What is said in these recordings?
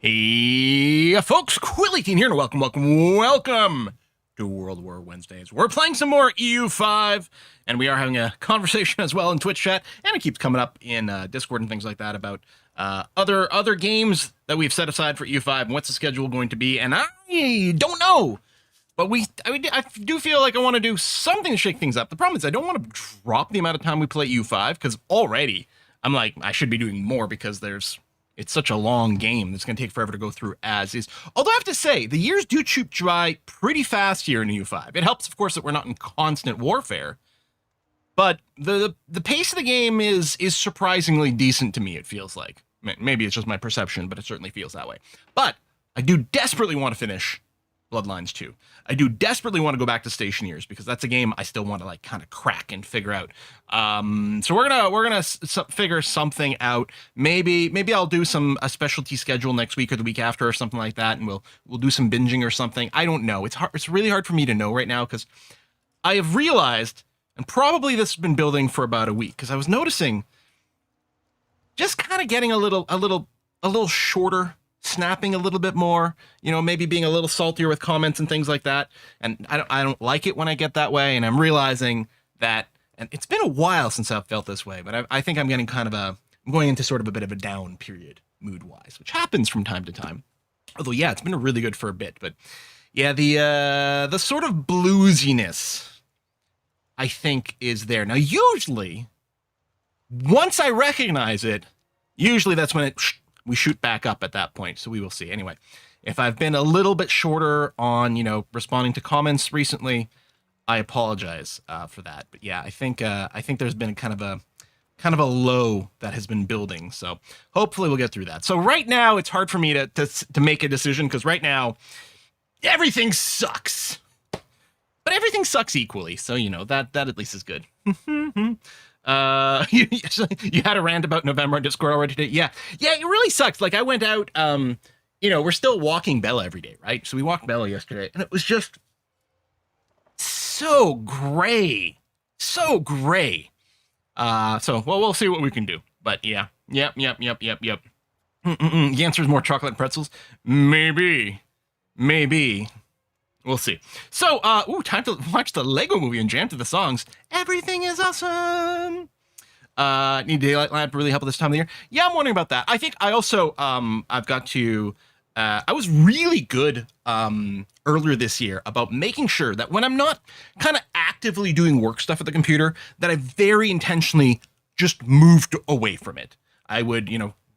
Hey, folks, Quilly18 here, and welcome to World War Wednesdays. We're playing some more EU5, and we are having a conversation as well in Twitch chat, and it keeps coming up in Discord and things like that about other games that we've set aside for EU5 and what's the schedule going to be, and I don't know. But I do feel like I want to do something to shake things up. The problem is I don't want to drop the amount of time we play EU5, because already I'm like, I should be doing more because it's such a long game. It's going to take forever to go through as is. Although I have to say, the years do shoot by pretty fast here in EU5. It helps, of course, that we're not in constant warfare. But the pace of the game is surprisingly decent to me, it feels like. Maybe it's just my perception, but it certainly feels that way. But I do desperately want to finish Bloodlines 2. I do desperately want to go back to Stationeers because that's a game I still want to like kind of crack and figure out. So we're gonna figure something out. Maybe I'll do a specialty schedule next week or the week after or something like that, and we'll do some binging or something. I don't know. It's hard. It's really hard for me to know right now because I have realized, and probably this has been building for about a week, because I was noticing just kind of getting a little shorter. Snapping a little bit more, maybe being a little saltier with comments and things like that. And I don't like it when I get that way. And I'm realizing that, and it's been a while since I've felt this way, but I think I'm getting I'm going into sort of a bit of a down period mood wise, which happens from time to time. Although, yeah, it's been really good for a bit, but yeah, the sort of bluesiness I think is there. Now, usually once I recognize it, usually that's when we shoot back up at that point, so we will see. Anyway, if I've been a little bit shorter on, responding to comments recently, I apologize for that. But yeah, I think there's been kind of a low that has been building. So hopefully we'll get through that. So right now it's hard for me to make a decision because right now everything sucks, but everything sucks equally. So that at least is good. You had a rant about November on Discord already today. Yeah, it really sucks. Like I went out, we're still walking Bella every day, right? So we walked Bella yesterday, and it was just so gray. So we'll see what we can do. But yeah, yep. The answer is more chocolate and pretzels. Maybe. We'll see. So, time to watch the Lego movie and jam to the songs. Everything is awesome. Need daylight lamp to really help at this time of the year. Yeah, I'm wondering about that. I think I also, I've got to, I was really good earlier this year about making sure that when I'm not kind of actively doing work stuff at the computer, that I very intentionally just moved away from it. I would,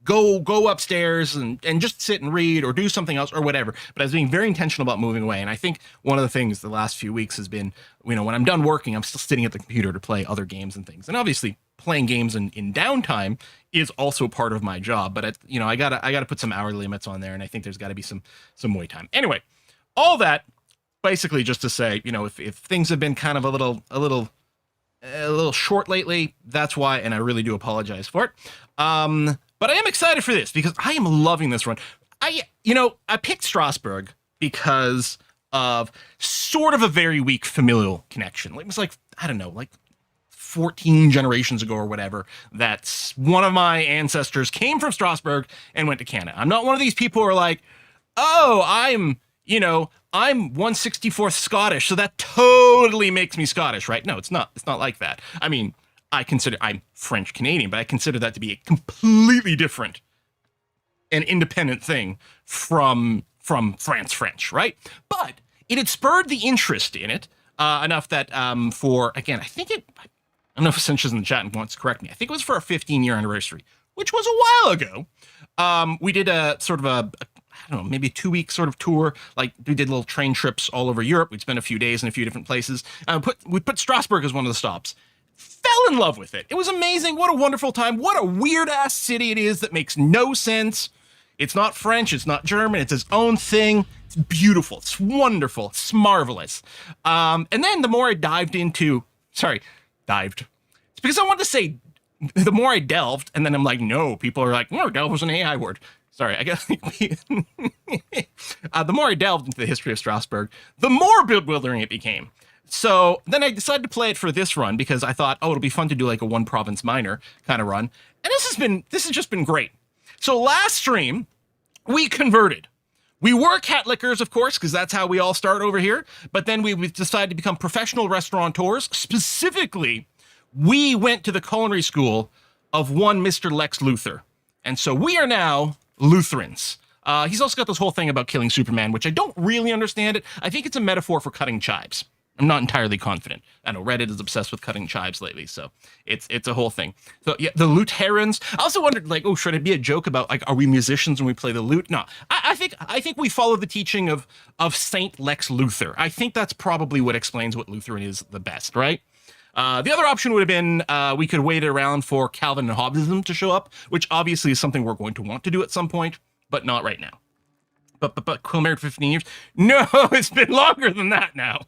go upstairs and just sit and read or do something else or whatever. But I was being very intentional about moving away. And I think one of the things the last few weeks has been, when I'm done working, I'm still sitting at the computer to play other games and things. And obviously playing games in downtime is also part of my job. But I gotta put some hourly limits on there. And I think there's gotta be some wait time. Anyway, all that basically just to say, if things have been kind of a little short lately, that's why. And I really do apologize for it. But I am excited for this because I am loving this run. I picked Strasbourg because of sort of a very weak familial connection. It was like 14 generations ago or whatever, that one of my ancestors came from Strasbourg and went to Canada. I'm not one of these people who are like, oh, I'm 1/64th Scottish, so that totally makes me Scottish, right? No, it's not like that. I mean, I'm French Canadian, but I consider that to be a completely different and independent thing from France French, right? But it had spurred the interest in it enough that I don't know if Cinch in the chat and wants to correct me. I think it was for our 15-year anniversary, which was a while ago. We did a sort of I don't know, maybe a 2-week sort of tour. Like we did little train trips all over Europe. We'd spend a few days in a few different places. We put Strasbourg as one of the stops. Fell in love with it. It was amazing. What a wonderful time. What a weird ass city it is that makes no sense. It's not French. It's not German. It's its own thing. It's beautiful. It's wonderful. It's marvelous. And then the more I dived. It's because I wanted to say the more I delved, and then I'm like, no, people are like, no, delve was an AI word. Sorry, I guess. The more I delved into the history of Strasbourg, the more bewildering it became. So then I decided to play it for this run because I thought, it'll be fun to do like a one province minor kind of run. And this has just been great. So last stream, we converted. We were Catlickers, of course, because that's how we all start over here. But then we decided to become professional restaurateurs. Specifically, we went to the culinary school of one Mr. Lex Luthor. And so we are now Lutherans. He's also got this whole thing about killing Superman, which I don't really understand it. I think it's a metaphor for cutting chives. I'm not entirely confident. I know Reddit is obsessed with cutting chives lately, so it's a whole thing. So yeah, the Lutherans. I also wondered, like, oh, should it be a joke about, like, are we musicians when we play the lute? No, I think we follow the teaching of Saint Lex Luthor. I think that's probably what explains what Lutheran is the best, right? The other option would have been we could wait around for Calvin and Hobbesism to show up, which obviously is something we're going to want to do at some point, but not right now. But Quill married 15 years? No, it's been longer than that now.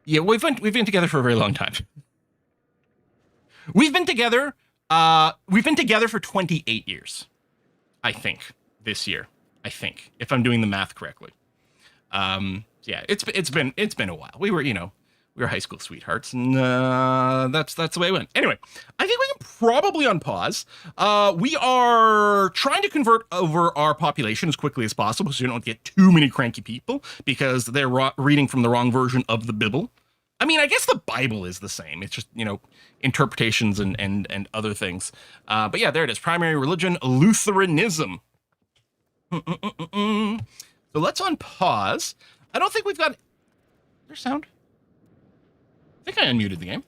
Yeah, we've been together for a very long time. We've been together for 28 years. I think this year. I think, if I'm doing the math correctly. Yeah, it's been a while. We were high school sweethearts, and that's the way it went. Anyway, I think we can probably unpause. We are trying to convert over our population as quickly as possible, so you don't get too many cranky people because they're reading from the wrong version of the Bible. I mean, I guess the Bible is the same. It's just, interpretations and other things. But yeah, there it is. Primary religion, Lutheranism. So let's unpause. I don't think we've got... There's sound. I think I unmuted the game.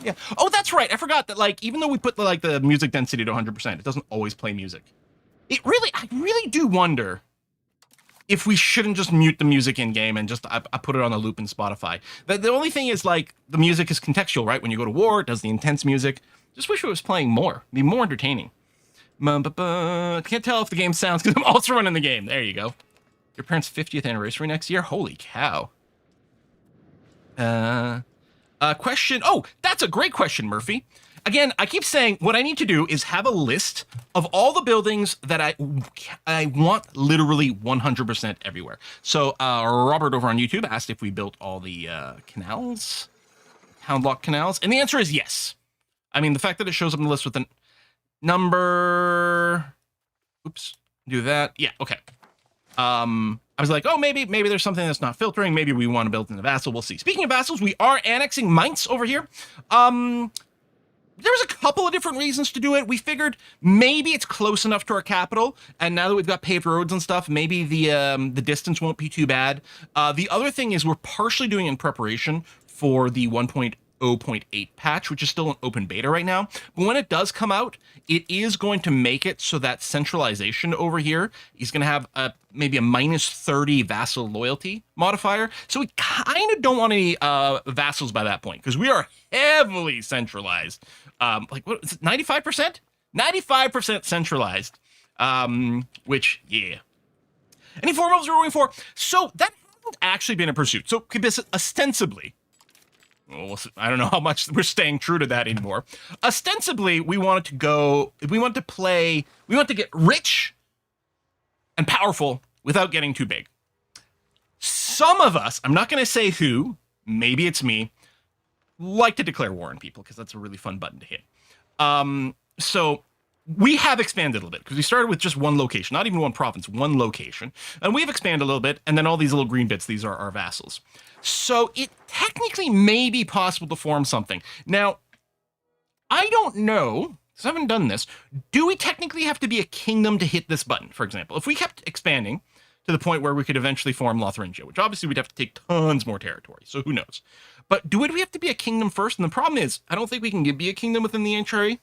Yeah. Oh, that's right. I forgot that, like, even though we put the music density to 100%, it doesn't always play music. I really do wonder if we shouldn't just mute the music in game and just I put it on a loop in Spotify. The only thing is, like, the music is contextual, right? When you go to war, it does the intense music. Just wish it was playing more. It'd be more entertaining. Can't tell if the game sounds because I'm also running the game. There you go. Your parents' 50th anniversary next year? Holy cow. Question. Oh, that's a great question, Murphy. Again, I keep saying what I need to do is have a list of all the buildings that I want literally 100% everywhere. So Robert over on YouTube asked if we built all the canals, town block canals, and the answer is yes. I mean, the fact that it shows up in the list with a number. Oops, do that. Yeah, okay. I was like, oh, maybe there's something that's not filtering. Maybe we want to build in a vassal. We'll see. Speaking of vassals, we are annexing Mainz over here. There's a couple of different reasons to do it. We figured maybe it's close enough to our capital, and now that we've got paved roads and stuff, maybe the distance won't be too bad. The other thing is we're partially doing in preparation for the 1.0.8 patch, which is still an open beta right now. But when it does come out, it is going to make it so that centralization over here is going to have maybe a -30 vassal loyalty modifier. So we kind of don't want any vassals by that point because we are heavily centralized. Like, what is it, 95%? 95% centralized. Which, yeah. Any formals we're going for? So that hasn't actually been a pursuit. So ostensibly, well, I don't know how much we're staying true to that anymore. Ostensibly, we wanted to get rich and powerful without getting too big. Some of us, I'm not going to say who, maybe it's me, like to declare war on people because that's a really fun button to hit. So we have expanded a little bit because we started with just one location, not even one province, one location. And we've expanded a little bit. And then all these little green bits, these are our vassals. So it technically may be possible to form something. Now, I don't know, because I haven't done this. Do we technically have to be a kingdom to hit this button, for example? If we kept expanding to the point where we could eventually form Lotharia, which obviously we'd have to take tons more territory. So who knows? But do we have to be a kingdom first? And the problem is, I don't think we can be a kingdom within the HRE.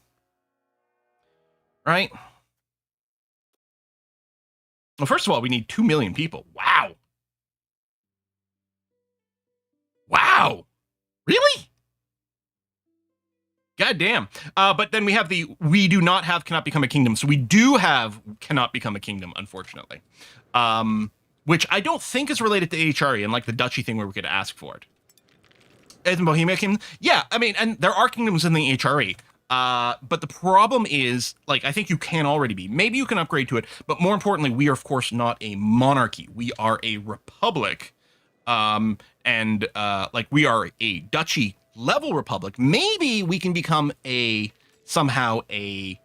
Right? Well, first of all, we need 2 million people. Wow. Wow. Really? God damn. But then we have we do not have cannot become a kingdom. So we do have cannot become a kingdom, unfortunately. Which I don't think is related to HRE and like the duchy thing where we could ask for it. Isn't Bohemia kingdom? Yeah, I mean, and there are kingdoms in the HRE. But the problem is, like, I think you can already be. Maybe you can upgrade to it, but more importantly, we are, of course, not a monarchy. We are a republic, And like we are a duchy level republic. Maybe we can become somehow a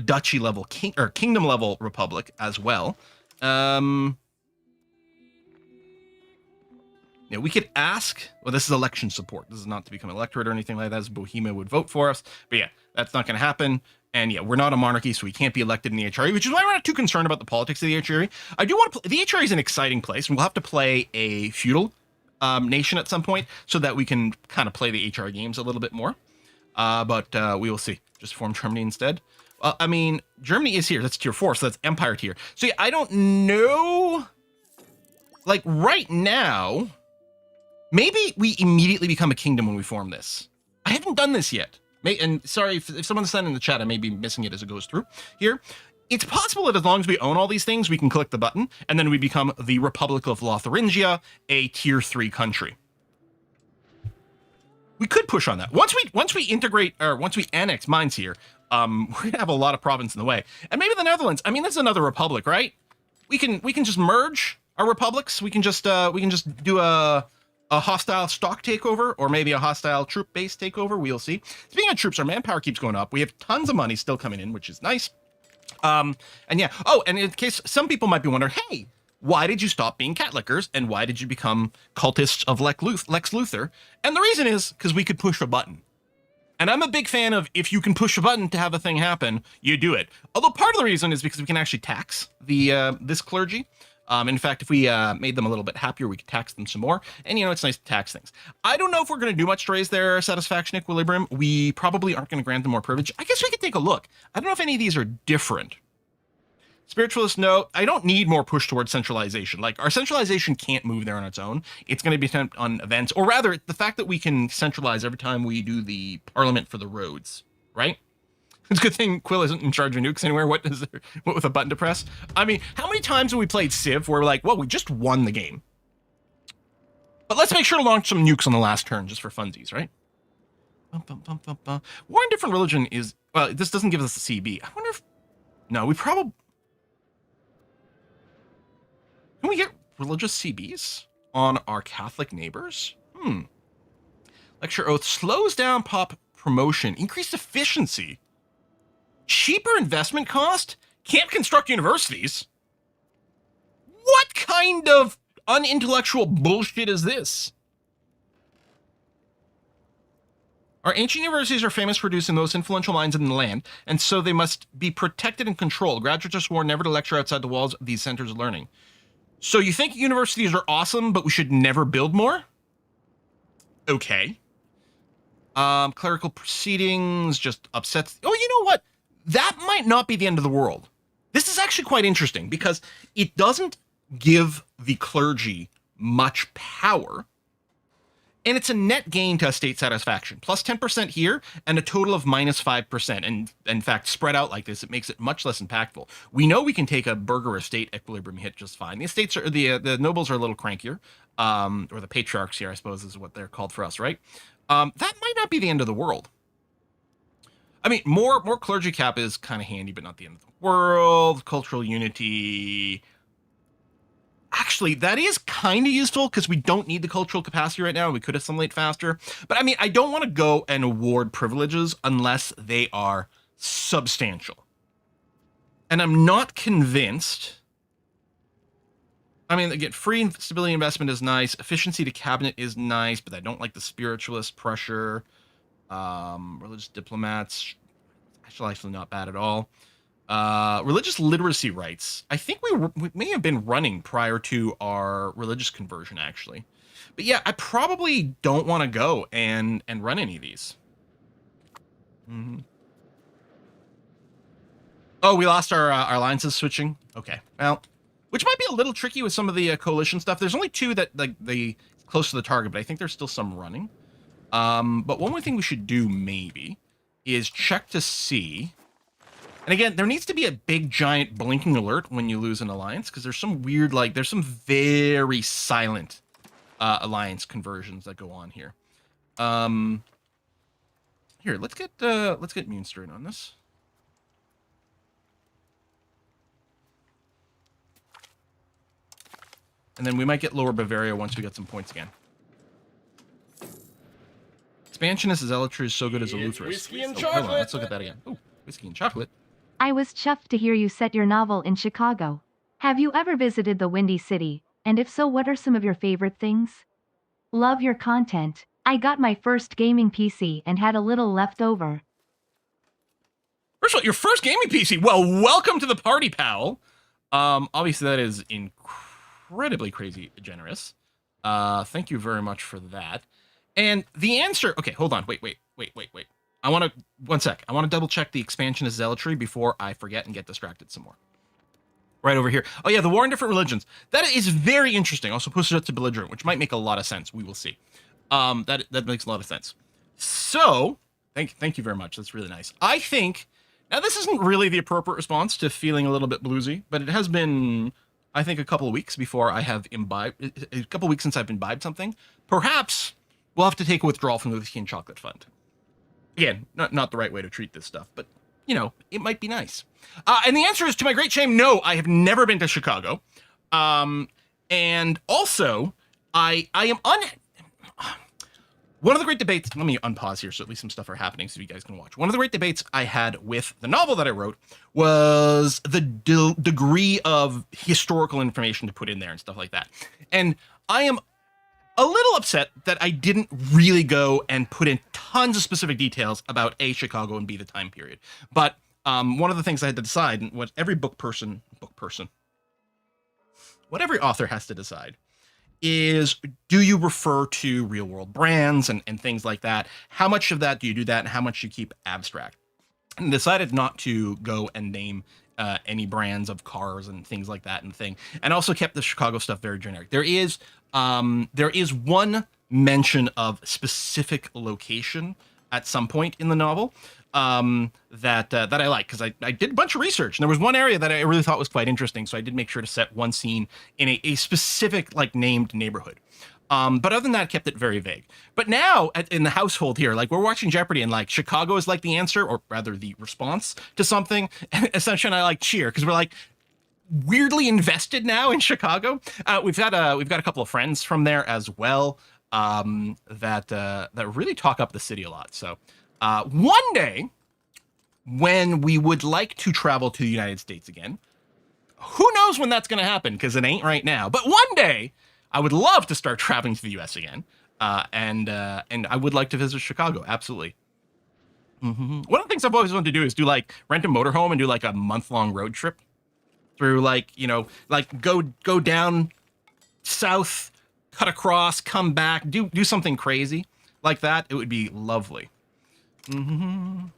duchy level kingdom level republic as well. Yeah, we could ask. Well, this is election support. This is not to become an electorate or anything like that, as Bohemia would vote for us. But yeah, that's not going to happen. And yeah, we're not a monarchy, so we can't be elected in the HRE, which is why we're not too concerned about the politics of the HRE. I do want to. The HRE is an exciting place, and we'll have to play a feudal nation at some point so that we can kind of play the HR games a little bit more. But we will see. Just form Germany instead. I mean, Germany is here. That's tier 4, so that's empire tier. So yeah, I don't know. Like right now. Maybe we immediately become a kingdom when we form this. I haven't done this yet. And sorry if someone's sending in the chat, I may be missing it as it goes through here. It's possible that as long as we own all these things, we can click the button, and then we become the Republic of Lotharingia, a tier 3 country. We could push on that. Once we integrate, or once we annex mines here, we're gonna have a lot of province in the way. And maybe the Netherlands. I mean, that's another republic, right? We can just merge our republics. We can just do a hostile stock takeover, or maybe a hostile troop-based takeover. We'll see. Speaking of troops, our manpower keeps going up. We have tons of money still coming in, which is nice. And yeah. Oh, and in case some people might be wondering, hey, why did you stop being cat lickers, and why did you become cultists of Lex Luthor? And the reason is because we could push a button. And I'm a big fan of if you can push a button to have a thing happen, you do it. Although part of the reason is because we can actually tax this clergy. In fact, if we made them a little bit happier, we could tax them some more. And, it's nice to tax things. I don't know if we're going to do much to raise their satisfaction equilibrium. We probably aren't going to grant them more privilege. I guess we could take a look. I don't know if any of these are different. Spiritualist, no, I don't need more push towards centralization. Like, our centralization can't move there on its own. It's going to be dependent on events. Or rather, the fact that we can centralize every time we do the parliament for the roads, right? It's a good thing Quill isn't in charge of nukes anywhere. What with a button to press? I mean, how many times have we played Civ where we're like, well, we just won the game. But let's make sure to launch some nukes on the last turn just for funsies, right? War in different religion is, well, this doesn't give us a CB. I wonder if, no, we probably, can we get religious CBs on our Catholic neighbors? Lecture oath slows down pop promotion, increased efficiency. Cheaper investment cost? Can't construct universities? What kind of unintellectual bullshit is this? Our ancient universities are famous for producing the most influential minds in the land, and so they must be protected and controlled. Graduates are sworn never to lecture outside the walls of these centers of learning. So you think universities are awesome, but we should never build more? Okay. Clerical proceedings just upsets. Oh, you know what? That might not be the end of the world. This is actually quite interesting because it doesn't give the clergy much power, and it's a net gain to state satisfaction. Plus 10% here and a total of minus 5%. And in fact, spread out like this, it makes it much less impactful. We know we can take a burgher estate equilibrium hit just fine. The estates are the nobles are a little crankier, or the patriarchs here, I suppose, is what they're called for us, right? That might not be the end of the world. I mean, more clergy cap is kind of handy, but not the end of the world. Cultural unity. Actually, that is kind of useful because we don't need the cultural capacity right now. We could assimilate faster. But I mean, I don't want to go and award privileges unless they are substantial. And I'm not convinced. I mean, again, free stability investment is nice. Efficiency to cabinet is nice, but I don't like the spiritualist pressure. Religious diplomats, actually not bad at all. Religious literacy rights. I think we may have been running prior to our religious conversion, actually. But yeah, I probably don't want to go and run any of these. Oh, we lost our alliances switching. Okay, well, which might be a little tricky with some of the coalition stuff. There's only 2 that like they close to the target, but I think there's still some running. But one more thing we should do maybe is check to see. And again, there needs to be a big giant blinking alert when you lose an alliance, because there's some weird, like, there's some very silent alliance conversions that go on here. Here, let's get Munster in on this. And then we might get Lower Bavaria once we get some points again. Expansionist Zealotry is so good as a Lutherist. Whiskey and hold on, chocolate. let's look at that again. Oh, whiskey and chocolate. I was chuffed to hear you set your novel in Chicago. Have you ever visited the Windy City? And if so, what are some of your favorite things? Love your content. I got my first gaming PC and had a little left over. First of all, your first gaming PC. Well, welcome to the party, pal. Obviously that is incredibly crazy generous. Thank you very much for that. And the answer, okay, hold on, wait. I want to, one sec. I want to double check the expansionist zealotry before I forget and get distracted some more. Right over here. Oh yeah, the war in different religions. That is very interesting. Also posted up to belligerent, which might make a lot of sense. We will see. That makes a lot of sense. So, thank you very much. That's really nice. I think, now this isn't really the appropriate response to feeling a little bit bluesy, but it has been, I think, a couple of weeks before I have imbibed, a couple of weeks since I've imbibed something. Perhaps we'll have to take a withdrawal from the Whiskey and Chocolate Fund. Again, not the right way to treat this stuff, but, you know, it might be nice. And the answer is, to my great shame, no, I have never been to Chicago. And also, I am one of the great debates, let me unpause here so at least some stuff are happening so you guys can watch. One of the great debates I had with the novel that I wrote was the degree of historical information to put in there and stuff like that. And I am a little upset that I didn't really go and put in tons of specific details about A, Chicago, and B, the time period. But one of the things I had to decide, and what every what every author has to decide, is do you refer to real world brands and things like that? How much of that do you do that, and how much you keep abstract? And decided not to go and name any brands of cars and things like that and also kept the Chicago stuff very generic. There is one mention of specific location at some point in the novel that I like, because I did a bunch of research, and there was one area that I really thought was quite interesting, so I did make sure to set one scene in a specific, like, named neighborhood. But other than that, kept it very vague. But now in the household here, like, we're watching Jeopardy, and like Chicago is like the answer, or rather the response to something. And essentially, I like cheer, because we're like weirdly invested now in Chicago. We've got a couple of friends from there as well that really talk up the city a lot. So one day, when we would like to travel to the United States again, who knows when that's going to happen, because it ain't right now. But one day, I would love to start traveling to the U.S. again, and I would like to visit Chicago. Absolutely. One of the things I've always wanted to do is do, like, rent a motorhome and do like a month-long road trip through, like, you know, like go down south, cut across, come back, do something crazy like that. It would be lovely. Oh,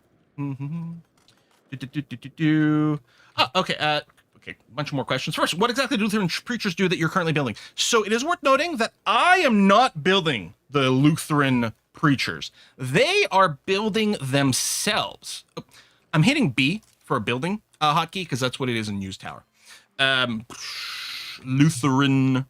okay. Okay, a bunch more questions. First, what exactly do Lutheran preachers do that you're currently building? So it is worth noting that I am not building the Lutheran preachers. They are building themselves. I'm hitting B for a building hotkey, because that's what it is in News Tower. Lutheran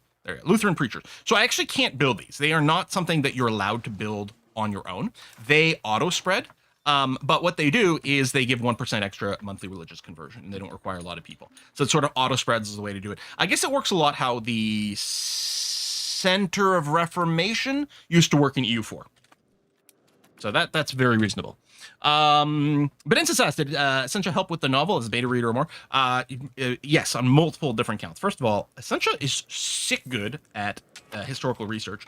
preachers. So I actually can't build these. They are not something that you're allowed to build on your own. They auto spread. But what they do is they give 1% extra monthly religious conversion, and they don't require a lot of people. So it sort of auto spreads is the way to do it. I guess it works a lot how the Center of Reformation used to work in EU4. So that's very reasonable. But Incestas did Essentia help with the novel as a beta reader or more? Yes, on multiple different counts. First of all, Essentia is sick good at historical research,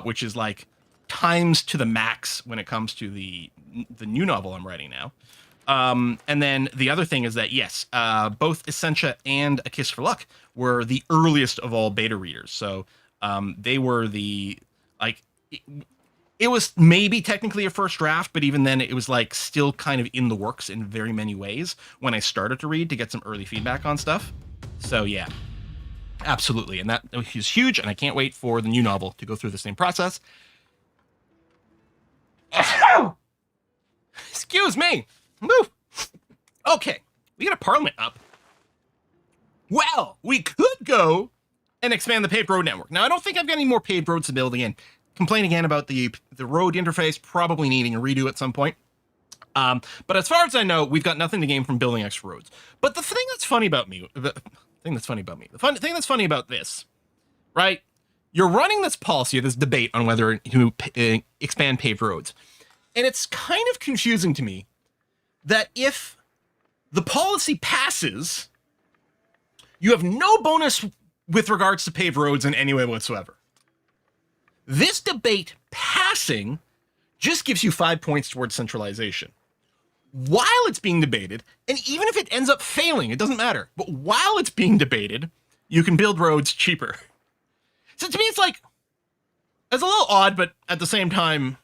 which is like times to the max when it comes to the new novel I'm writing now. And then the other thing is that, yes, both Essentia and A Kiss for Luck were the earliest of all beta readers. So they were the, like, it was maybe technically a first draft, but even then it was like still kind of in the works in very many ways when I started to read to get some early feedback on stuff. So yeah, absolutely. And that is huge. And I can't wait for the new novel to go through the same process. Excuse me. Woo. Okay, we got a parliament up. Well, we could go and expand the paved road network. Now, I don't think I've got any more paved roads to build again. Complain again about the road interface probably needing a redo at some point. But as far as I know, we've got nothing to gain from building extra roads. But the thing that's funny about this right? You're running this policy, this debate on whether to expand paved roads. And it's kind of confusing to me that if the policy passes, you have no bonus with regards to paved roads in any way whatsoever. This debate passing just gives you 5 points towards centralization. While it's being debated, and even if it ends up failing, it doesn't matter. But while it's being debated, you can build roads cheaper. So to me, it's like, it's a little odd, but at the same time,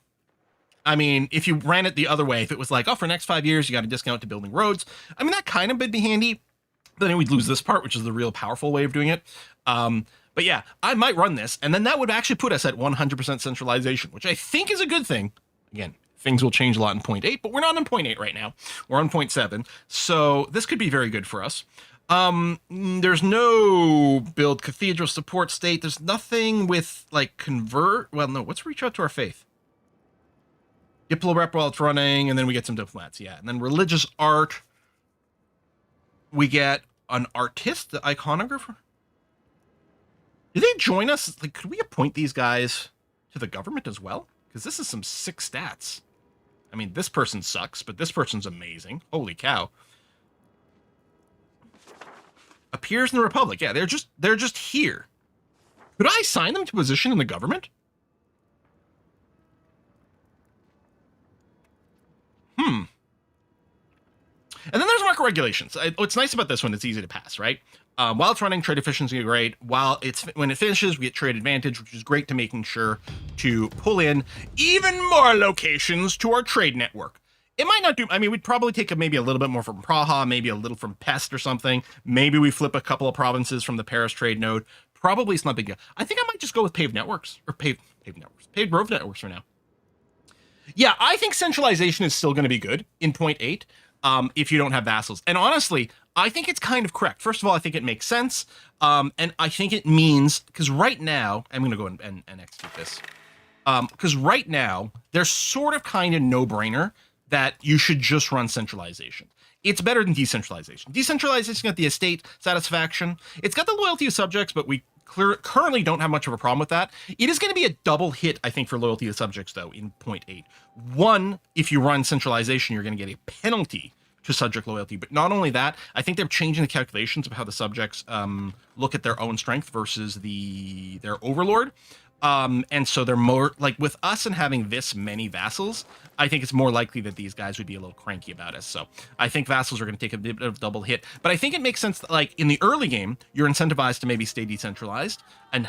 I mean, if you ran it the other way, if it was like, oh, for the next 5 years, you got a discount to building roads, I mean, that kind of would be handy. But then we'd lose this part, which is the real powerful way of doing it. But yeah, I might run this, and then that would actually put us at 100% centralization, which I think is a good thing. Again, things will change a lot in 0.8, but we're not in 0.8 right now. We're on 0.7, so this could be very good for us. There's no build cathedral support state. There's nothing with, like, convert. Well, no, let's reach out to our faith. Diplo rep while it's running, and then we get some diplomats, yeah. And then religious art. We get an artist, the iconographer. Did they join us? Like, could we appoint these guys to the government as well? Because this is some sick stats. I mean, this person sucks, but this person's amazing. Holy cow. Appears in the Republic. Yeah, they're just here. Could I assign them to position in the government? And then there's market regulations. What's nice about this one, it's easy to pass, right? While it's running, trade efficiency is great. When it finishes, we get trade advantage, which is great to making sure to pull in even more locations to our trade network. It might not do, I mean, we'd probably take maybe a little bit more from Praha, maybe a little from Pest or something. Maybe we flip a couple of provinces from the Paris trade node. Probably it's not big deal. I think I might just go with paved networks, or paved road networks for now. Yeah, I think centralization is still going to be good in 0.8 if you don't have vassals. And honestly, I think it's kind of correct. First of all, I think it makes sense. And I think it means, because right now, I'm going to go and execute this. Because right now, there's sort of kind of no-brainer that you should just run centralization. It's better than decentralization. Decentralization got the estate satisfaction. It's got the loyalty of subjects, but we currently don't have much of a problem with that. It is going to be a double hit, I think, for loyalty of subjects, though, in 0.8. One, if you run centralization, you're going to get a penalty to subject loyalty. But not only that, I think they're changing the calculations of how the subjects look at their own strength versus their overlord. And so they're more, like, with us and having this many vassals, I think it's more likely that these guys would be a little cranky about us. So I think vassals are going to take a bit of double hit. But I think it makes sense that, like, in the early game, you're incentivized to maybe stay decentralized and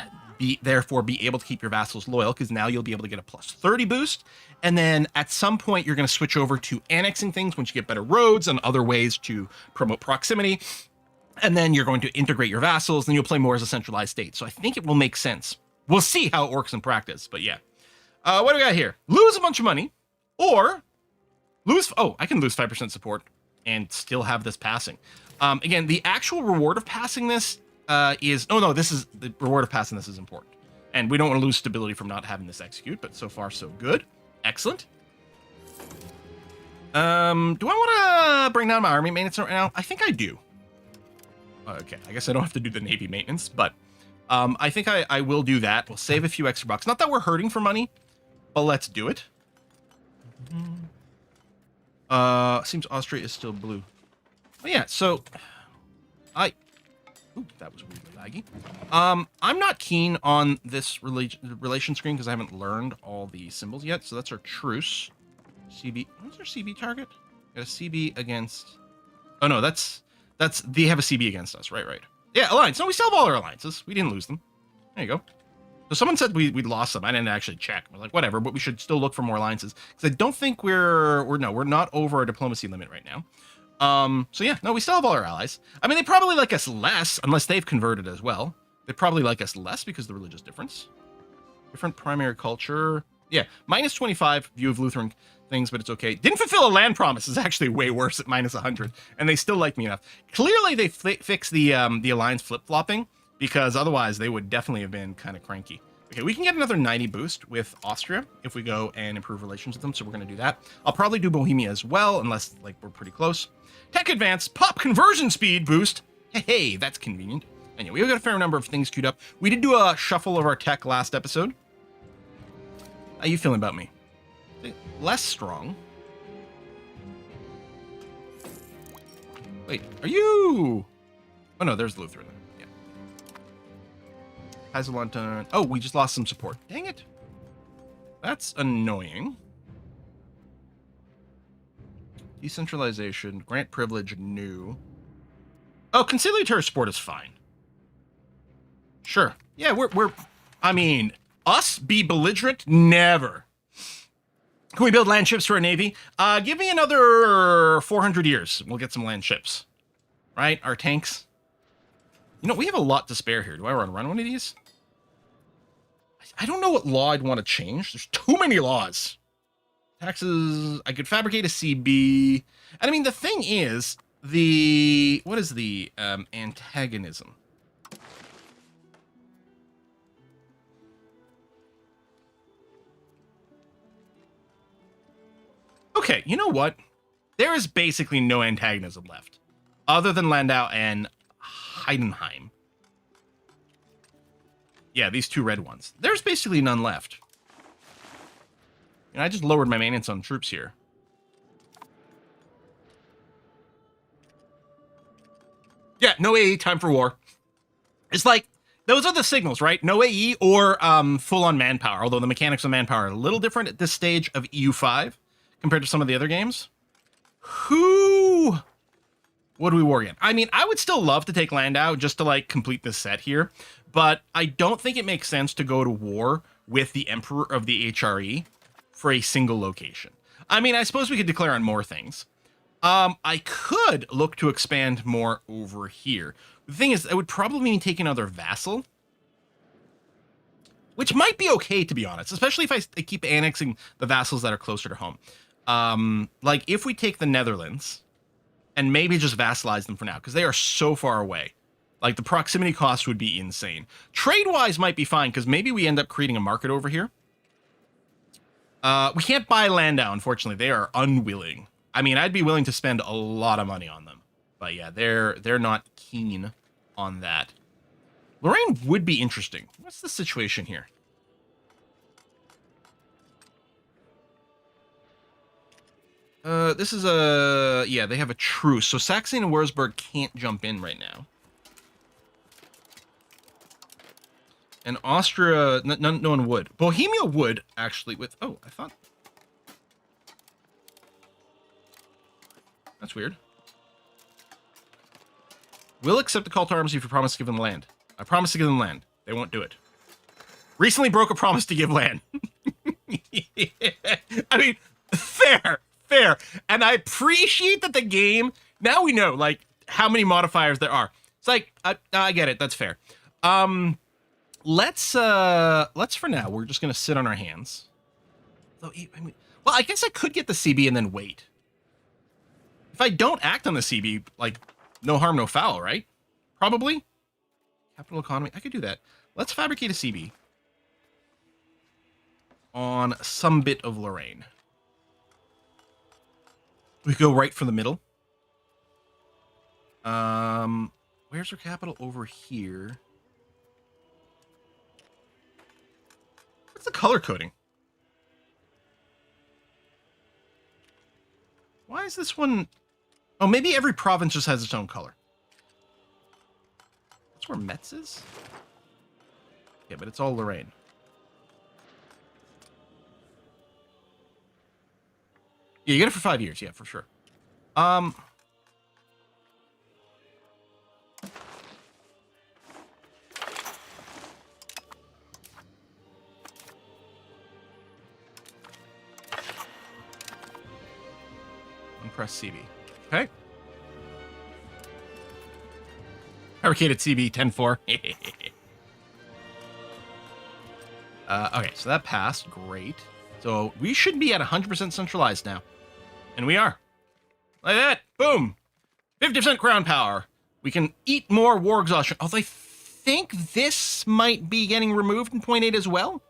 therefore be able to keep your vassals loyal, because now you'll be able to get a plus 30 boost. And then at some point, you're going to switch over to annexing things once you get better roads and other ways to promote proximity. And then you're going to integrate your vassals, and you'll play more as a centralized state. So I think it will make sense. We'll see how it works in practice, but yeah. What do we got here? Lose a bunch of money, or lose... Oh, I can lose 5% support and still have this passing. Again, the actual reward of passing this is... Oh, no, this is... The reward of passing this is important. And we don't want to lose stability from not having this execute, but so far, so good. Excellent. Do I want to bring down my army maintenance right now? I think I do. Okay, I guess I don't have to do the Navy maintenance, but... I think I will do that. We'll save a few extra bucks. Not that we're hurting for money, but let's do it. Seems Austria is still blue. Oh yeah, so ooh, that was really laggy. I'm not keen on this relation screen because I haven't learned all the symbols yet. So that's our truce. CB. What's our CB target? Got a CB against. Oh no, that's they have a CB against us. Right. Yeah, alliance. No, we still have all our alliances. We didn't lose them. There you go. So someone said we lost them. I didn't actually check. We're like, whatever, but we should still look for more alliances. Because I don't think we're not over our diplomacy limit right now. So yeah, no, we still have all our allies. I mean, they probably like us less, unless they've converted as well. They probably like us less because of the religious difference. Different primary culture. Yeah, minus 25 view of Lutheran things, but it's okay. Didn't fulfill a land promise is actually way worse at minus 100, and they still like me enough. Clearly, they fixed the alliance flip-flopping, because otherwise they would definitely have been kind of cranky. Okay, we can get another 90 boost with Austria if we go and improve relations with them, so we're going to do that. I'll probably do Bohemia as well, unless like we're pretty close. Tech advance, pop conversion speed boost. Hey, that's convenient. And yeah, we've got a fair number of things queued up. We did do a shuffle of our tech last episode. How you feeling about me? Less strong. Wait, are you... Oh, no, there's Lutheran. Yeah. Hazelunton. Oh, we just lost some support. Dang it. That's annoying. Decentralization. Grant privilege, new. Oh, conciliatory support is fine. Sure. Yeah, we're... I mean, us be belligerent? Never. Can we build land ships for a navy? Give me another 400 years. We'll get some land ships. Right? Our tanks. You know, we have a lot to spare here. Do I want to run one of these? I don't know what law I'd want to change. There's too many laws. Taxes. I could fabricate a CB. And I mean, the thing is, what is the antagonism? Okay, you know what? There is basically no antagonism left, other than Landau and Heidenheim. Yeah, these two red ones. There's basically none left. And I just lowered my maintenance on troops here. Yeah, no AE, time for war. It's like, those are the signals, right? No AE or full-on manpower, although the mechanics of manpower are a little different at this stage of EU5 compared to some of the other games. Who would we war again? I mean, I would still love to take Landau just to, like, complete this set here, but I don't think it makes sense to go to war with the Emperor of the HRE for a single location. I mean, I suppose we could declare on more things. I could look to expand more over here. The thing is, I would probably mean take another vassal, which might be okay, to be honest, especially if I keep annexing the vassals that are closer to home. Like, if we take the Netherlands and maybe just vassalize them for now, because they are so far away. Like, the proximity cost would be insane. Trade-wise might be fine, because maybe we end up creating a market over here. We can't buy Landau, unfortunately. They are unwilling. I mean, I'd be willing to spend a lot of money on them. But yeah, they're not keen on that. Lorraine would be interesting. What's the situation here? This is yeah, they have a truce. So Saxony and Würzburg can't jump in right now. And Austria, no one would. Bohemia would, actually, with... Oh, I thought... That's weird. Will accept the call to arms if you promise to give them land. I promise to give them land. They won't do it. Recently broke a promise to give land. I mean, fair. And I appreciate that the game... Now we know, like, how many modifiers there are. It's like, I get it. That's fair. Let's for now, we're just going to sit on our hands. Though, I mean, well, I guess I could get the CB and then wait. If I don't act on the CB, like, no harm, no foul, right? Probably. Capital economy. I could do that. Let's fabricate a CB on some bit of Lorraine. We go right for the middle. Where's our capital? Over here. What's the color coding? Why is this one... Oh, maybe every province just has its own color. That's where Metz is? Yeah, but it's all Lorraine. Yeah, you get it for 5 years. Yeah, for sure. Press CB. Okay. Fabricated CB 10-4. Okay, so that passed. Great. So we should be at 100% centralized now. And we are. Like that. Boom. 50% crown power. We can eat more war exhaustion. Although I think this might be getting removed in 0.8 as well.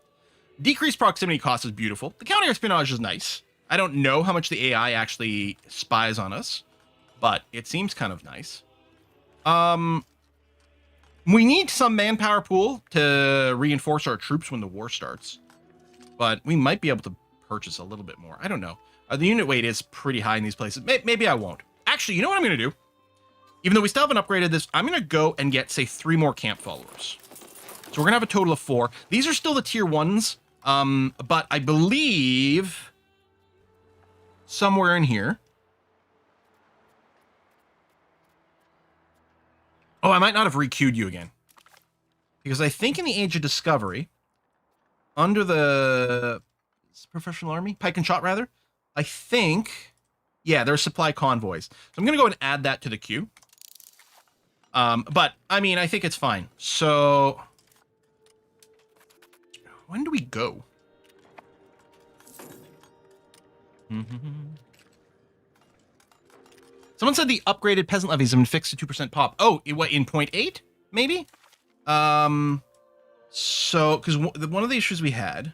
Decreased proximity cost is beautiful. The counter-espionage is nice. I don't know how much the AI actually spies on us, but it seems kind of nice. We need some manpower pool to reinforce our troops when the war starts. But we might be able to purchase a little bit more. I don't know. The unit weight is pretty high in these places. Maybe I won't. Actually, you know what I'm going to do? Even though we still haven't upgraded this, I'm going to go and get, say, 3 more camp followers. So we're going to have a total of 4. These are still the tier 1s. But I believe somewhere in here. Oh, I might not have re-queued you again. Because I think in the Age of Discovery, under the professional army, pike and shot rather, I think, yeah, there's supply convoys. So I'm going to go and add that to the queue. But, I mean, I think it's fine. So, when do we go? Someone said the upgraded peasant levies have been fixed to 2% pop. Oh, what, in 0.8, maybe? So, because one of the issues we had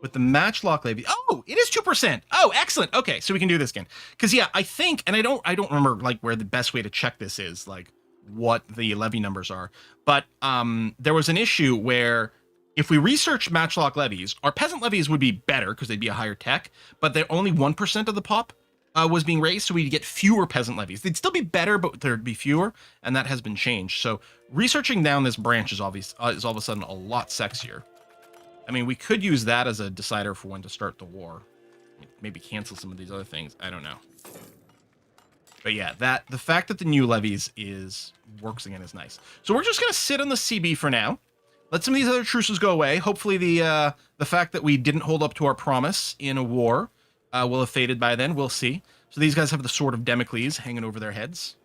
with the matchlock levy, oh, it is 2%. Oh, excellent. Okay, so we can do this again. Because yeah, I think, and I don't remember like where the best way to check this is, like what the levy numbers are. But there was an issue where if we researched matchlock levies, our peasant levies would be better because they'd be a higher tech, but they're only 1% of the pop was being raised, so we'd get fewer peasant levies. They'd still be better, but there'd be fewer, and that has been changed. So researching down this branch is all of a sudden a lot sexier. I mean, we could use that as a decider for when to start the war. Maybe cancel some of these other things. I don't know. But yeah, the fact that the new levies works again is nice. So we're just gonna sit on the CB for now. Let some of these other truces go away. Hopefully the fact that we didn't hold up to our promise in a war will have faded by then. We'll see. So these guys have the sword of Damocles hanging over their heads,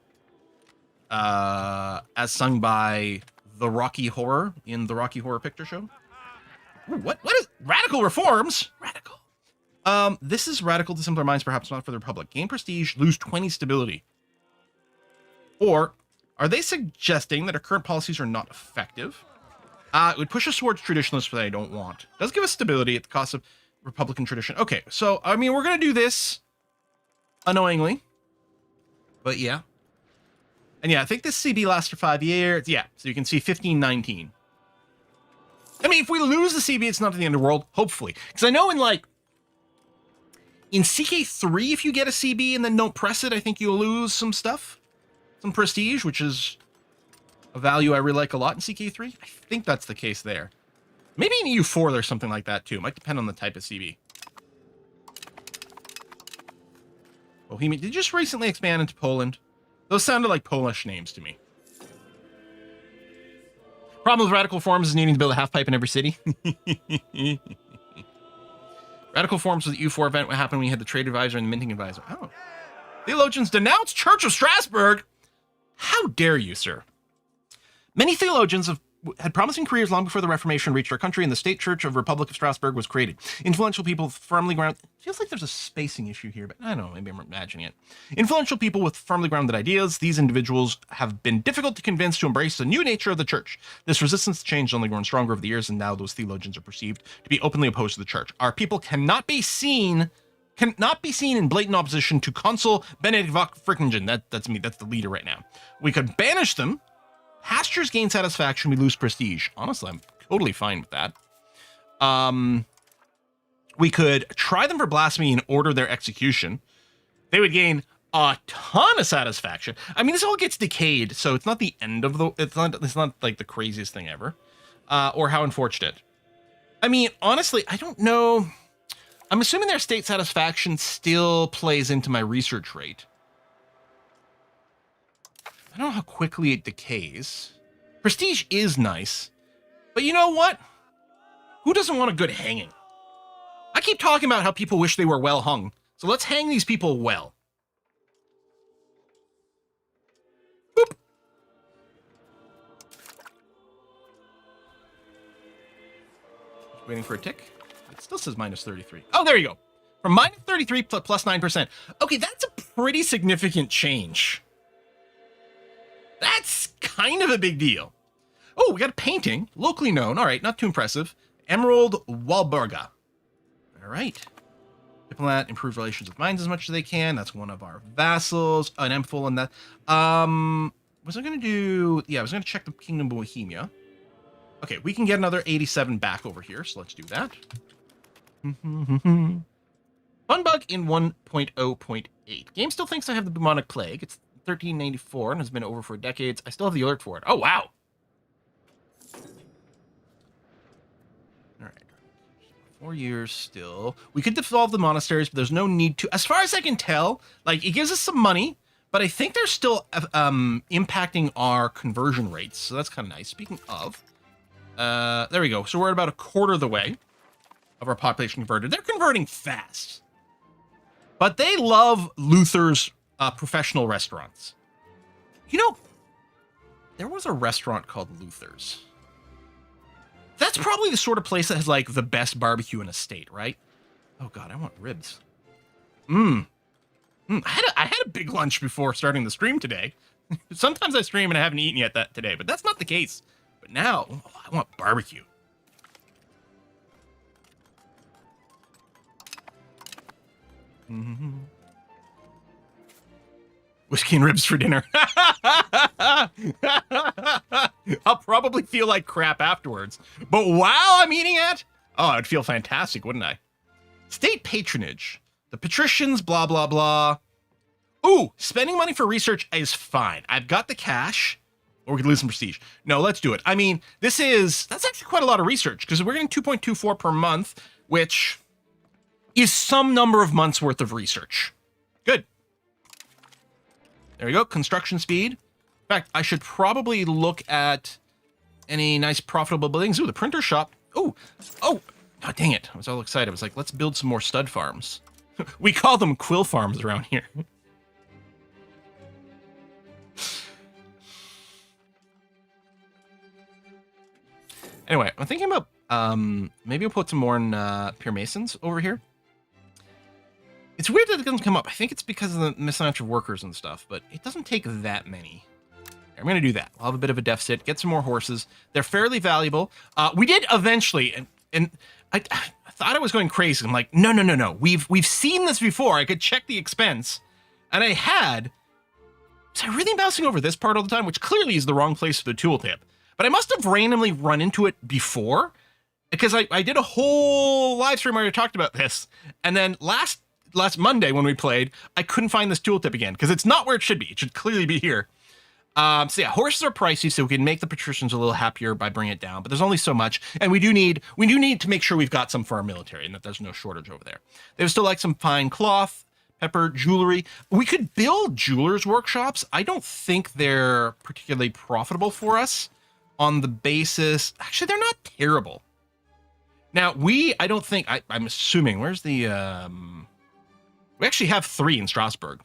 as sung by the Rocky Horror in the Rocky Horror Picture Show. Ooh, what is radical reforms? Radical. This is radical to simpler minds, perhaps not for the Republic. Gain prestige, lose 20 stability. Or are they suggesting that our current policies are not effective? It would push us towards traditionalists that I don't want. It does give us stability at the cost of Republican tradition. Okay, so, I mean, we're going to do this annoyingly. But yeah. And yeah, I think this CB lasts for 5 years. Yeah, so you can see 1519. I mean, if we lose the CB, it's not the end of the world, hopefully. Because I know in CK3, if you get a CB and then don't press it, I think you'll lose some stuff. Some prestige, which is a value I really like a lot in CK3. I think that's the case there. Maybe in EU4 there's something like that too. It might depend on the type of CB. Bohemia did just recently expand into Poland. Those sounded like Polish names to me. Problem with radical forms is needing to build a half pipe in every city. Radical forms was the EU4 event. What happened when we had the trade advisor and the minting advisor? Oh. Theologians denounce Church of Strasbourg. How dare you, sir? Many theologians had promising careers long before the Reformation reached our country and the State Church of Republic of Strasbourg was created. Influential people with firmly grounded... Feels like there's a spacing issue here, but I don't know, maybe I'm imagining it. Influential people with firmly grounded ideas, these individuals have been difficult to convince to embrace the new nature of the church. This resistance to change has only grown stronger over the years, and now those theologians are perceived to be openly opposed to the church. Our people cannot be seen in blatant opposition to Consul Benedict Frickingen. That's me, that's the leader right now. We could banish them. Pastures gain satisfaction, we lose prestige. Honestly, I'm totally fine with that. We could try them for blasphemy and order their execution. They would gain a ton of satisfaction. I mean, this all gets decayed, so it's not the end of the... It's not like the craziest thing ever. Or how unfortunate. I mean, honestly, I don't know. I'm assuming their state satisfaction still plays into my research rate. I don't know how quickly it decays. Prestige is nice. But you know what? Who doesn't want a good hanging? I keep talking about how people wish they were well hung. So let's hang these people well. Boop. Waiting for a tick. It still says minus 33. Oh, there you go. From minus 33 plus 9%. Okay, that's a pretty significant change. That's kind of a big deal. Oh, we got a painting, locally known. All right, not too impressive. Emerald Walburga. All right. Diplomat, improve relations with mines as much as they can. That's one of our vassals. An M full on that. was I going to do... Yeah, I was going to check the Kingdom of Bohemia. Okay, we can get another 87 back over here, so let's do that. Fun bug in 1.0.8. Game still thinks I have the bubonic plague. It's 1394 and has been over for decades. I still have the alert for it. Oh, wow. All right. 4 years still. We could dissolve the monasteries, but there's no need to. As far as I can tell, like, it gives us some money, but I think they're still impacting our conversion rates. So that's kind of nice. Speaking of, there we go. So we're about a quarter of the way of our population converted. They're converting fast. But they love Luther's professional restaurants. You know, there was a restaurant called Luther's. That's probably the sort of place that has, like, the best barbecue in a state, right? Oh, God, I want ribs. I had a big lunch before starting the stream today. Sometimes I stream and I haven't eaten yet today, but that's not the case. But now, I want barbecue. Whiskey and ribs for dinner. I'll probably feel like crap afterwards. But while I'm eating it, oh, I'd feel fantastic, wouldn't I? State patronage. The patricians, blah, blah, blah. Ooh, spending money for research is fine. I've got the cash, or we could lose some prestige. No, let's do it. I mean, that's actually quite a lot of research, because we're getting 2.24 per month, which is some number of months worth of research. Good. There we go. Construction speed. In fact, I should probably look at any nice profitable buildings. Ooh, the printer shop. Oh, dang it. I was all excited. I was like, let's build some more stud farms. We call them quill farms around here. Anyway, I'm thinking about maybe I'll put some more in Pure Masons over here. It's weird that it doesn't come up. I think it's because of the mismatch of workers and stuff, but it doesn't take that many. I'm going to do that. I'll have a bit of a deficit, get some more horses. They're fairly valuable. We did eventually, and I thought I was going crazy. I'm like, no. We've seen this before. I could check the expense, and I had. Was I really bouncing over this part all the time, which clearly is the wrong place for the tooltip? But I must have randomly run into it before, because I did a whole live stream where I talked about this, and then last Monday when we played, I couldn't find this tooltip again because it's not where it should be. It should clearly be here. So yeah, horses are pricey, so we can make the patricians a little happier by bringing it down. But there's only so much, and we do need to make sure we've got some for our military and that there's no shortage over there. They would still like some fine cloth, pepper, jewelry. We could build jewelers' workshops. I don't think they're particularly profitable for us on the basis. Actually, they're not terrible. Now I don't think I'm assuming. Where's the We actually have 3 in Strasbourg.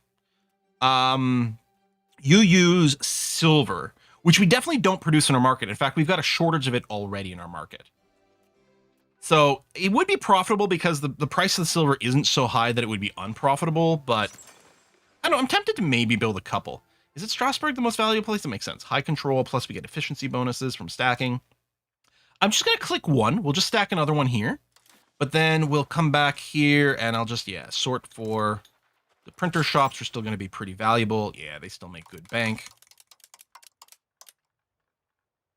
You use silver, which we definitely don't produce in our market. In fact, we've got a shortage of it already in our market. So it would be profitable because the price of the silver isn't so high that it would be unprofitable, but I don't know, I'm tempted to maybe build a couple. Is it Strasbourg the most valuable place? That makes sense. High control, plus we get efficiency bonuses from stacking. I'm just going to click one. We'll just stack another one here. But then we'll come back here and I'll just, sort for the printer shops are still going to be pretty valuable. Yeah, they still make good bank.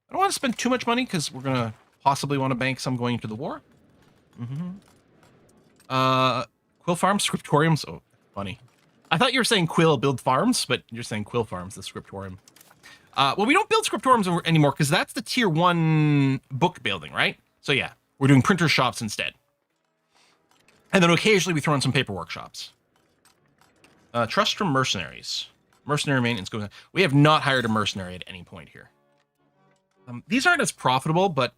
I don't want to spend too much money because we're going to possibly want to bank some going into the war. Quill farms, scriptoriums. Oh, funny. I thought you were saying quill build farms, but you're saying quill farms, the scriptorium. Well, we don't build scriptoriums anymore because that's the tier 1 book building, right? So yeah, we're doing printer shops instead. And then occasionally we throw in some paperwork shops. Trust from mercenaries. Mercenary maintenance goes on. We have not hired a mercenary at any point here. These aren't as profitable, but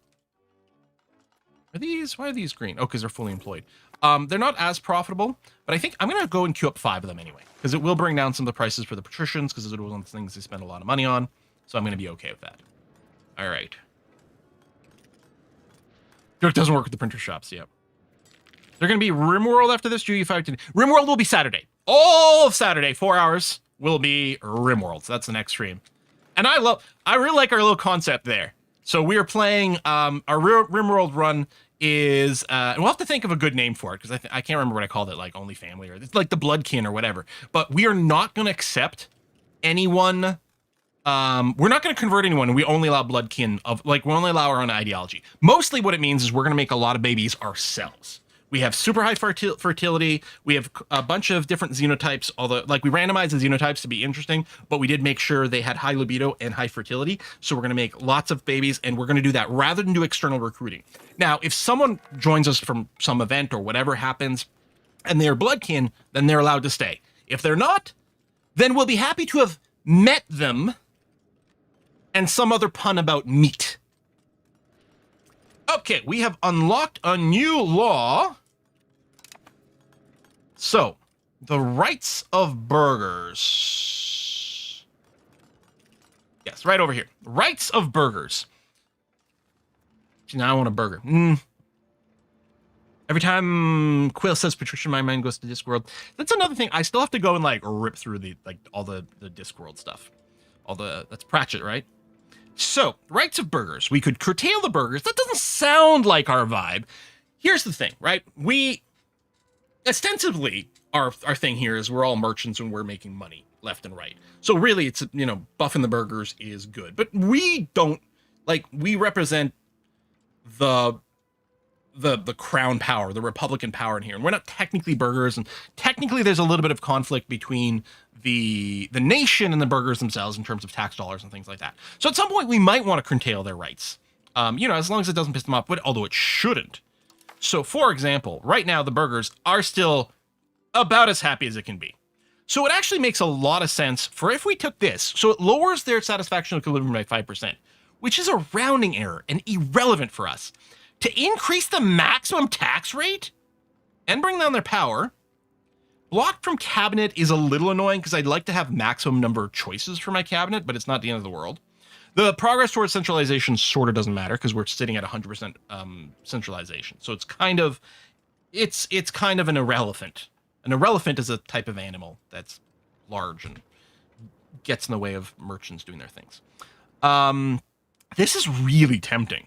why are these green? Oh, because they're fully employed. They're not as profitable, but I think I'm going to go and queue up 5 of them anyway, because it will bring down some of the prices for the patricians, because those are one of the things they spend a lot of money on. So I'm going to be okay with that. All right. Dirk doesn't work with the printer shops. Yep. They're going to be RimWorld after this. RimWorld will be Saturday. All of Saturday, 4 hours will be RimWorld. So that's the next stream. And I really like our little concept there. So we are playing, our RimWorld run is, and we'll have to think of a good name for it, because I can't remember what I called it, like Only Family, or it's like the Bloodkin or whatever. But we are not going to accept anyone we're not going to convert anyone. We only allow bloodkin of we only allow our own ideology. Mostly what it means is we're going to make a lot of babies ourselves. We have super high fertility. We have a bunch of different xenotypes, although we randomized the xenotypes to be interesting, but we did make sure they had high libido and high fertility. So we're going to make lots of babies, and we're going to do that rather than do external recruiting. Now, if someone joins us from some event or whatever happens and they're bloodkin, then they're allowed to stay. If they're not, then we'll be happy to have met them and some other pun about meat. Okay, we have unlocked a new law. So, the rights of burghers. Yes, right over here. Rights of burghers. Now I want a burger. Every time Quill says Patricia, my mind goes to Discworld. That's another thing. I still have to go and rip through the all the Discworld stuff. That's Pratchett, right? So, rights of burghers. We could curtail the burghers. That doesn't sound like our vibe. Here's the thing, right? We ostensibly our thing here is we're all merchants and we're making money left and right. So really it's buffing the burghers is good. But we don't we represent the crown power, the Republican power in here. And we're not technically burghers, and technically there's a little bit of conflict between the nation and the burghers themselves in terms of tax dollars and things like that. So at some point we might want to curtail their rights. As long as it doesn't piss them off, although it shouldn't. So for example, right now the burghers are still about as happy as it can be. So it actually makes a lot of sense for if we took this. So it lowers their satisfaction equilibrium by 5%, which is a rounding error and irrelevant for us. To increase the maximum tax rate and bring down their power, blocked from cabinet is a little annoying because I'd like to have maximum number of choices for my cabinet, but it's not the end of the world. The progress towards centralization sort of doesn't matter because we're sitting at 100% centralization. So it's kind of an irrelevant. An irrelevant is a type of animal that's large and gets in the way of merchants doing their things. This is really tempting.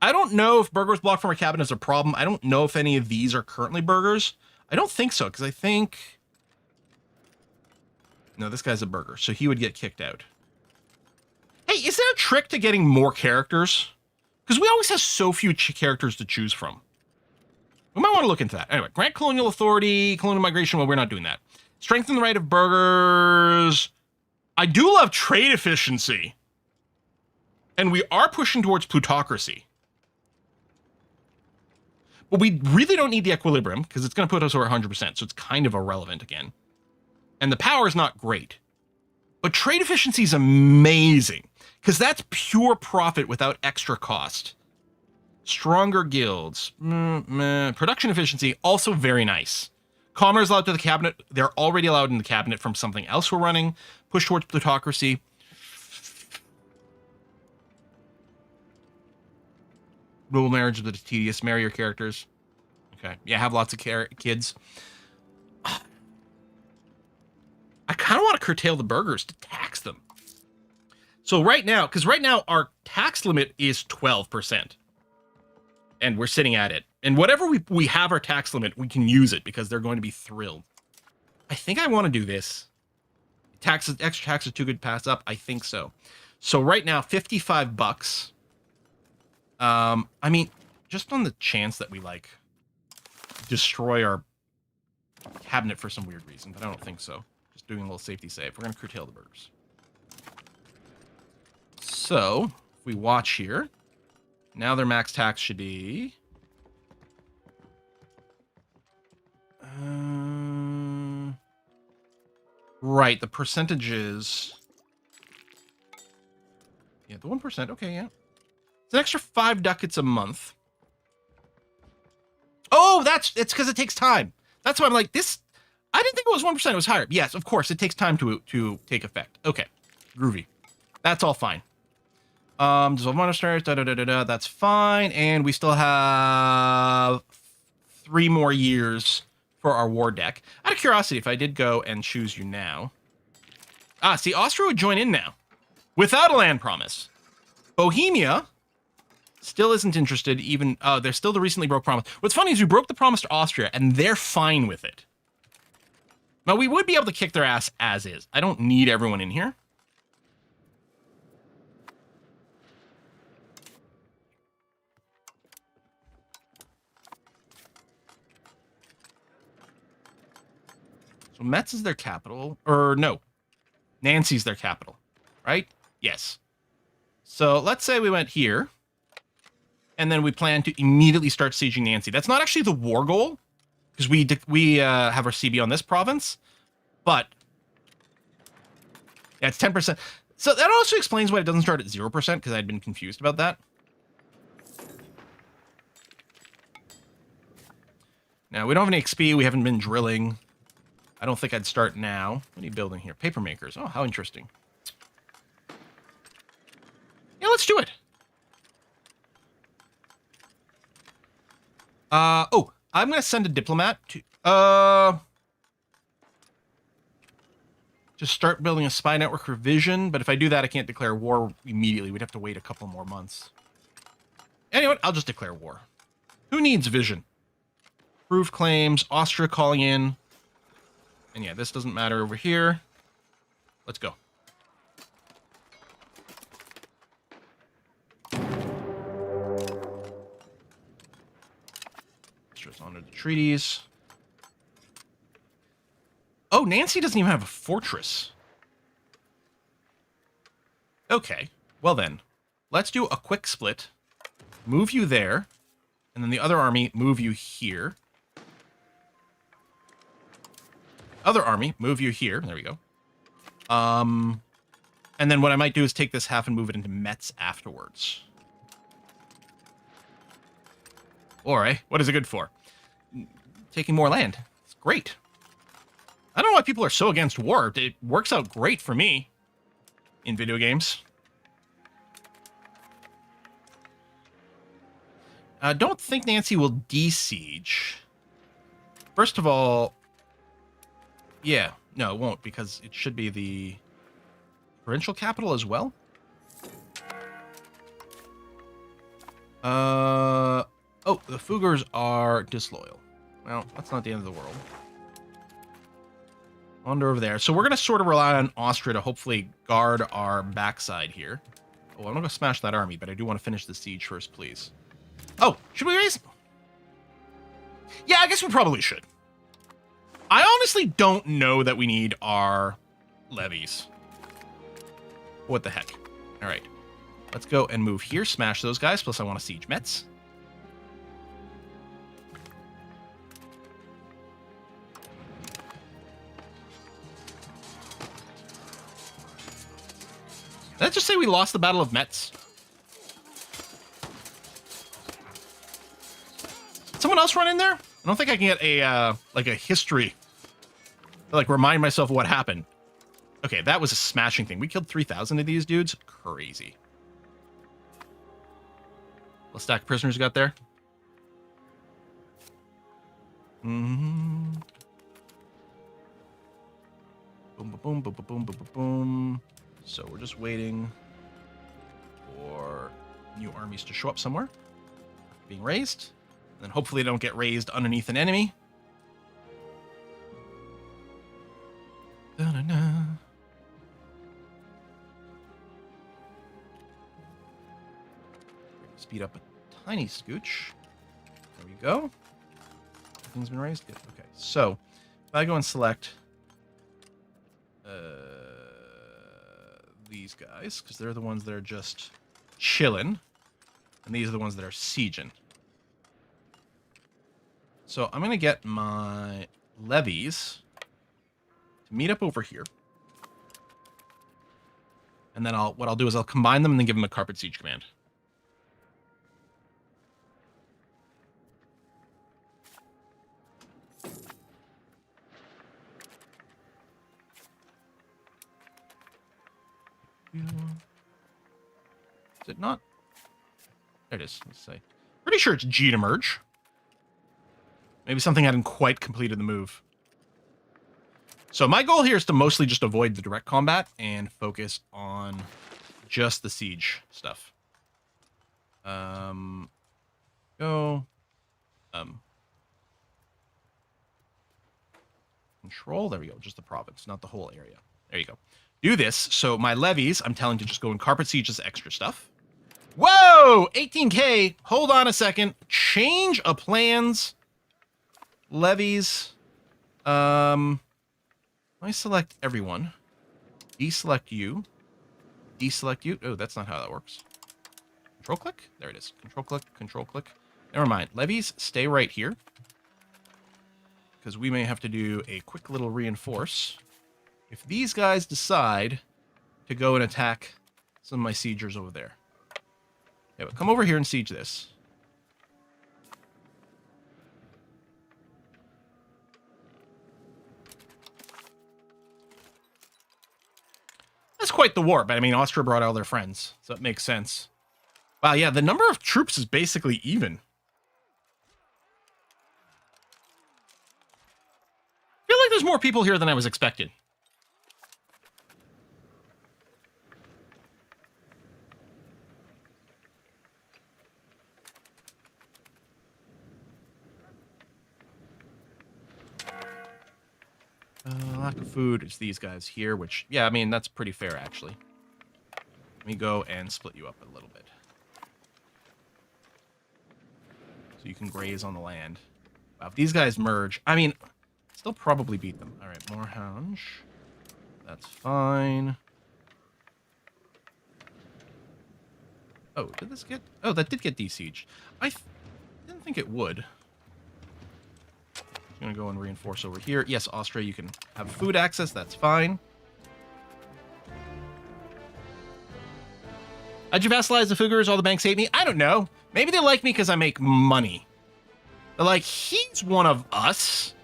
I don't know if burghers blocked from our cabinet is a problem. I don't know if any of these are currently burghers. I don't think so, because I think... No, this guy's a burgher, so he would get kicked out. Hey, is there a trick to getting more characters? Because we always have so few characters to choose from. We might want to look into that. Anyway, grant colonial authority, colonial migration. Well, we're not doing that. Strengthen the right of burghers. I do love trade efficiency. And we are pushing towards plutocracy. But we really don't need the equilibrium because it's going to put us over 100%. So it's kind of irrelevant again. And the power is not great. But trade efficiency is amazing because that's pure profit without extra cost. Stronger guilds. Production efficiency, also very nice. Commoners allowed to the cabinet. They're already allowed in the cabinet from something else we're running. Push towards plutocracy. Rule marriage with the tedious. Marry your characters. Okay. Yeah, have lots of kids. I kind of want to curtail the burghers to tax them. So right now, because right now our tax limit is 12%. And we're sitting at it. And whatever we have our tax limit, we can use it because they're going to be thrilled. I think I want to do this. Extra taxes too good to pass up. I think so. So right now, $55. I mean, just on the chance that we destroy our cabinet for some weird reason, but I don't think so. Just doing a little safety save. We're going to curtail the burghers. So if we watch here, now their max tax should be right. The percentages. Yeah, the 1%. Okay, yeah. It's an extra 5 ducats a month. Oh, it's because it takes time. That's why I'm like, this. I didn't think it was 1%. It was higher. Yes, of course. It takes time to take effect. Okay. Groovy. That's all fine. Dissolve monasteries. That's fine. And we still have 3 more years for our war deck. Out of curiosity, if I did go and choose you now. See, Austria would join in now. Without a land promise. Bohemia still isn't interested, even... they're still the recently broke promise. What's funny is we broke the promise to Austria, and they're fine with it. Now, we would be able to kick their ass as is. I don't need everyone in here. Metz is their capital. Or no. Nancy's their capital. Right? Yes. So let's say we went here. And then we plan to immediately start sieging Nancy. That's not actually the war goal. Because we have our CB on this province. But yeah, it's 10%. So that also explains why it doesn't start at 0%, because I'd been confused about that. Now, we don't have any XP. We haven't been drilling. I don't think I'd start now. What are you building here? Paper makers. Oh, how interesting. Yeah, let's do it. Oh, I'm going to send a diplomat to... Just start building a spy network for Vision, but if I do that, I can't declare war immediately. We'd have to wait a couple more months. Anyway, I'll just declare war. Who needs Vision? Proof claims, Austria calling in. And yeah, this doesn't matter over here. Let's go. Let's just honor the treaties. Oh, Nancy doesn't even have a fortress. Okay, well then, let's do a quick split. Move you there, and then the other army, move you here. Other army, move you here. There we go. And then what I might do is take this half and move it into Metz afterwards. All right, what is it good for? Taking more land. It's great. I don't know why people are so against war. It works out great for me in video games. I don't think Nancy will de-siege. First of all, yeah, no, it won't, because it should be the provincial capital as well. Oh, the Fugars are disloyal. Well, that's not the end of the world. Wander over there. So we're going to sort of rely on Austria to hopefully guard our backside here. Oh, I'm going to smash that army, but I do want to finish the siege first, please. Oh, should we raise? Yeah, I guess we probably should. I honestly don't know that we need our levies. What the heck? All right. Let's go and move here. Smash those guys. Plus, I want to siege Metz. Let's just say we lost the Battle of Metz. Someone else run in there? I don't think I can get a like a history. Like remind myself of what happened. Okay, that was a smashing thing. We killed 3,000 of these dudes. Crazy. What stack of prisoners you got there? Mm-hmm. Boom, boom, boom, boom, boom, boom, boom, boom. So we're just waiting for new armies to show up somewhere. Being raised. And then hopefully they don't get raised underneath an enemy. Da-da-da. Speed up a tiny scooch. There we go. Everything's been raised? Good. Okay, so if I go and select these guys, because they're the ones that are just chilling, and these are the ones that are sieging. So I'm going to get my levies to meet up over here. And then what I'll do is I'll combine them and then give them a carpet siege command. Is it not? There it is. Let's say. Pretty sure it's G to merge. Maybe something hadn't quite completed the move. So my goal here is to mostly just avoid the direct combat and focus on just the siege stuff. Control. There we go. Just the province, not the whole area. There you go. Do this. So my levies, I'm telling to just go and carpet siege this extra stuff. Whoa! 18K. Hold on a second. Change of plans. Levies. I select everyone. Deselect you. Deselect you. Oh, that's not how that works. Control click? There it is. Control click, control click. Never mind. Levies, stay right here. Because we may have to do a quick little reinforce. If these guys decide to go and attack some of my siegers over there. Yeah, but come over here and siege this. That's quite the war, but I mean, Austria brought all their friends, so it makes sense. Wow, yeah, the number of troops is basically even. I feel like there's more people here than I was expecting. Lack of food is these guys here, which, yeah, I mean, that's pretty fair, actually. Let me go and split you up a little bit. So you can graze on the land. Wow, if these guys merge, I mean, still probably beat them. All right, Moorhound. That's fine. Oh, did this get... Oh, that did get desieged. I didn't think it would. I'm going to go and reinforce over here. Yes, Austria, you can have food access. That's fine. How'd you vassalize the Fuggers? All the banks hate me? I don't know. Maybe they like me because I make money. They're like, he's one of us.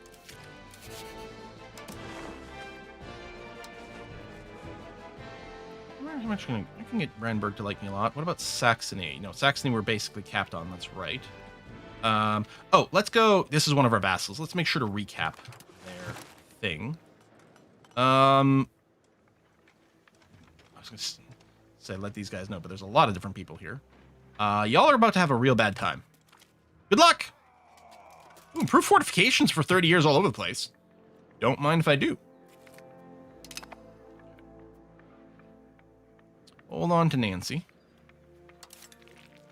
I'm actually I can get Brandenburg to like me a lot. What about Saxony? No, Saxony we're basically capped on. That's right. Oh, let's go. This is one of our vassals. Let's make sure to recap their thing. I was going to say let these guys know, but there's a lot of different people here. Y'all are about to have a real bad time. Good luck. Ooh, improved fortifications for 30 years all over the place. Don't mind if I do. Hold on to Nancy.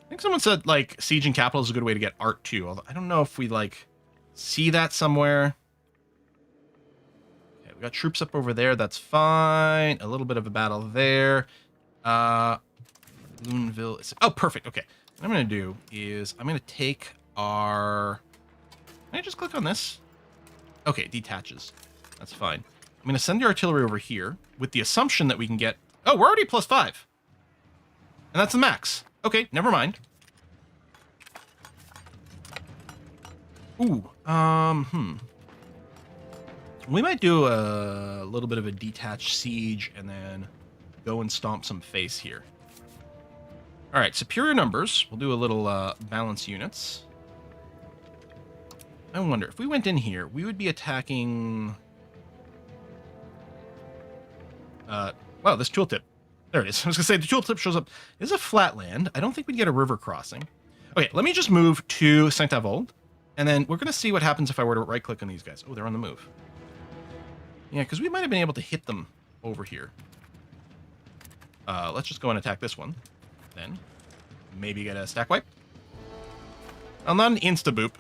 I think someone said, like, sieging capital is a good way to get art, too. Although I don't know if we, like, see that somewhere. Okay, we got troops up over there. That's fine. A little bit of a battle there. Luneville is... Oh, perfect. Okay. What I'm going to do is I'm going to take our... Can I just click on this? Okay, it detaches. That's fine. I'm going to send the artillery over here with the assumption that we can get... Oh, we're already +5. And that's the max. Okay, never mind. Ooh, we might do a little bit of a detached siege and then go and stomp some face here. All right, superior numbers. We'll do a little balance units. I wonder, if we went in here, we would be attacking... wow, this tooltip. There it is. I was going to say, the tooltip shows up. This is a flat land. I don't think we'd get a river crossing. Okay, let me just move to Saint-Avold, and then we're going to see what happens if I were to right-click on these guys. Oh, they're on the move. Yeah, because we might have been able to hit them over here. Let's just go and attack this one. Then, maybe get a stack wipe. Well, not an insta-boop,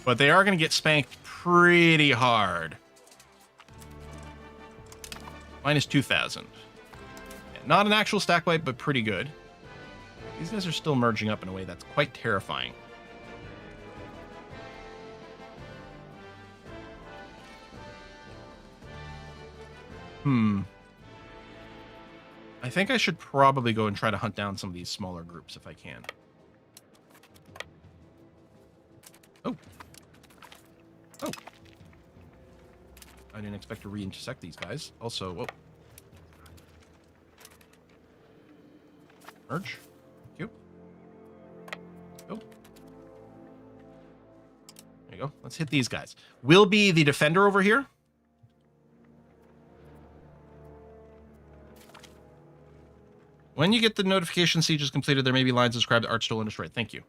but they are going to get spanked pretty hard. Minus 2,000. Yeah, not an actual stack wipe, but pretty good. These guys are still merging up in a way that's quite terrifying. I think I should probably go and try to hunt down some of these smaller groups if I can. Oh. Oh. I didn't expect to re-intersect these guys. Also, whoa. Merge. Thank you. Oh. There you go. Let's hit these guys. We'll be the defender over here. When you get the notification siege is completed, there may be lines described art stolen or destroyed. Thank you.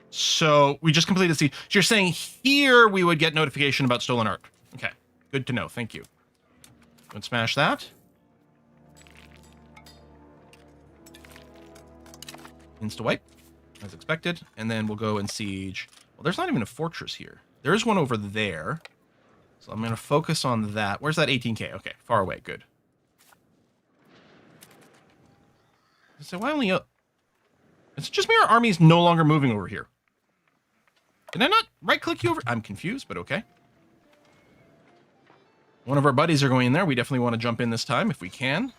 So we just completed siege. So you're saying here we would get notification about stolen art. Okay. Good to know. Thank you. Go and smash that. Insta-wipe, as expected. And then we'll go and siege. Well, there's not even a fortress here. There is one over there. So I'm going to focus on that. Where's that 18k? Okay, far away. Good. So why only... It's just me, our army's no longer moving over here. Did I not right-click you over? I'm confused, but okay. One of our buddies are going in there. We definitely want to jump in this time if we can.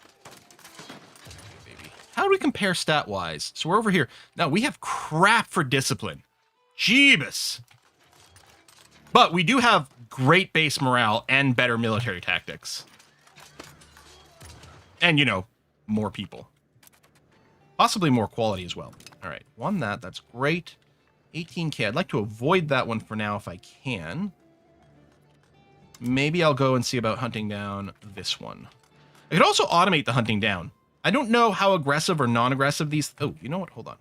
Baby. How do we compare stat-wise? So we're over here. Now, we have crap for discipline. Jeebus. But we do have great base morale and better military tactics. And, you know, more people. Possibly more quality as well. All right, won that. That's great. 18k. I'd like to avoid that one for now if I can. Maybe I'll go and see about hunting down this one. I could also automate the hunting down. I don't know how aggressive or non-aggressive these... Oh, you know what? Hold on.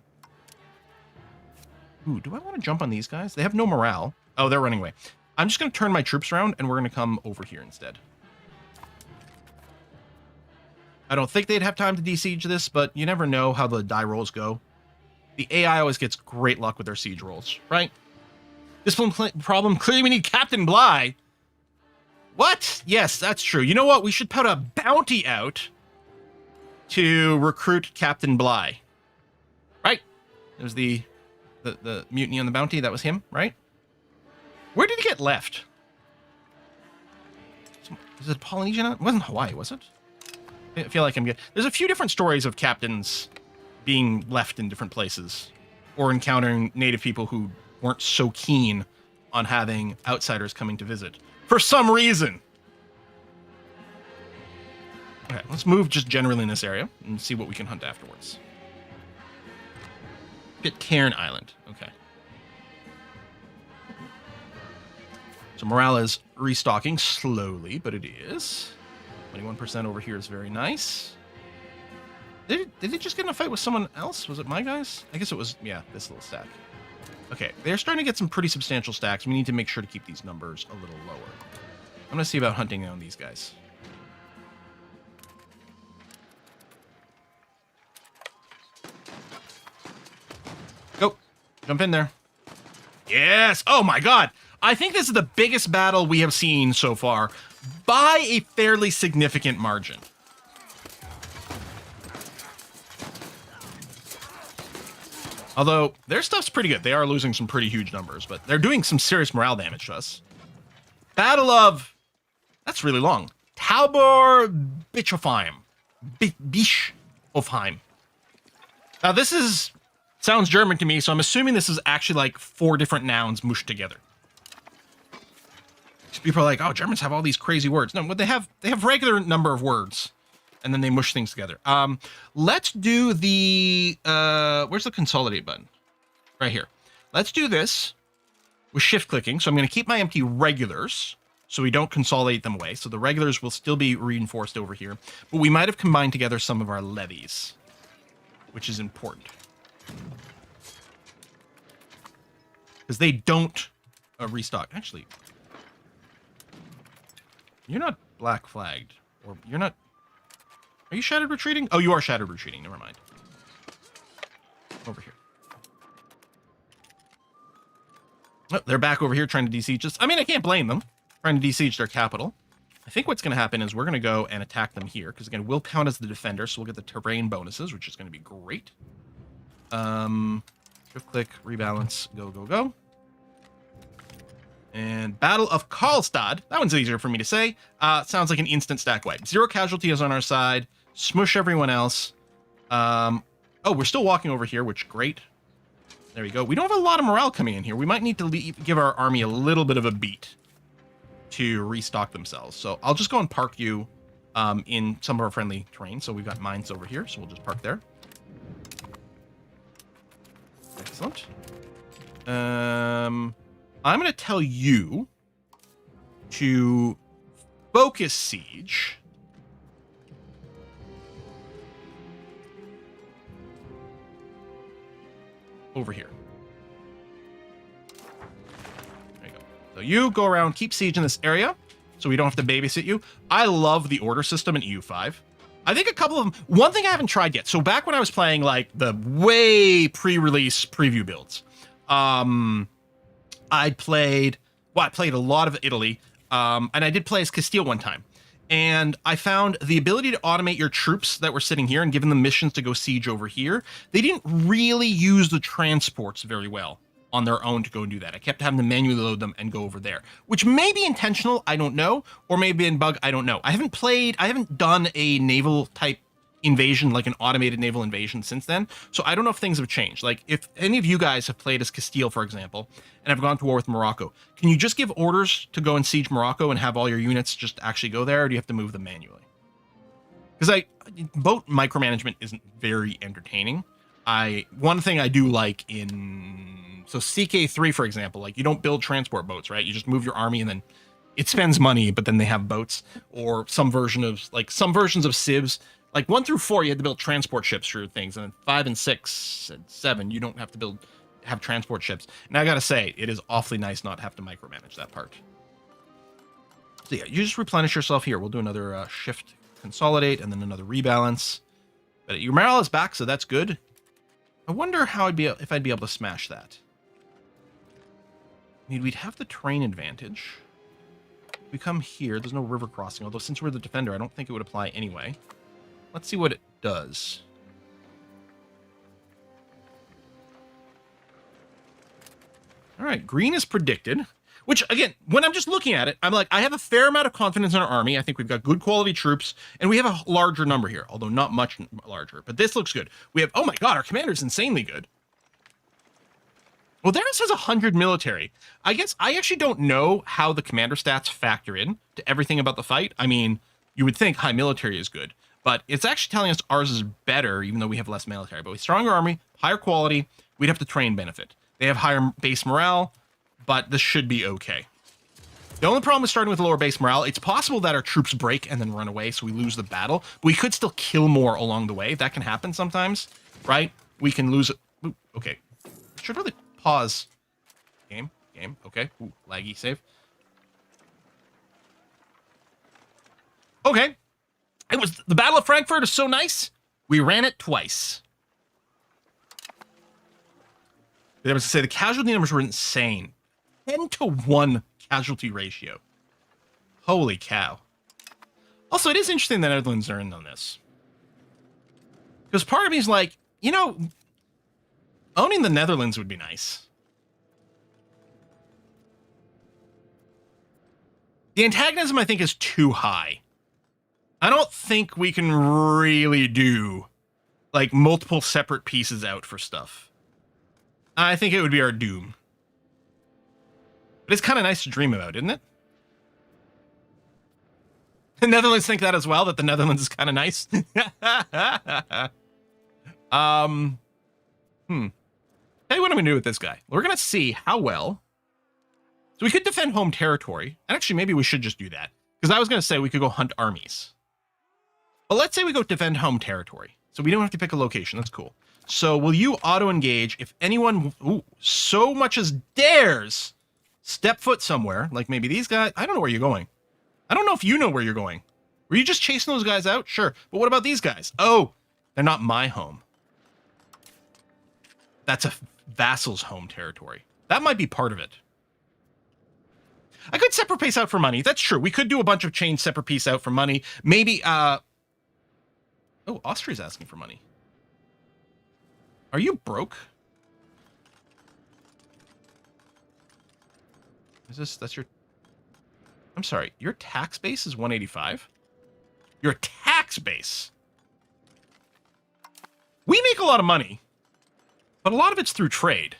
Ooh, do I want to jump on these guys? They have no morale. Oh, they're running away. I'm just going to turn my troops around, and we're going to come over here instead. I don't think they'd have time to de-siege this, but you never know how the die rolls go. The AI always gets great luck with their siege rolls, right? Discipline problem, clearly we need Captain Bligh. What? Yes, that's true. You know what? We should put a bounty out to recruit Captain Bligh. Right? It was the mutiny on the bounty. That was him, right? Where did he get left? Is it Polynesian? It wasn't Hawaii, was it? I feel like I'm good. There's a few different stories of captains being left in different places or encountering native people who weren't so keen on having outsiders coming to visit for some reason. Okay, let's move just generally in this area and see what we can hunt afterwards. Pitcairn Island. Okay. So morale is restocking slowly, but it is. 21% over here is very nice. Did they just get in a fight with someone else? Was it my guys? I guess it was, yeah, this little stack. Okay, they're starting to get some pretty substantial stacks. We need to make sure to keep these numbers a little lower. I'm going to see about hunting down these guys. Go. Jump in there. Yes! Oh my god! I think this is the biggest battle we have seen so far by a fairly significant margin. Although, their stuff's pretty good. They are losing some pretty huge numbers, but they're doing some serious morale damage to us. Battle of... That's really long. Taubor Bischofheim. Bischofheim. Now, this is... Sounds German to me, so I'm assuming this is actually like 4 different nouns mushed together. People are like, oh, Germans have all these crazy words. No, but they have regular number of words, and then they mush things together. Let's do the where's the consolidate button? Right here. Let's do this with shift clicking. So I'm going to keep my empty regulars so we don't consolidate them away. So the regulars will still be reinforced over here, but we might have combined together some of our levies, which is important because they don't restock. Actually. You're not black flagged, or you're not... Are you shattered retreating? Oh, you are shattered retreating. Never mind. Over here. Oh, they're back over here trying to de-siege us. I mean, I can't blame them. Trying to de-siege their capital. I think what's going to happen is we're going to go and attack them here, because again, we'll count as the defender, so we'll get the terrain bonuses, which is going to be great. Shift click, rebalance, go, go, go. And Battle of Karlstad. That one's easier for me to say. Sounds like an instant stack wipe. 0 casualties on our side. Smush everyone else. Oh, we're still walking over here, which great. There we go. We don't have a lot of morale coming in here. We might need to give our army a little bit of a beat to restock themselves. So I'll just go and park you in some of our friendly terrain. So we've got mines over here, so we'll just park there. Excellent. I'm going to tell you to focus siege over here. There you go. So you go around, keep siege in this area so we don't have to babysit you. I love the order system in EU5. I think a couple of them... One thing I haven't tried yet. So back when I was playing like the way pre-release preview builds, I played a lot of Italy. and I did play as Castile one time. And I found the ability to automate your troops that were sitting here and give them missions to go siege over here. They didn't really use the transports very well on their own to go and do that. I kept having to manually load them and go over there, which may be intentional, I don't know, or maybe in bug, I don't know. I haven't done a naval type invasion, like an automated naval invasion since then, so I don't know if things have changed. Like, if any of you guys have played as Castile, for example, and have gone to war with Morocco, can you just give orders to go and siege Morocco and have all your units just actually go there, or do you have to move them manually? Because boat micromanagement isn't very entertaining. One thing I do like so CK3, for example, like, you don't build transport boats, right? You just move your army and then it spends money, but then they have boats. Or some versions of civs, like 1 through 4, you had to build transport ships for things, and then 5 and 6 and 7, you don't have to have transport ships. And I gotta say, it is awfully nice not to have to micromanage that part. So yeah, you just replenish yourself here. We'll do another shift consolidate and then another rebalance. But your morale is back, so that's good. I wonder how if I'd be able to smash that. I mean, we'd have the terrain advantage. We come here, there's no river crossing, although since we're the defender, I don't think it would apply anyway. Let's see what it does. All right, green is predicted, which, again, when I'm just looking at it, I'm like, I have a fair amount of confidence in our army. I think we've got good quality troops, and we have a larger number here, although not much larger. But this looks good. We have, oh my god, our commander's insanely good. Well, there it says 100 military. I guess I actually don't know how the commander stats factor in to everything about the fight. I mean, you would think high military is good, but it's actually telling us ours is better, even though we have less military. But with stronger army, higher quality, we'd have the terrain benefit. They have higher base morale, but this should be okay. The only problem with starting with lower base morale, it's possible that our troops break and then run away, so we lose the battle. But we could still kill more along the way. That can happen sometimes, right? We can lose it. Ooh, okay. Should really pause. Game. Okay. Ooh, laggy save. Okay. It was the Battle of Frankfurt is so nice. We ran it twice. I was to say the casualty numbers were insane. 10-to-1 casualty ratio. Holy cow. Also, it is interesting that the Netherlands are in on this. Because part of me is like, you know, owning the Netherlands would be nice. The antagonism, I think, is too high. I don't think we can really do, like, multiple separate pieces out for stuff. I think it would be our doom. But it's kind of nice to dream about, isn't it? The Netherlands think that as well, that the Netherlands is kind of nice. Hey, what am I going to do with this guy? We're going to see how well. So we could defend home territory. And actually, maybe we should just do that. Because I was going to say we could go hunt armies. But let's say we go defend home territory. So we don't have to pick a location. That's cool. So will you auto-engage if anyone so much as dares step foot somewhere, like maybe these guys? I don't know where you're going. I don't know if you know where you're going. Were you just chasing those guys out? Sure. But what about these guys? Oh, they're not my home. That's a vassal's home territory. That might be part of it. I could separate peace out for money. That's true. We could do a bunch of chain separate peace out for money. Maybe, oh, Austria's asking for money. Are you broke? That's your... I'm sorry, your tax base is 185? Your tax base? We make a lot of money, but a lot of it's through trade.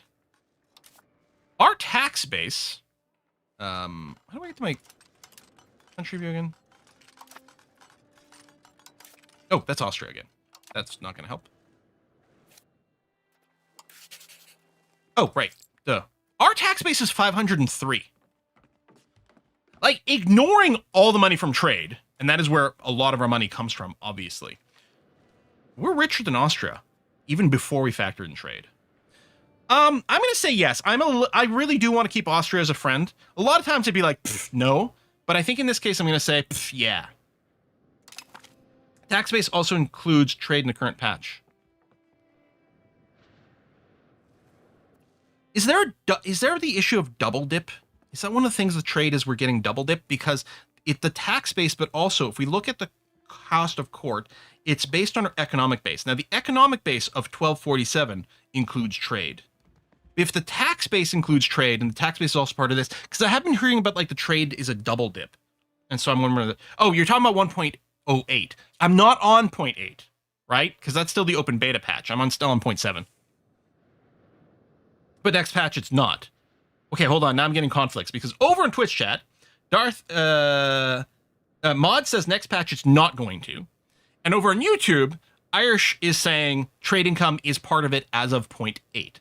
Our tax base... how do I get to my country view again? Oh, that's Austria again. That's not going to help. Oh, right. Duh. Our tax base is 503. Like, ignoring all the money from trade, and that is where a lot of our money comes from, obviously. We're richer than Austria, even before we factor in trade. I'm going to say yes. I really do want to keep Austria as a friend. A lot of times it'd be like, no. But I think in this case, I'm going to say, yeah. Tax base also includes trade in the current patch. Is there the issue of double dip Is that one of the things with trade is we're getting double dip? Because the tax base, but also if we look at the cost of court, it's based on our economic base. Now, the economic base of 1247 includes trade. If the tax base includes trade, and the tax base is also part of this, because I have been hearing about like the trade is a double dip. And so I'm wondering, oh, you're talking about 1.08. I'm not on 0.8, right? Because that's still the open beta patch. I'm still on 0.7. But next patch, it's not. Okay, hold on. Now I'm getting conflicts because over in Twitch chat, Darth Mod says next patch it's not going to. And over on YouTube, Irish is saying trade income is part of it as of 0.8.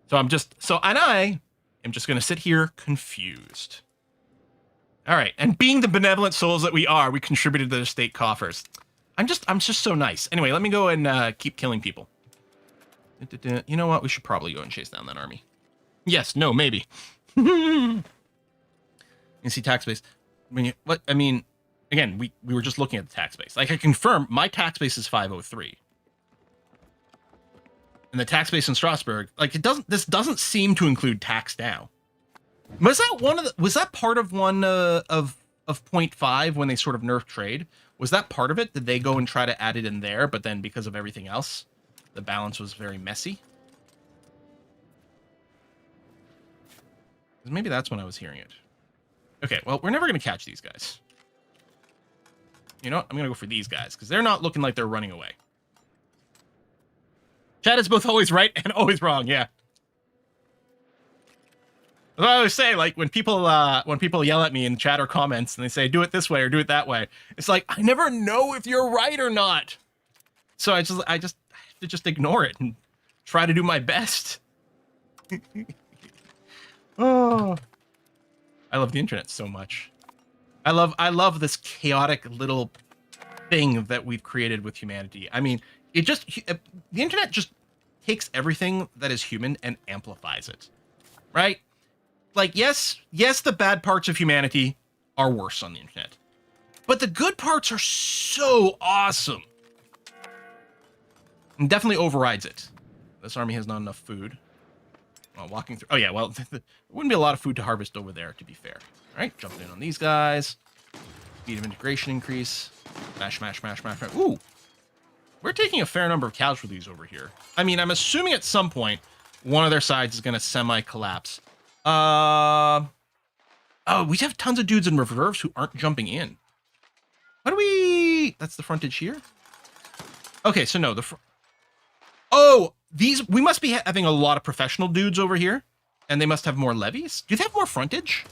So I am just going to sit here confused. All right. And being the benevolent souls that we are, we contributed to the state coffers. I'm just so nice. Anyway, let me go and keep killing people. You know what? We should probably go and chase down that army. Yes, no, maybe. You see tax base. Again, we were just looking at the tax base. Like I confirm my tax base is 503. And the tax base in Strasbourg, like this doesn't seem to include tax now. Was that part of one of 0.5 when they sort of nerfed trade? Was that part of it? Did they go and try to add it in there, but then because of everything else, the balance was very messy? Maybe that's when I was hearing it. Okay, well, we're never going to catch these guys. You know what? I'm going to go for these guys, because they're not looking like they're running away. Chat is both always right and always wrong, yeah. As I always say, like, when people yell at me in chat or comments, and they say, do it this way or do it that way, it's like, I never know if you're right or not. So I just have to just ignore it and try to do my best. Oh, I love the internet so much. I love this chaotic little thing that we've created with humanity. I mean, the internet just takes everything that is human and amplifies it, right? Like, yes, the bad parts of humanity are worse on the internet, but the good parts are so awesome. And definitely overrides it. This army has not enough food. Well, walking through. Oh yeah, well, there wouldn't be a lot of food to harvest over there, to be fair. All right, jumping in on these guys. Speed of integration increase. Mash. Ooh, we're taking a fair number of casualties over here. I mean, I'm assuming at some point one of their sides is going to semi-collapse. Oh, we have tons of dudes in reserves who aren't jumping in. How do we... That's the frontage here? Okay, so no, we must be having a lot of professional dudes over here, and they must have more levies. Do they have more frontage?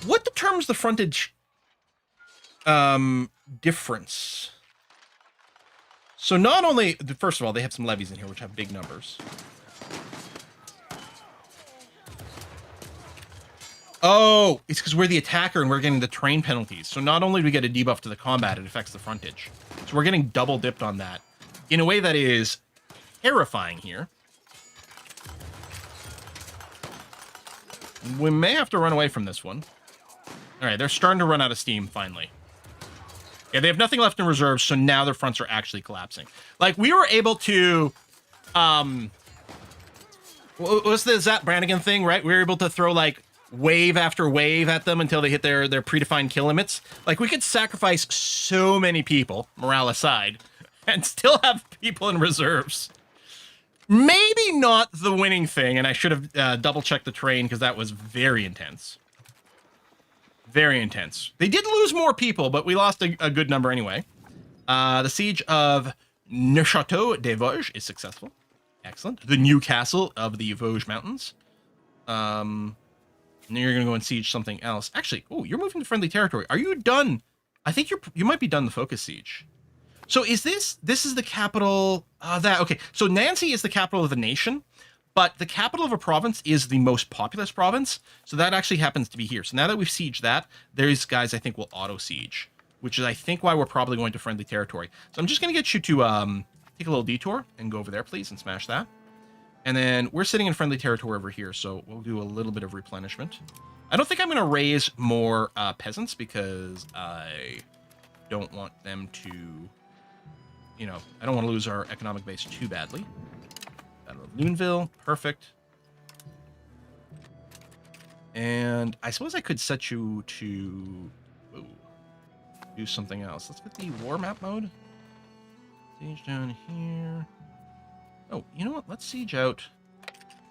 What determines the frontage difference? So not only, first of all, they have some levies in here, which have big numbers. Oh, it's because we're the attacker and we're getting the terrain penalties. So not only do we get a debuff to the combat, it affects the frontage. So we're getting double dipped on that in a way that is terrifying here. We may have to run away from this one. All right, they're starting to run out of steam finally. Yeah, they have nothing left in reserve, so now their fronts are actually collapsing. Like, we were able to, what's the Zap Brannigan thing, right? We were able to throw, like, wave after wave at them until they hit their predefined kill limits. Like, we could sacrifice so many people, morale aside, and still have people in reserves. Maybe not the winning thing, and I should have double-checked the terrain, because that was very intense. Very intense. They did lose more people, but we lost a good number anyway. The siege of Neuchâteau des Vosges is successful. Excellent. The new castle of the Vosges Mountains. Now you're going to go and siege something else. Actually, oh, you're moving to friendly territory. Are you done? I think you might be done the focus siege. So is this is the capital okay. So Nancy is the capital of the nation. But the capital of a province is the most populous province, so that actually happens to be here. So now that we've sieged that, these guys, I think, will auto-siege, which is, I think, why we're probably going to friendly territory. So I'm just going to get you to take a little detour and go over there, please, and smash that. And then we're sitting in friendly territory over here, so we'll do a little bit of replenishment. I don't think I'm going to raise more peasants because I don't want them to you know, I don't want to lose our economic base too badly. Battle of Luneville, perfect. And I suppose I could set you to do something else. Let's get the war map mode. Siege down here. Oh, you know what? Let's siege out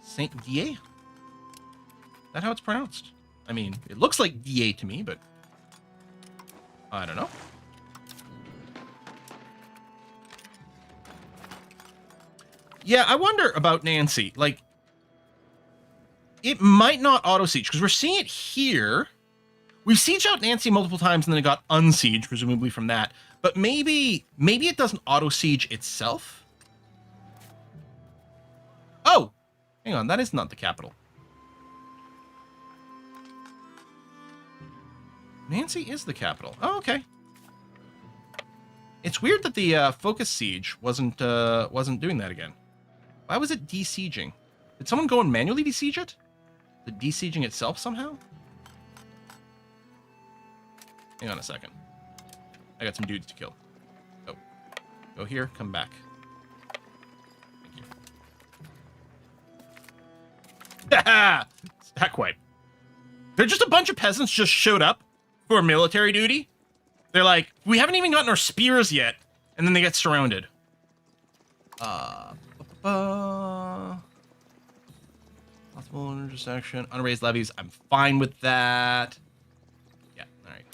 Saint Dié. Is that how it's pronounced? I mean, it looks like Dié to me, but I don't know. Yeah, I wonder about Nancy. Like, it might not auto-siege, because we're seeing it here. We've sieged out Nancy multiple times, and then it got unsieged, presumably from that. But maybe it doesn't auto-siege itself? Oh! Hang on, that is not the capital. Nancy is the capital. Oh, okay. It's weird that the focus siege wasn't doing that again. Why was it de-sieging? Did someone go and manually de-siege it? The de-sieging itself somehow? Hang on a second. I got some dudes to kill. Oh. Go here, come back. Thank you. Haha! Stack wipe. They're just a bunch of peasants just showed up for military duty. They're like, we haven't even gotten our spears yet. And then they get surrounded. Possible intersection. Unraised levies. I'm fine with that. Yeah, alright.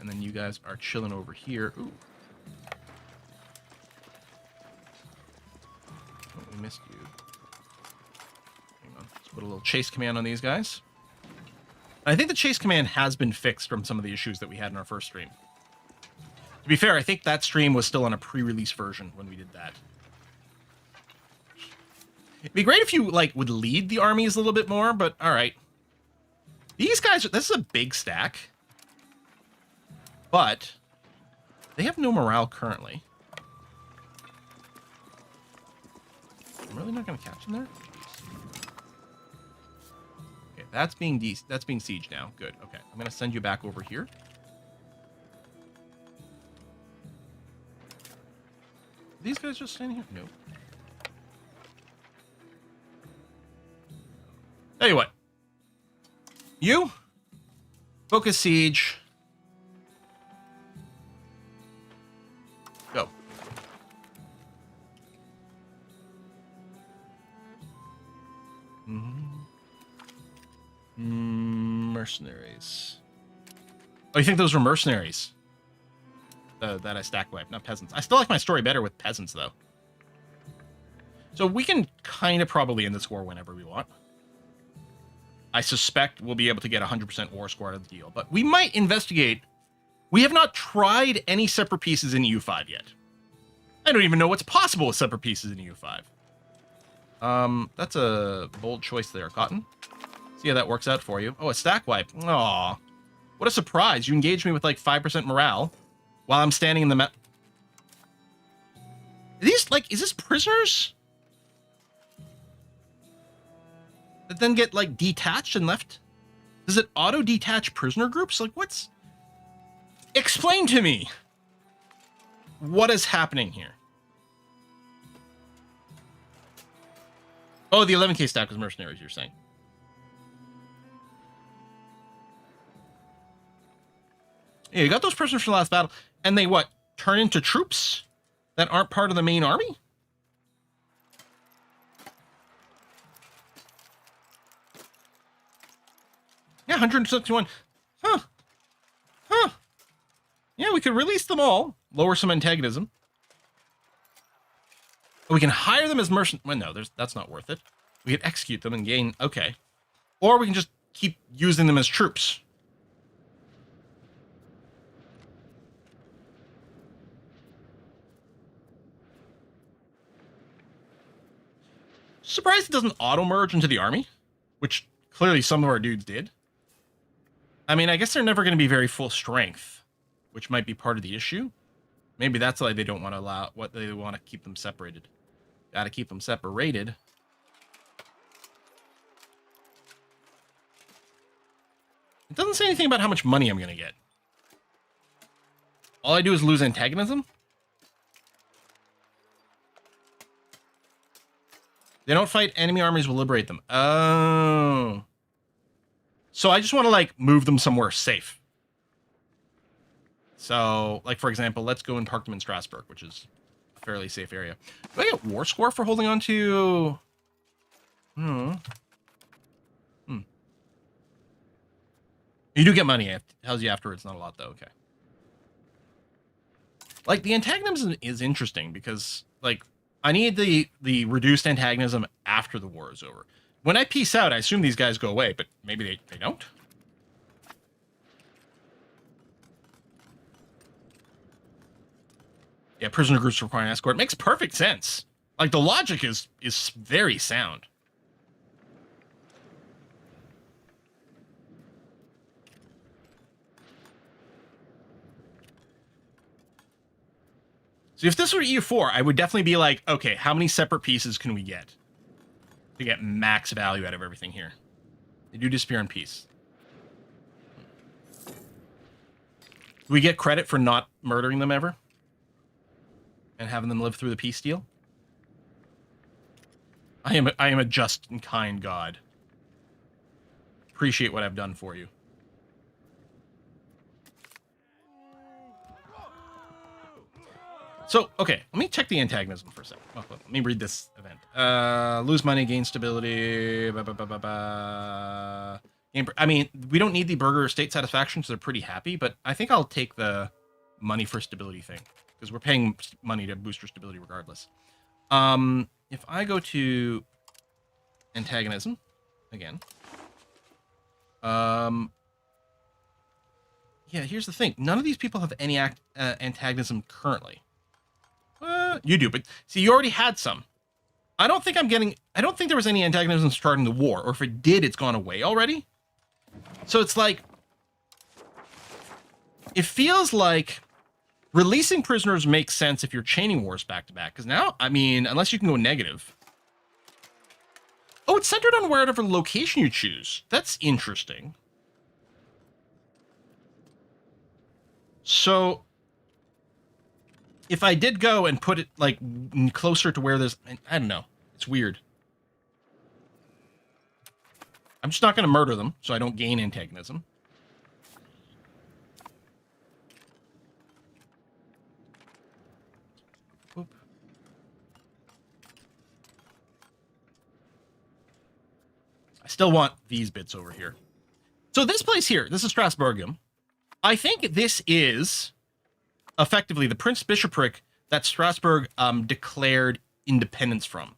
And then you guys are chilling over here. Ooh. Oh, we missed you. Hang on. Let's put a little chase command on these guys. I think the chase command has been fixed from some of the issues that we had in our first stream. To be fair, I think that stream was still on a pre-release version when we did that. It'd be great if you, like, would lead the armies a little bit more, but alright. These guys, this is a big stack. But they have no morale currently. I'm really not going to catch them there? Okay, that's being sieged now. Good. Okay, I'm going to send you back over here. Are these guys just standing here? No. Tell you what. You focus siege. Go. Mercenaries. Oh, you think those were mercenaries? That I stack wipe, not peasants. I still like my story better with peasants, though. So we can kind of probably end this war whenever we want. I suspect we'll be able to get 100% war score out of the deal, but we might investigate. We have not tried any separate pieces in EU5 yet. I don't even know what's possible with separate pieces in EU5. That's a bold choice there, Cotton. See how that works out for you. Oh, a stack wipe. Aw. What a surprise. You engaged me with like 5% morale while I'm standing in the map. These, like, is this prisoners? That then get, like, detached and left? Does it auto-detach prisoner groups? Like, what's... Explain to me what is happening here. Oh, the 11k stack was mercenaries, you're saying. Yeah, you got those prisoners from the last battle, and they, what, turn into troops that aren't part of the main army? Yeah, 161. Huh. Huh. Yeah, we could release them all. Lower some antagonism. We can hire them as mercenaries. Well, no, that's not worth it. We can execute them and gain... Okay. Or we can just keep using them as troops. Surprised it doesn't auto-merge into the army, which clearly some of our dudes did. I mean, I guess they're never going to be very full strength, which might be part of the issue. Maybe that's why they don't want to allow... What they want to keep them separated. Got to keep them separated. It doesn't say anything about how much money I'm going to get. All I do is lose antagonism? They don't fight enemy armies, will liberate them. Oh. So I just want to, like, move them somewhere safe. So, like, for example, let's go and park them in Strasbourg, which is a fairly safe area. Do I get war score for holding on to... You do get money. It tells you afterwards. Not a lot, though. Okay. Like, the antagonism is interesting because, like, I need the reduced antagonism after the war is over. When I peace out, I assume these guys go away, but maybe they don't. Yeah, prisoner groups require an escort. Makes perfect sense. Like, the logic is very sound. So if this were EU4, I would definitely be like, okay, how many separate pieces can we get to get max value out of everything here? They do disappear in peace. Do we get credit for not murdering them ever? And having them live through the peace deal? I am a just and kind God. Appreciate what I've done for you. So, okay, let me check the antagonism for a second. Oh, let me read this event. Lose money, gain stability. I mean, we don't need the burger or state satisfaction, so they're pretty happy, but I think I'll take the money for stability thing, because we're paying money to boost your stability regardless. If I go to antagonism, again. Yeah, here's the thing. None of these people have any antagonism currently. You do, but see, you already had some. I don't think there was any antagonism starting the war, or if it did, it's gone away already. So it's like, it feels like releasing prisoners makes sense if you're chaining wars back to back, because now, I mean, unless you can go negative. Oh, it's centered on wherever location you choose. That's interesting. So if I did go and put it, like, closer to where there's... I don't know. It's weird. I'm just not going to murder them, so I don't gain antagonism. Boop. I still want these bits over here. So this place here, this is Strasbourgium. I think this is... effectively the prince-bishopric that Strasbourg declared independence from.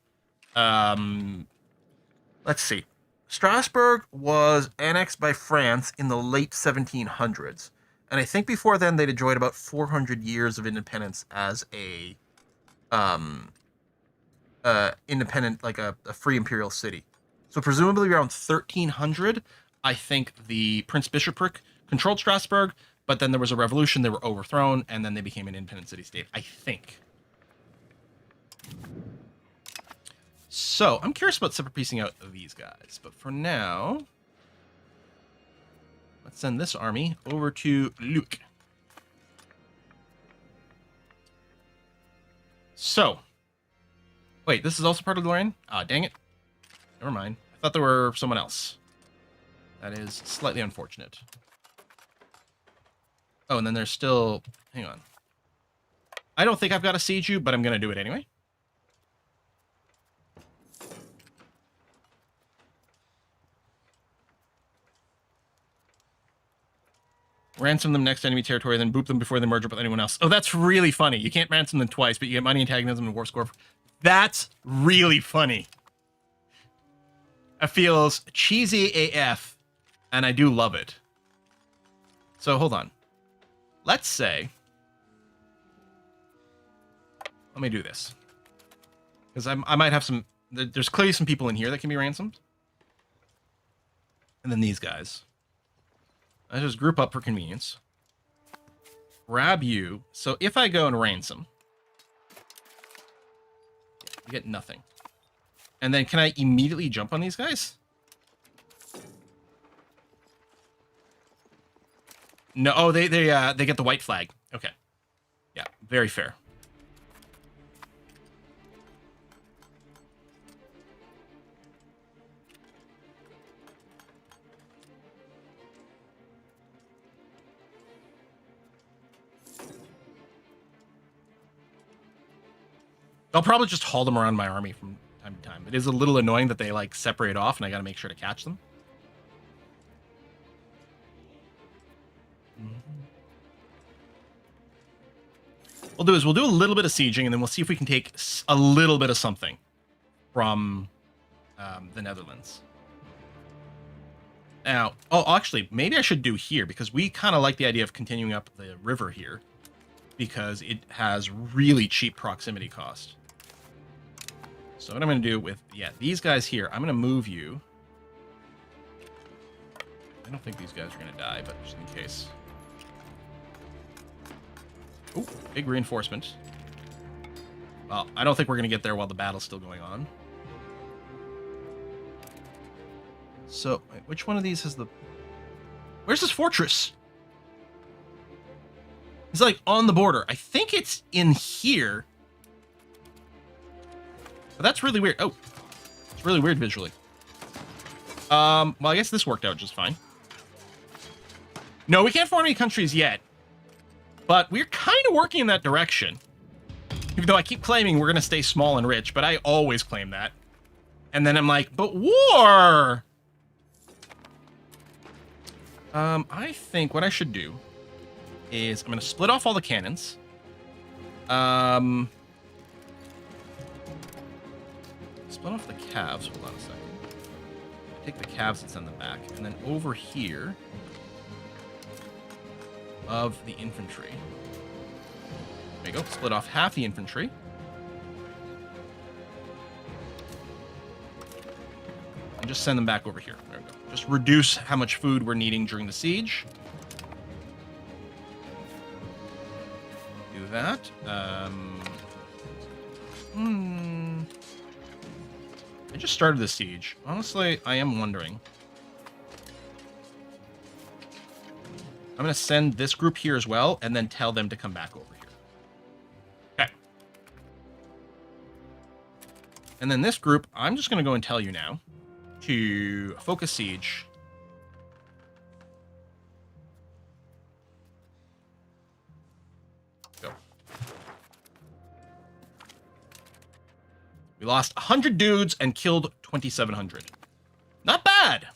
Let's see. Strasbourg was annexed by France in the late 1700s. And I think before then they'd enjoyed about 400 years of independence as a independent, like a free imperial city. So presumably around 1300, I think the prince-bishopric controlled Strasbourg. But then there was a revolution, they were overthrown, and then they became an independent city-state, I think. So, I'm curious about separate piecing out of these guys. But for now, let's send this army over to Luc. So, wait, this is also part of Lorraine? Ah, dang it. Never mind. I thought there were someone else. That is slightly unfortunate. Oh, and then there's still... Hang on. I don't think I've got to siege you, but I'm going to do it anyway. Ransom them next to enemy territory, then boop them before they merge up with anyone else. Oh, that's really funny. You can't ransom them twice, but you get money, antagonism, and war score. That's really funny. It feels cheesy AF, and I do love it. So, hold on. Let's say, let me do this, because I might have some, there's clearly some people in here that can be ransomed. And then these guys. I just group up for convenience. Grab you. So if I go and ransom, you get nothing. And then can I immediately jump on these guys? No, oh, they get the white flag. Okay. Very fair. I'll probably just haul them around my army from time to time. It is a little annoying that they like separate off and I got to make sure to catch them. What we'll do is we'll do a little bit of sieging and then we'll see if we can take a little bit of something from the Netherlands. Now, oh, actually, maybe I should do here because we kind of like the idea of continuing up the river here because it has really cheap proximity cost. So what I'm going to do with, these guys here, I'm going to move you. I don't think these guys are going to die, but just in case. Oh, big reinforcement. Well, I don't think we're going to get there while the battle's still going on. So, wait, which one of these has the... Where's this fortress? It's like on the border. I think it's in here. But that's really weird. Oh, it's really weird visually. Well, I guess this worked out just fine. No, we can't form any countries yet. But we're kind of working in that direction. Even though I keep claiming we're going to stay small and rich, but I always claim that. And then I'm like, but war! I think what I should do is I'm going to split off all the cannons. Split off the calves. Hold on a second. Take the calves and send them back. And then over here of the infantry. There you go. Split off half the infantry. And just send them back over here. There we go. Just reduce how much food we're needing during the siege. Do that. I just started the siege. Honestly, I am wondering. I'm going to send this group here as well, and then tell them to come back over here. Okay. And then this group, I'm just going to go and tell you now to focus siege. Go. We lost 100 dudes and killed 2,700. Not bad.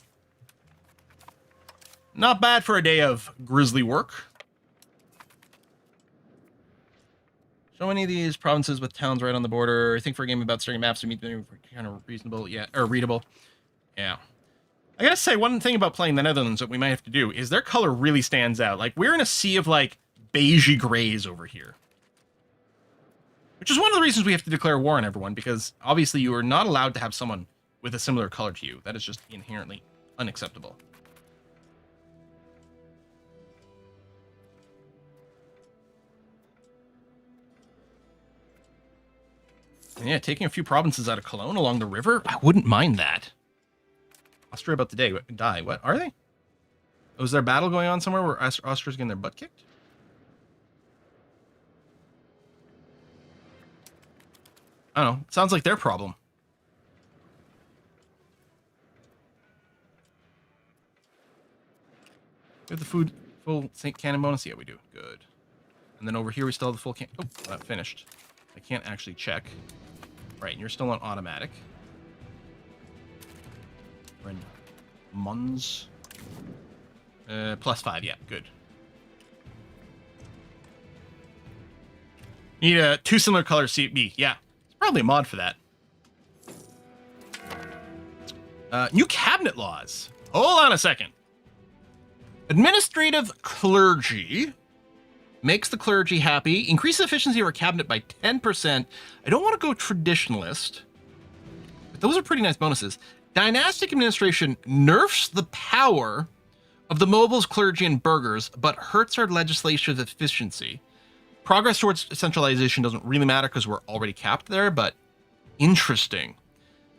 Not bad for a day of grisly work. So many of these provinces with towns right on the border. I think for a game about starting maps to meet them kind of reasonable, or readable. Yeah. I gotta say, one thing about playing the Netherlands that we might have to do is their color really stands out. Like, we're in a sea of, like, beigey grays over here. Which is one of the reasons we have to declare war on everyone, because obviously you are not allowed to have someone with a similar color to you. That is just inherently unacceptable. And yeah, taking a few provinces out of Cologne along the river, I wouldn't mind that. Austria about to die. What? Are they? Was there a battle going on somewhere where Austria's getting their butt kicked? I don't know. It sounds like their problem. We have the full St. Cannon bonus? Yeah, we do. Good. And then over here we still have the full can. Oh, not finished. I can't actually check. Right, and you're still on automatic. We're in Mons. +5, yeah, good. Need a 2 similar color CB. Yeah, it's probably a mod for that. New cabinet laws. Hold on a second. Administrative clergy makes the clergy happy. Increase the efficiency of our cabinet by 10%. I don't want to go traditionalist, but those are pretty nice bonuses. Dynastic administration nerfs the power of the nobles, clergy, and burghers, but hurts our legislative efficiency. Progress towards centralization doesn't really matter because we're already capped there, but interesting.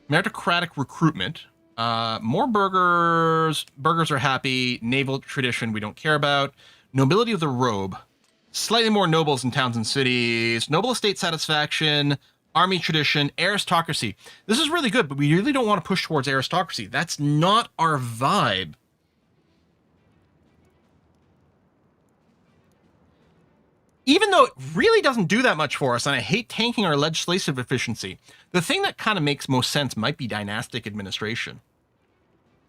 Meritocratic recruitment. More burghers. Burghers are happy. Naval tradition we don't care about. Nobility of the robe. Slightly more nobles in towns and cities. Noble estate satisfaction, army tradition, aristocracy. This is really good, but we really don't want to push towards aristocracy. That's not our vibe. Even though it really doesn't do that much for us, and I hate tanking our legislative efficiency, the thing that kind of makes most sense might be dynastic administration.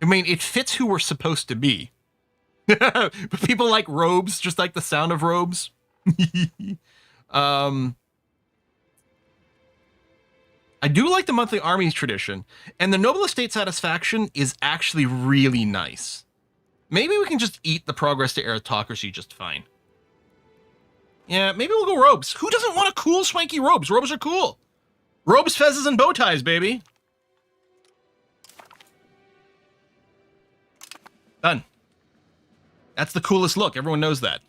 I mean, it fits who we're supposed to be. But people like robes, just like the sound of robes. I do like the monthly armies tradition, and the noble estate satisfaction is actually really nice. Maybe we can just eat the progress to aristocracy just fine. Yeah, maybe we'll go robes. Who doesn't want a cool, swanky robes? Robes are cool. Robes, fezzes, and bow ties, baby. Done. That's the coolest look. Everyone knows that.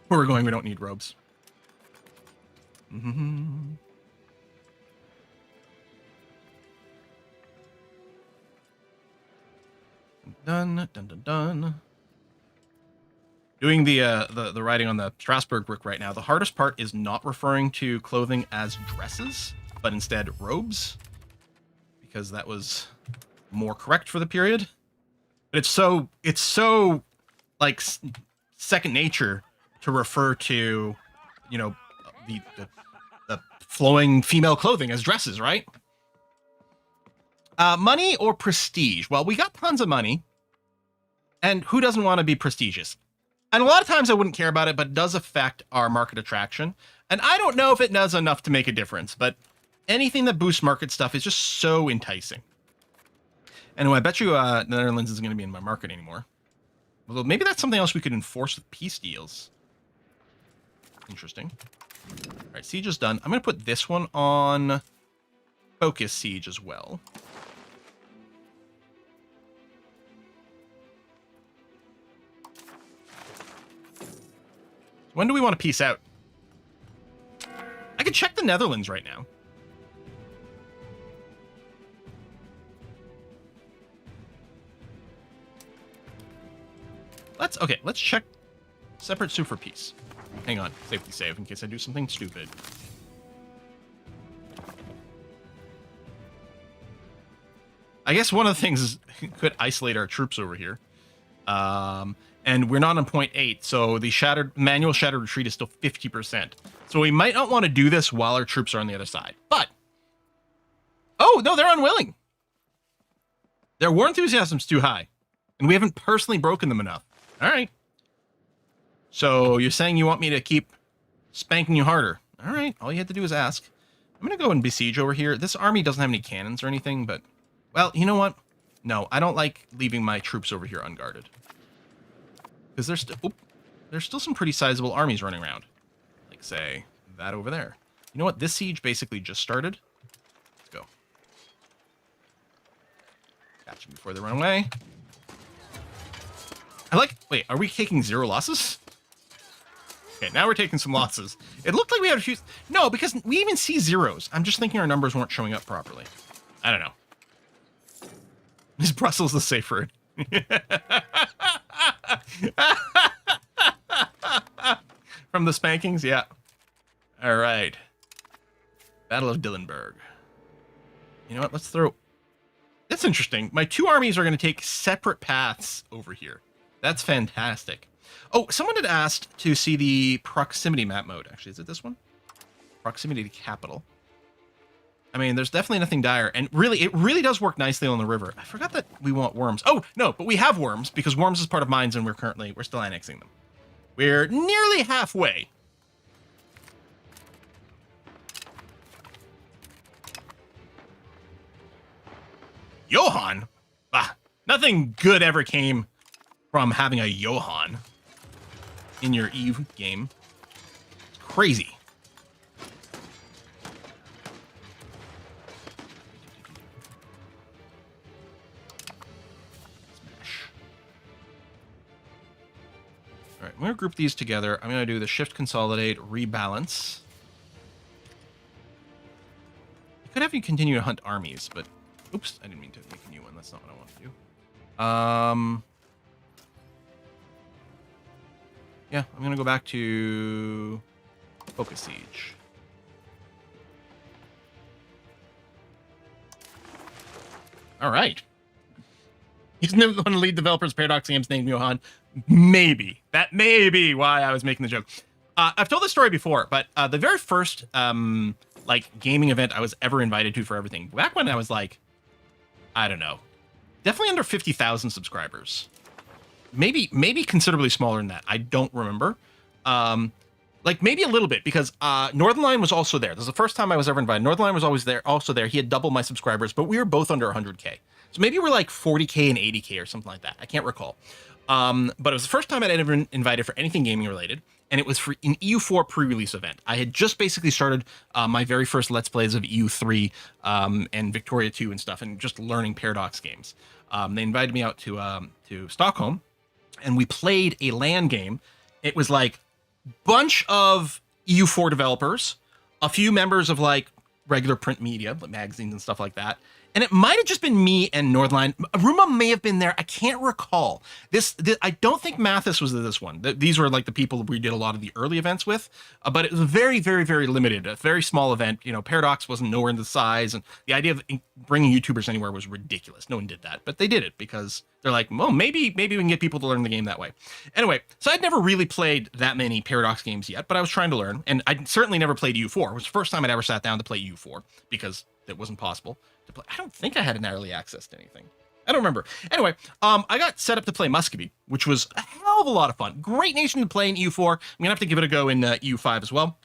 Where we're going, we don't need robes. Done, done, done, done. Doing the writing on the Strasbourg brick right now, the hardest part is not referring to clothing as dresses, but instead robes, because that was more correct for the period. But it's so like second nature to refer to, you know, the flowing female clothing as dresses, right? Money or prestige? Well, we got tons of money, and who doesn't want to be prestigious? And a lot of times I wouldn't care about it, but it does affect our market attraction. And I don't know if it does enough to make a difference, but anything that boosts market stuff is just so enticing. And I bet you the Netherlands isn't going to be in my market anymore. Although maybe that's something else we could enforce with peace deals. Interesting. All right, siege is done. I'm going to put this one on focus siege as well. When do we want to peace out? I could check the Netherlands right now. Let's check separate sue for peace. Hang on, safety save in case I do something stupid. I guess one of the things is could isolate our troops over here. And we're not on 0.8, so the manual shattered retreat is still 50%. So we might not want to do this while our troops are on the other side. But, oh, no, they're unwilling. Their war enthusiasm's too high, and we haven't personally broken them enough. All right. So you're saying you want me to keep spanking you harder. All right, all you had to do is ask. I'm going to go and besiege over here. This army doesn't have any cannons or anything, but, well, you know what? No, I don't like leaving my troops over here unguarded. Because there's still some pretty sizable armies running around. Like, say, that over there. You know what? This siege basically just started. Let's go. Catch them before they run away. Wait, are we taking 0 losses? Okay, now we're taking some losses. It looked like we had a few... No, because we even see zeros. I'm just thinking our numbers weren't showing up properly. I don't know. Is Brussels the safe word? From the spankings? Yeah. All right. Battle of Dillenburg. You know what? Let's throw... That's interesting. My 2 armies are going to take separate paths over here. That's fantastic. Oh, someone had asked to see the proximity map mode. Actually, is it this one? Proximity to capital. I mean, there's definitely nothing dire. And really, it really does work nicely on the river. I forgot that we want worms. Oh, no, but we have worms because worms is part of mines and we're still annexing them. We're nearly halfway. Johann? Nothing good ever came from having a Johann in your Eve game. It's crazy. All right, I'm going to group these together. I'm going to do the shift, consolidate, rebalance. I could have you continue to hunt armies, but oops, I didn't mean to make a new one. That's not what I want to do. Yeah, I'm going to go back to Focus Siege. All right. He's never the one to lead developers Paradox Games named Johan. Maybe. That may be why I was making the joke. I've told this story before, but the very first like gaming event I was ever invited to for everything, back when I was like, I don't know, definitely under 50,000 subscribers. Maybe considerably smaller than that. I don't remember. Like maybe a little bit, because Northernlion was also there. This is the first time I was ever invited. Northernlion was always there, also there. He had double my subscribers, but we were both under 100K. So maybe we're like 40K and 80K or something like that. I can't recall. But it was the first time I'd ever been invited for anything gaming related, and it was for an EU4 pre-release event. I had just basically started my very first Let's Plays of EU3 and Victoria 2 and stuff, and just learning Paradox games. They invited me out to Stockholm, and we played a LAN game. It was like bunch of EU4 developers, a few members of like regular print media, like magazines and stuff like that. And it might have just been me and Northline. Ruma may have been there. I can't recall. This I don't think Mathis was this one. These were like the people we did a lot of the early events with. But it was a very, very, very limited, a very small event. You know, Paradox wasn't nowhere in the size. And the idea of bringing YouTubers anywhere was ridiculous. No one did that. But they did it because they're like, well, maybe we can get people to learn the game that way. Anyway, so I'd never really played that many Paradox games yet, but I was trying to learn. And I certainly never played EU4. It was the first time I'd ever sat down to play EU4 because it wasn't possible to play. I don't think I had an early access to anything. I don't remember. Anyway, I got set up to play Muscovy, which was a hell of a lot of fun. Great nation to play in EU4. I'm gonna have to give it a go in EU5 as well.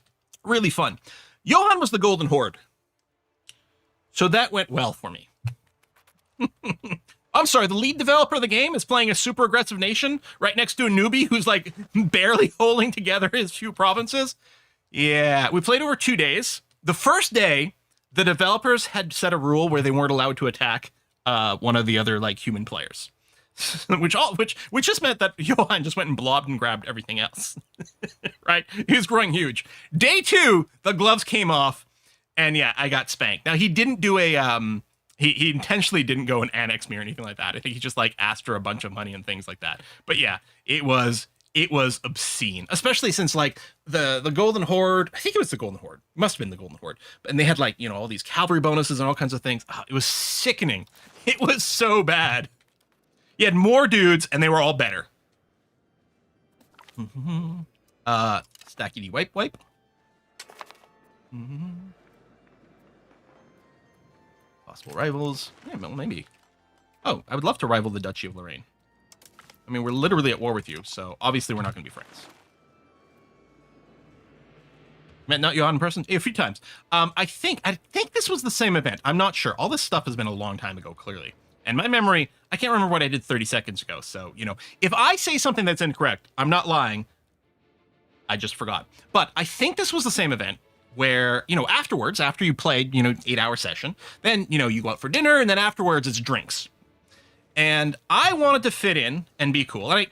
Really fun. Johan was the Golden Horde, so that went well for me. I'm sorry, the lead developer of the game is playing a super aggressive nation right next to a newbie who's like barely holding together his few provinces. Yeah, we played over 2 days. The first day, the developers had set a rule where they weren't allowed to attack one of the other like human players, which just meant that Johan just went and blobbed and grabbed everything else. Right? He was growing huge. Day 2, the gloves came off, and yeah, I got spanked. Now he didn't do a he intentionally didn't go and annex me or anything like that. I think he just like asked for a bunch of money and things like that. But yeah, it was obscene, especially since like the Golden Horde, I think it was the Golden Horde, must have been the Golden Horde, and they had like, you know, all these cavalry bonuses and all kinds of things. Oh, it was sickening. It was so bad. You had more dudes and they were all better. Stackity wipe. Possible rivals. Yeah, well, maybe. Oh, I would love to rival the Duchy of Lorraine. I mean, we're literally at war with you, so obviously we're not going to be friends. Met not Johan in person a few times. I think this was the same event. I'm not sure. All this stuff has been a long time ago, clearly. And my memory, I can't remember what I did 30 seconds ago. So, you know, if I say something that's incorrect, I'm not lying. I just forgot. But I think this was the same event where, you know, afterwards, after you played, you know, 8-hour session, then, you know, you go out for dinner, and then afterwards it's drinks. And I wanted to fit in and be cool. And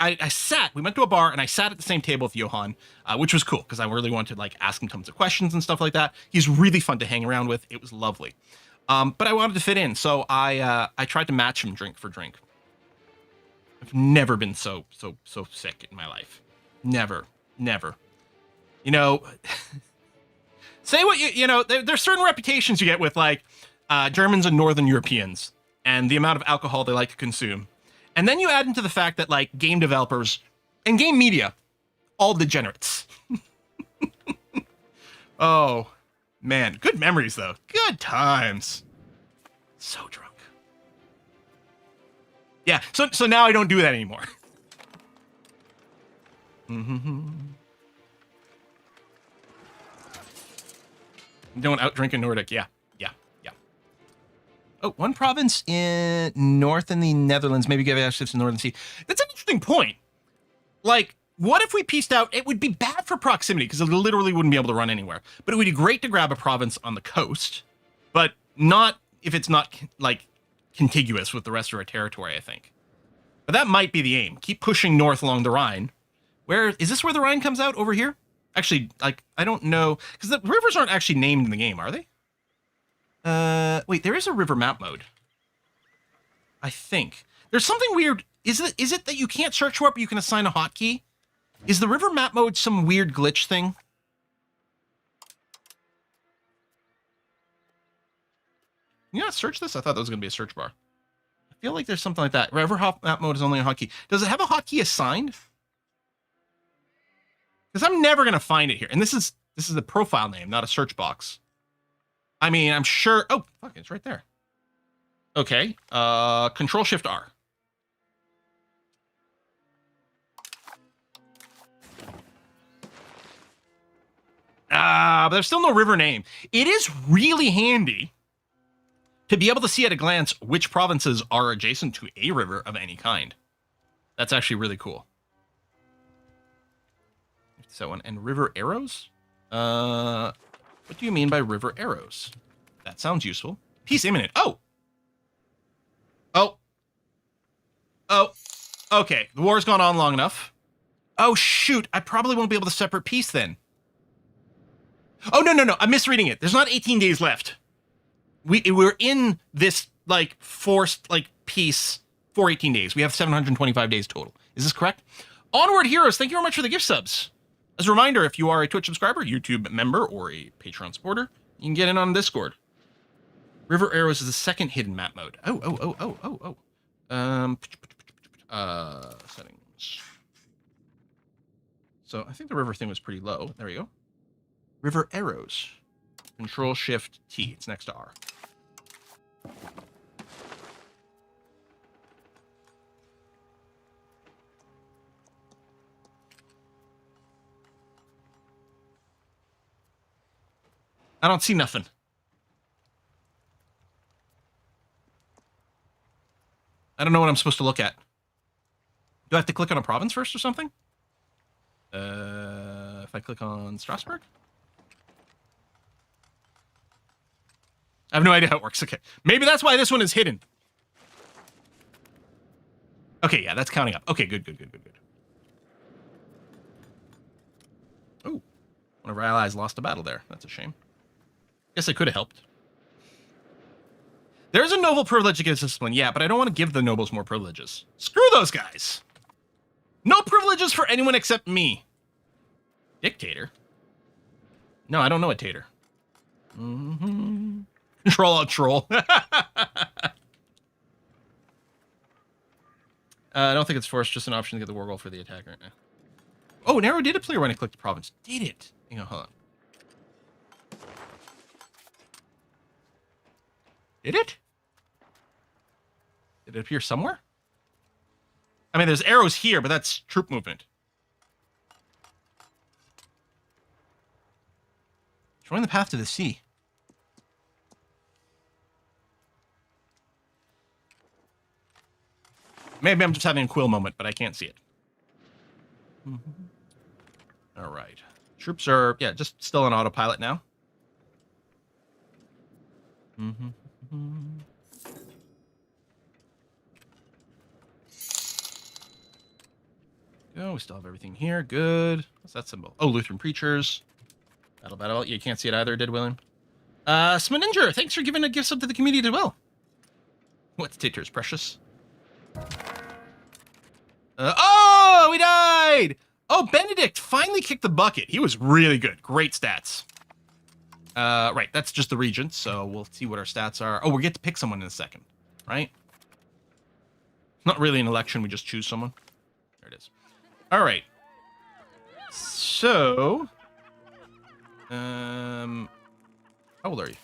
we went to a bar and I sat at the same table with Johan, which was cool because I really wanted to like ask him tons of questions and stuff like that. He's really fun to hang around with. It was lovely. But I wanted to fit in. So I tried to match him drink for drink. I've never been so sick in my life. Never. You know, say what you know, there's certain reputations you get with like Germans and Northern Europeans, and the amount of alcohol they like to consume. And then you add into the fact that like game developers and game media, all degenerates. Oh, man. Good memories, though. Good times. So drunk. Yeah, so now I don't do that anymore. Don't outdrink a Nordic, yeah. Oh, one province in north in the Netherlands, maybe give access to the Northern Sea. That's an interesting point. Like, what if we pieced out? It would be bad for proximity because it literally wouldn't be able to run anywhere. But it would be great to grab a province on the coast, but not if it's not like contiguous with the rest of our territory, I think. But that might be the aim. Keep pushing north along the Rhine. Where is this where the Rhine comes out? Over here? Actually, like, I don't know, because the rivers aren't actually named in the game, are they? Wait, there is a river map mode. I think. There's something weird. Is it that you can't search for it, but you can assign a hotkey? Is the river map mode some weird glitch thing? Yeah, search this. I thought that was going to be a search bar. I feel like there's something like that. River map mode is only a hotkey. Does it have a hotkey assigned? Because I'm never going to find it here. And this is the profile name, not a search box. I mean, I'm sure. Oh, fuck, it's right there. Okay. Control Shift R. But there's still no river name. It is really handy to be able to see at a glance which provinces are adjacent to a river of any kind. That's actually really cool. So, and river arrows? What do you mean by river arrows? That sounds useful. Peace imminent. Oh! Oh. Oh. Okay, the war's gone on long enough. Oh, shoot. I probably won't be able to separate peace then. Oh, no. I'm misreading it. There's not 18 days left. We're in this, like, forced, like, peace for 18 days. We have 725 days total. Is this correct? Onward Heroes, thank you very much for the gift subs. As a reminder, if you are a Twitch subscriber, YouTube member, or a Patreon supporter, you can get in on Discord. River Arrows is the second hidden map mode. Oh. Settings. So I think the river thing was pretty low. There we go. River Arrows. Control Shift T. It's next to R. I don't see nothing. I don't know what I'm supposed to look at. Do I have to click on a province first or something? If I click on Strasbourg? I have no idea how it works. Okay. Maybe that's why this one is hidden. Okay, yeah, that's counting up. Okay, good. Oh, one of our allies lost a battle there. That's a shame. Guess I could have helped. There's a noble privilege against discipline, yeah, but I don't want to give the nobles more privileges. Screw those guys. No privileges for anyone except me. Dictator? No, I don't know a tater. Control out troll. I don't think it's forced, just an option to get the war goal for the attacker. Oh, an arrow did appear when I clicked the province. Did it? Hang on, hold on. Did it? Did it appear somewhere? I mean, there's arrows here, but that's troop movement. Showing the path to the sea. Maybe I'm just having a quill moment, but I can't see it. All right. Troops are, yeah, just still on autopilot now. Go, we still have everything here. Good. What's that symbol? Oh, Lutheran preachers. Battle. You can't see it either, did William? Smaninger, thanks for giving a gift sub to the community as well. What tater is precious. Oh, we died! Oh, Benedict finally kicked the bucket. He was really good. Great stats. Right, that's just the regent, so we'll see what our stats are. Oh, we get to pick someone in a second, right? Not really an election, we just choose someone. There it is. All right. So, how old are you?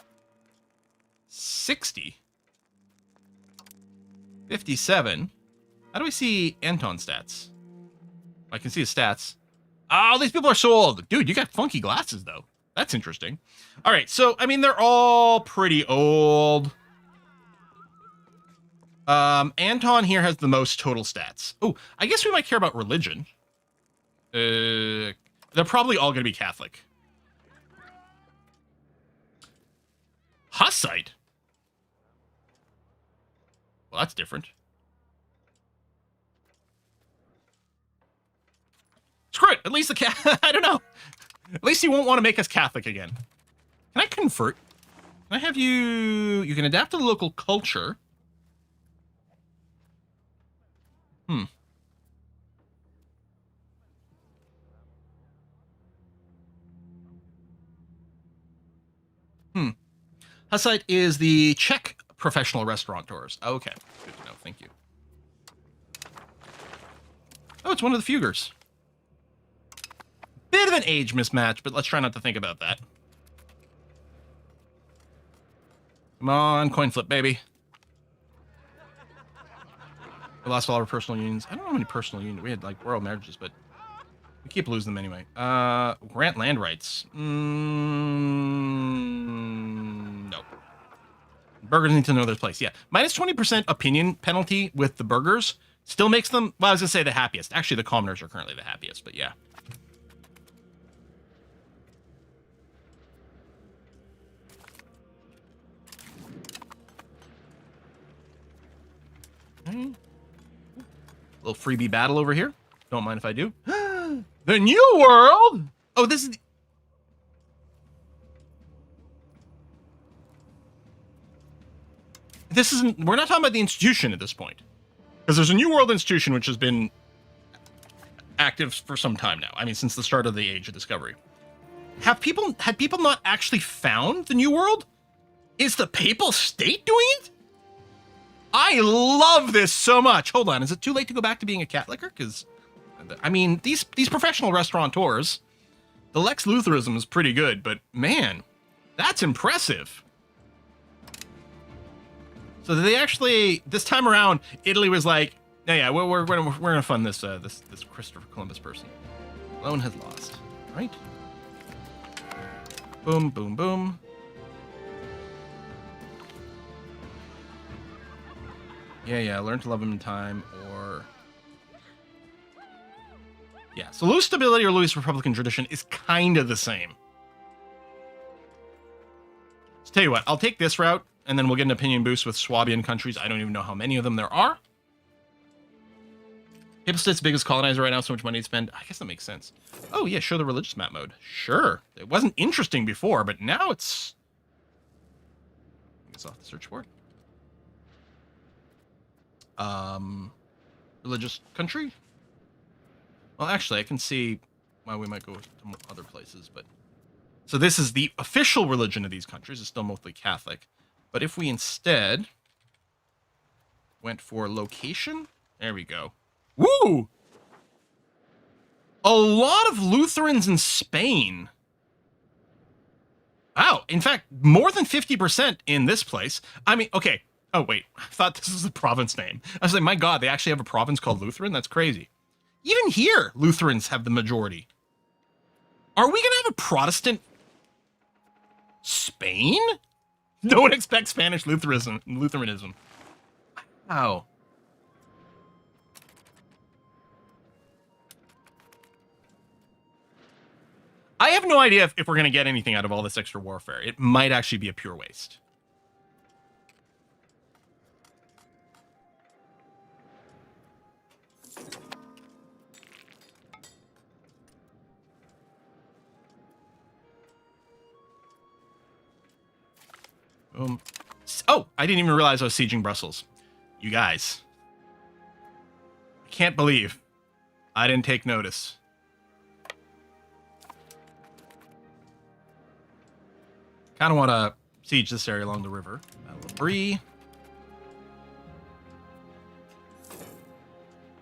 60? 57? How do we see Anton's stats? I can see his stats. Oh, these people are so old. Dude, you got funky glasses, though. That's interesting. All right, so, I mean, they're all pretty old. Anton here has the most total stats. Oh, I guess we might care about religion. They're probably all going to be Catholic. Hussite? Well, that's different. Screw it. At least the I don't know. At least he won't want to make us Catholic again. Can I convert? Can I have you... You can adapt to the local culture. Hussite is the Czech professional restaurateurs. Okay, good to know. Thank you. Oh, it's one of the Fugers. Bit of an age mismatch, but let's try not to think about that. Come on, coin flip, baby. We lost all our personal unions. I don't know how many personal unions. We had, like, royal marriages, but we keep losing them anyway. Grant land rights. No. Burgers need to know their place. Yeah. Minus 20% opinion penalty with the burgers still makes them, well, I was going to say the happiest. Actually, the commoners are currently the happiest, but yeah. Okay. Little freebie battle over here. Don't mind if I do. The New World! Oh, this is... This isn't... We're not talking about the institution at this point. Because there's a New World institution which has been active for some time now. I mean, since the start of the Age of Discovery. Had people not actually found the New World? Is the Papal State doing it? I love this so much. Hold on, is it too late to go back to being a Catholicer? Because, I mean, these professional restaurateurs, the Lex Lutheranism is pretty good, but man, that's impressive. So they actually, this time around, Italy was like, yeah, we're gonna fund this this Christopher Columbus person. Loan has lost, right? Boom, boom, boom. Yeah, learn to love him in time, or... Yeah, so lose stability or lose Republican tradition is kind of the same. So tell you what, I'll take this route, and then we'll get an opinion boost with Swabian countries. I don't even know how many of them there are. Papal State's biggest colonizer right now, so much money to spend. I guess that makes sense. Oh, yeah, show the religious map mode. Sure. It wasn't interesting before, but now it's... It's off the search board. Religious country? Well, actually, I can see why we might go to other places, but... So this is the official religion of these countries. It's still mostly Catholic. But if we instead went for location... There we go. Woo! A lot of Lutherans in Spain. Wow. In fact, more than 50% in this place. I mean, okay. Oh, wait. I thought this was the province name. I was like, my God, they actually have a province called Lutheran? That's crazy. Even here, Lutherans have the majority. Are we going to have a Protestant Spain? No one expects Spanish Lutheranism. Wow. I have no idea if we're going to get anything out of all this extra warfare. It might actually be a pure waste. Oh, I didn't even realize I was sieging Brussels. You guys. I can't believe I didn't take notice. Kind of want to siege this area along the river. Brie.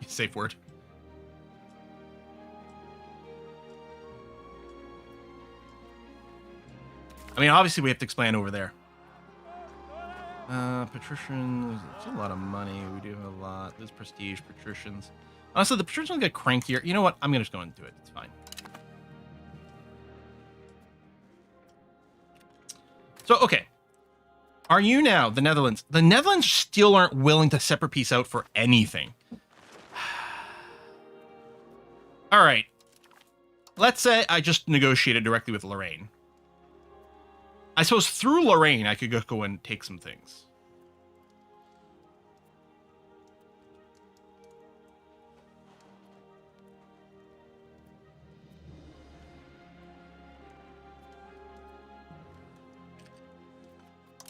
Safe word. I mean, obviously we have to expand over there. Patricians, it's a lot of money. We do have a lot. There's prestige, patricians. Honestly, the patricians get crankier. You know what? I'm going to just go into it. It's fine. So, okay. Are you now the Netherlands? The Netherlands still aren't willing to separate peace out for anything. All right. Let's say I just negotiated directly with Lorraine. I suppose through Lorraine, I could go and take some things.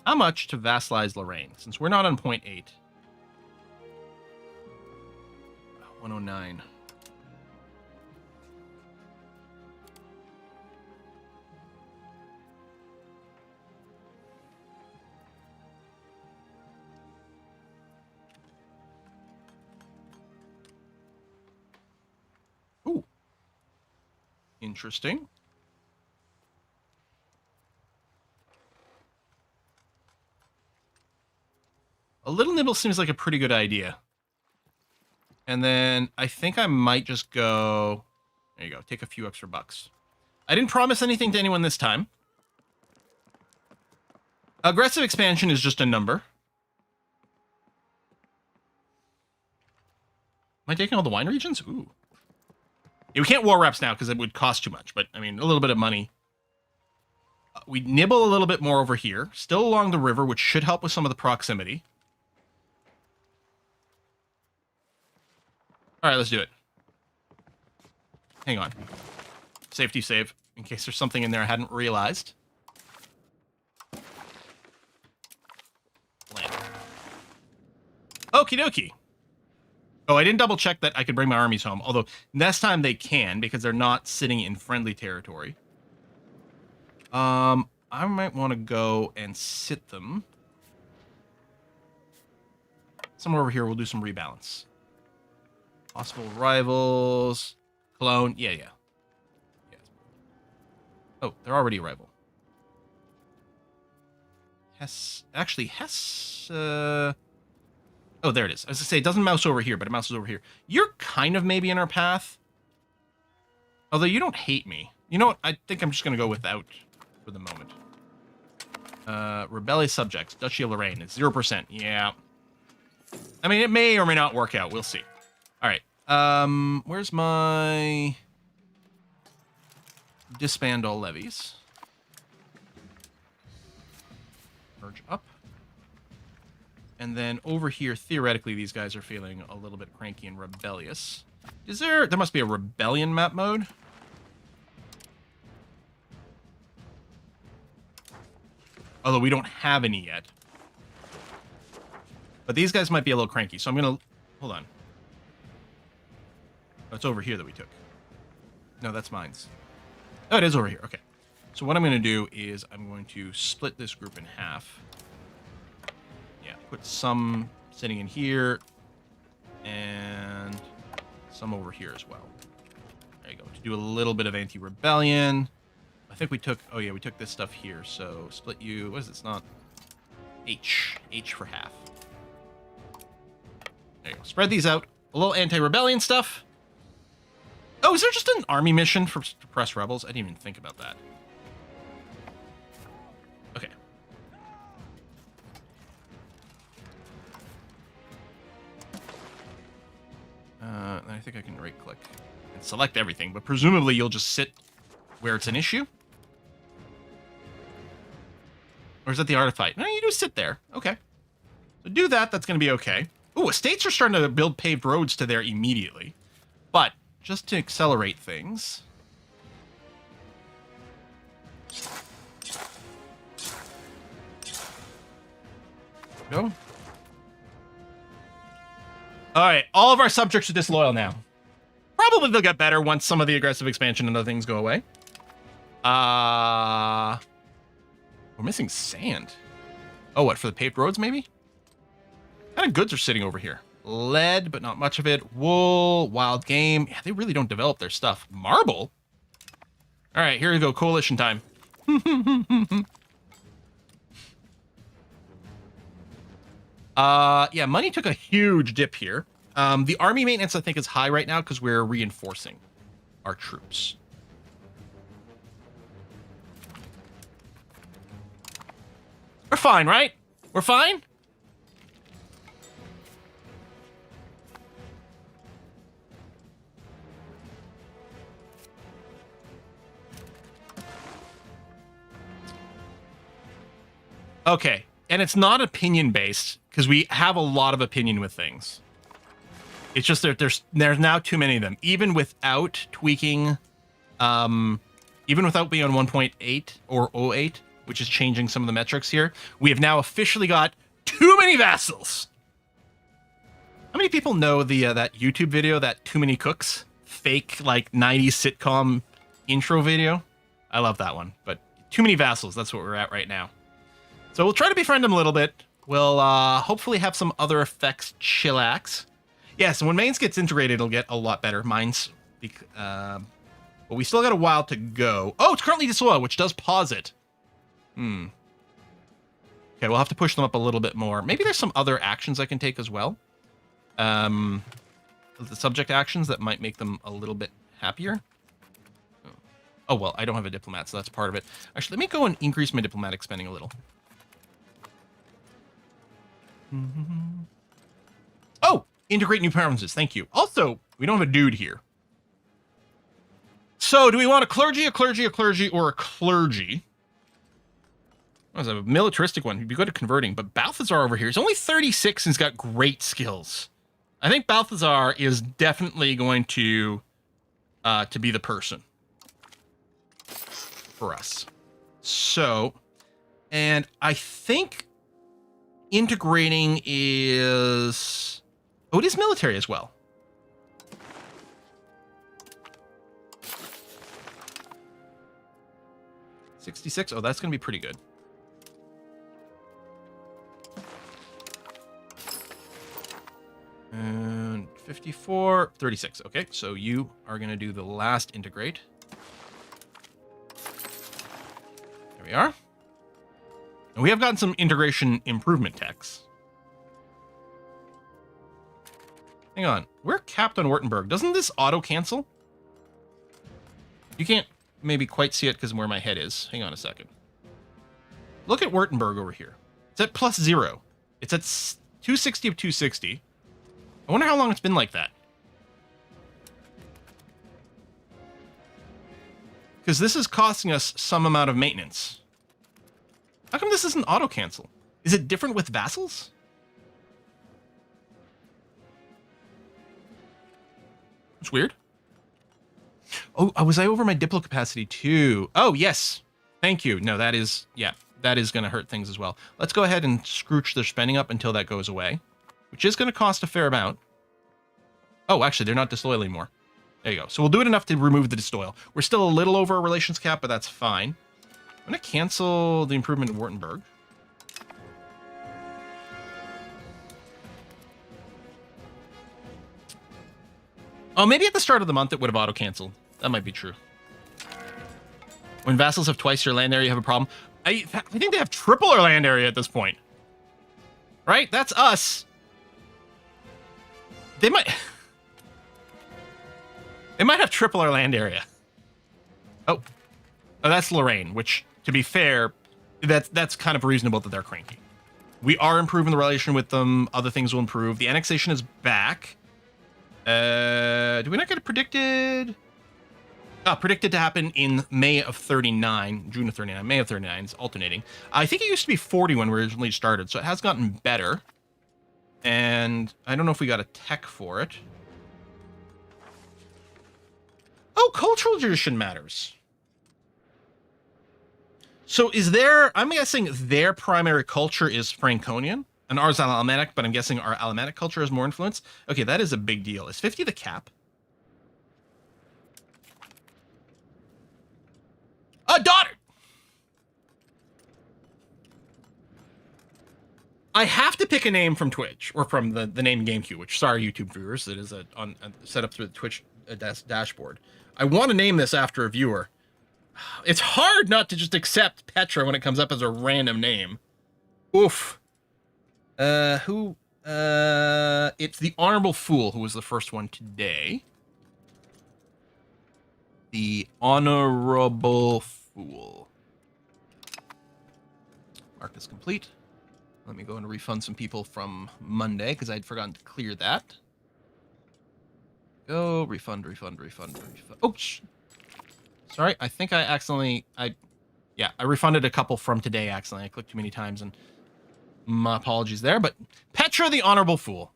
How much to vassalize Lorraine, since we're not on point 8? 109. Interesting. A little nibble seems like a pretty good idea. And then I think I might just go... There you go. Take a few extra bucks. I didn't promise anything to anyone this time. Aggressive expansion is just a number. Am I taking all the wine regions? Ooh. Yeah, we can't war reps now because it would cost too much. But, I mean, a little bit of money. We nibble a little bit more over here. Still along the river, which should help with some of the proximity. All right, let's do it. Hang on. Safety save, in case there's something in there I hadn't realized. Land. Okie dokie. Oh, I didn't double check that I could bring my armies home. Although, next time they can, because they're not sitting in friendly territory. I might want to go and sit them. Somewhere over here, we'll do some rebalance. Possible rivals. Cologne. Yeah. Oh, they're already a rival. Hesse. Actually, Hesse... Oh, there it is. I was going to say, it doesn't mouse over here, but it mouses over here. You're kind of maybe in our path. Although you don't hate me. You know what? I think I'm just going to go without for the moment. Rebellious subjects. Duchy of Lorraine. It's 0%. Yeah. I mean, it may or may not work out. We'll see. All right. Where's my disband all levies? Merge up. And then over here, theoretically, these guys are feeling a little bit cranky and rebellious. There must be a rebellion map mode. Although we don't have any yet. But these guys might be a little cranky, so I'm going to... Hold on. Oh, it's over here that we took. No, that's mine's. Oh, it is over here. Okay. So what I'm going to do is I'm going to split this group in half. Yeah, put some sitting in here. And some over here as well. There you go. To do a little bit of anti-rebellion. I think we took... Oh, yeah, we took this stuff here. So split you... What is it? It's not... H. H for half. There you go. Spread these out. A little anti-rebellion stuff. Oh, is there just an army mission for suppressed rebels? I didn't even think about that. Okay. I think I can right-click and select everything, but presumably you'll just sit where it's an issue? Or is that the artifact? No, you just sit there. Okay. So do that. That's going to be okay. Ooh, estates are starting to build paved roads to there immediately. But just to accelerate things. Go. All right, all of our subjects are disloyal now. Probably they'll get better once some of the aggressive expansion and other things go away. We're missing sand. Oh, what, for the paved roads, maybe? What kind of goods are sitting over here? Lead, but not much of it. Wool, wild game. Yeah, they really don't develop their stuff. Marble? All right, here we go. Coalition time. Yeah, money took a huge dip here. The army maintenance, I think, is high right now because we're reinforcing our troops. We're fine, right? We're fine? Okay, and it's not opinion-based, because we have a lot of opinion with things. It's just that there's now too many of them. Even without tweaking, even without being on 1.8 or 0.8, which is changing some of the metrics here, we have now officially got too many vassals. How many people know the that YouTube video, that Too Many Cooks? Fake, like, 90s sitcom intro video? I love that one, but too many vassals, that's what we're at right now. So we'll try to befriend them a little bit. We'll hopefully have some other effects chillax. Yes, and when Mainz gets integrated, it'll get a lot better. Mainz, well, But we still got a while to go. Oh, it's currently disloyal, which does pause it. Okay, we'll have to push them up a little bit more. Maybe there's some other actions I can take as well. The subject actions that might make them a little bit happier. Oh, well, I don't have a diplomat, so that's part of it. Actually, let me go and increase my diplomatic spending a little. Oh, integrate new provinces. Thank you. Also, we don't have a dude here. So, do we want a clergy, or a clergy? That was a militaristic one. He'd be good at converting, but Balthazar over here is only 36 and he's got great skills. I think Balthazar is definitely going to be the person for us. So, and I think integrating is... Oh, it is military as well. $66. Oh, that's going to be pretty good. And 54, 36. Okay, so you are going to do the last integrate. There we are. And we have gotten some integration improvement techs. Hang on. We're capped on Württemberg. Doesn't this auto-cancel? You can't maybe quite see it because of where my head is. Hang on a second. Look at Württemberg over here. It's at +0. It's at 260 of 260. I wonder how long it's been like that. Because this is costing us some amount of maintenance. How come this isn't auto-cancel? Is it different with vassals? It's weird. Oh, was I over my Diplo capacity too? Oh, yes. Thank you. No, that is, yeah, that is going to hurt things as well. Let's go ahead and scrooge their spending up until that goes away, which is going to cost a fair amount. Oh, actually, they're not disloyal anymore. There you go. So we'll do it enough to remove the disloyal. We're still a little over our relations cap, but that's fine. I'm going to cancel the improvement in Württemberg. Oh, maybe at the start of the month it would have auto-canceled. That might be true. When vassals have twice your land area, you have a problem. I think they have triple our land area at this point. Right? That's us. They might... They might have triple our land area. Oh, that's Lorraine, which, to be fair, that's kind of reasonable that they're cranky. We are improving the relation with them. Other things will improve. The annexation is back. Do we not get it predicted? Predicted to happen in May of 39, June of 39, May of 39. It's alternating. I think it used to be 40 when we originally started, so it has gotten better. And I don't know if we got a tech for it. Oh, cultural tradition matters. So is there, I'm guessing their primary culture is Franconian, and ours is Alemannic, but I'm guessing our Alemannic culture has more influence. Okay, that is a big deal. Is 50 the cap? A daughter! I have to pick a name from Twitch, or from the name GameCube, which, sorry, YouTube viewers, it is set up through the Twitch dashboard. I want to name this after a viewer. It's hard not to just accept Petra when it comes up as a random name. Oof. It's the Honorable Fool who was the first one today. The Honorable Fool. Mark is complete. Let me go and refund some people from Monday because I'd forgotten to clear that. Go, refund. Oh, sorry, I think I accidentally, I refunded a couple from today accidentally. I clicked too many times and my apologies there, but Petra the Honorable Fool.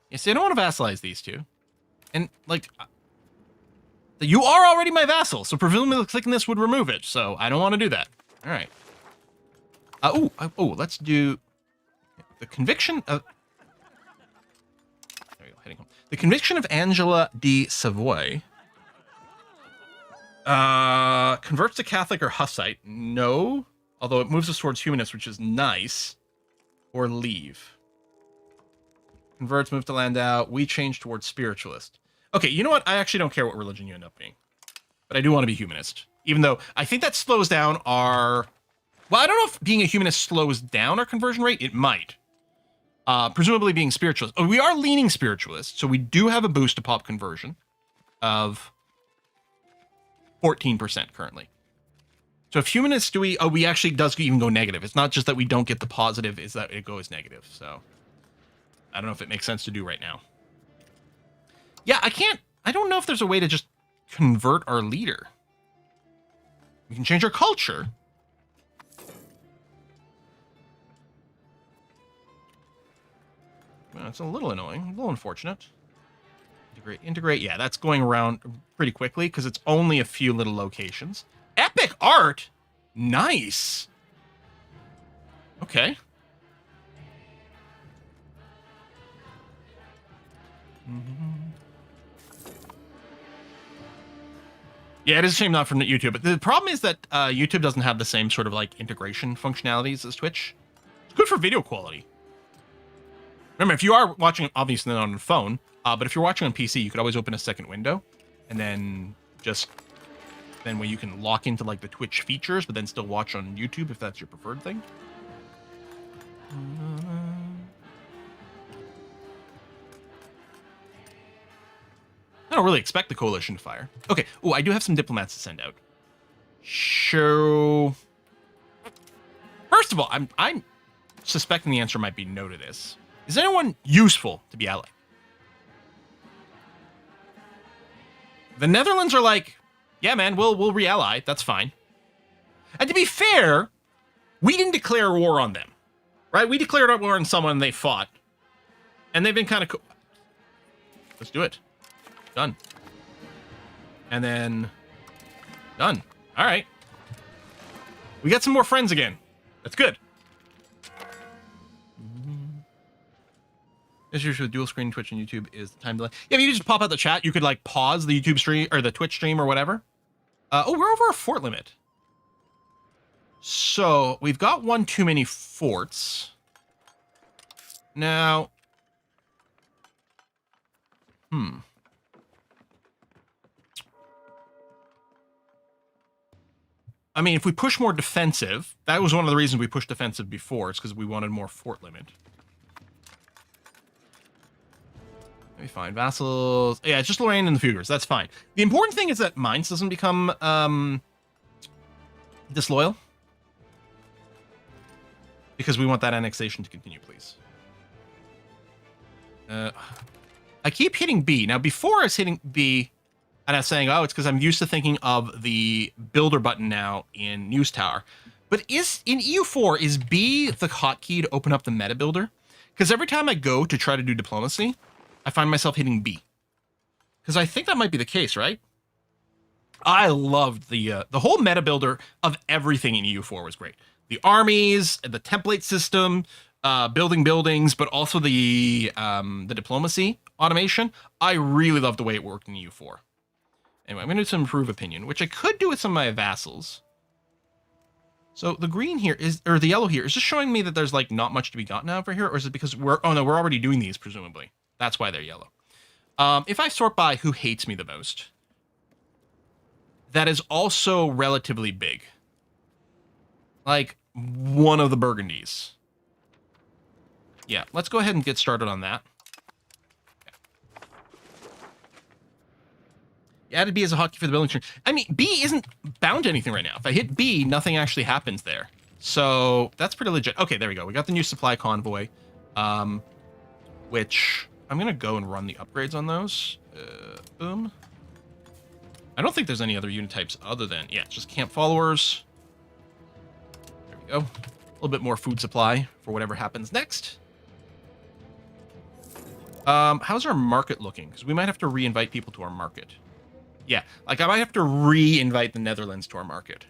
Yeah, see, I don't want to vassalize these two. And, like, you are already my vassal, so presumably clicking this would remove it, so I don't want to do that. All right. Let's do the conviction of... There we go, heading home. The conviction of Angela de Savoy. Converts to Catholic or Hussite. No. Although it moves us towards humanist, which is nice. Or leave. Converts, move to Landau. We change towards spiritualist. Okay, you know what? I actually don't care what religion you end up being. But I do want to be humanist. Even though I think that slows down our... Well, I don't know if being a humanist slows down our conversion rate. It might. Presumably being spiritualist. Oh, we are leaning spiritualist, so we do have a boost to pop conversion of 14% currently. So if humanists do we... Oh, we actually does even go negative. It's not just that we don't get the positive, it's that it goes negative. So I don't know if it makes sense to do right now. Yeah, I don't know if there's a way to just convert our leader. We can change our culture. Well, it's a little annoying, a little unfortunate. Integrate. Yeah, that's going around pretty quickly because it's only a few little locations. Epic art? Nice. Okay. Yeah, it is a shame not from YouTube, but the problem is that YouTube doesn't have the same sort of like integration functionalities as Twitch. It's good for video quality. Remember, if you are watching, obviously not on a phone, but if you're watching on PC, you could always open a second window, and then where you can lock into like the Twitch features, but then still watch on YouTube if that's your preferred thing. I don't really expect the coalition to fire. Okay. Oh, I do have some diplomats to send out. So, first of all, I'm suspecting the answer might be no to this. Is anyone useful to be allied? The Netherlands are like, yeah, man, we'll re-ally. That's fine. And to be fair, we didn't declare war on them, right? We declared our war on someone and they fought, and they've been kind of cool. Let's do it. Done. And then done. All right. We got some more friends again. That's good. As usual, dual screen Twitch and YouTube is the time delay. Yeah, if you just pop out the chat, you could like pause the YouTube stream or the Twitch stream or whatever. Oh, we're over our fort limit. So we've got one too many forts. Now, I mean, if we push more defensive, that was one of the reasons we pushed defensive before. It's because we wanted more fort limit. Let me find vassals. Yeah, it's just Lorraine and the Fuguers. That's fine. The important thing is that Mainz doesn't become disloyal. Because we want that annexation to continue, please. I keep hitting B. Now, before I was hitting B, and I was saying, oh, it's because I'm used to thinking of the builder button now in News Tower. But in EU4, is B the hotkey to open up the meta builder? Because every time I go to try to do diplomacy, I find myself hitting B. Because I think that might be the case, right? I loved the whole meta builder of everything in EU4 was great. The armies, the template system, building buildings, but also the diplomacy automation. I really loved the way it worked in EU4. Anyway, I'm going to do some improve opinion, which I could do with some of my vassals. So the green here is, or the yellow here is just showing me that there's like not much to be gotten out over here, or is it because we're already doing these, presumably. That's why they're yellow. If I sort by who hates me the most, that is also relatively big. Like one of the Burgundies. Yeah, let's go ahead and get started on that. Yeah, added B as a hotkey for the building tree. I mean, B isn't bound to anything right now. If I hit B, nothing actually happens there. So that's pretty legit. Okay, there we go. We got the new supply convoy, which I'm going to go and run the upgrades on those. Boom. I don't think there's any other unit types other than, yeah, it's just camp followers. There we go. A little bit more food supply for whatever happens next. How's our market looking? Because we might have to re-invite people to our market. Yeah, like I might have to re-invite the Netherlands to our market.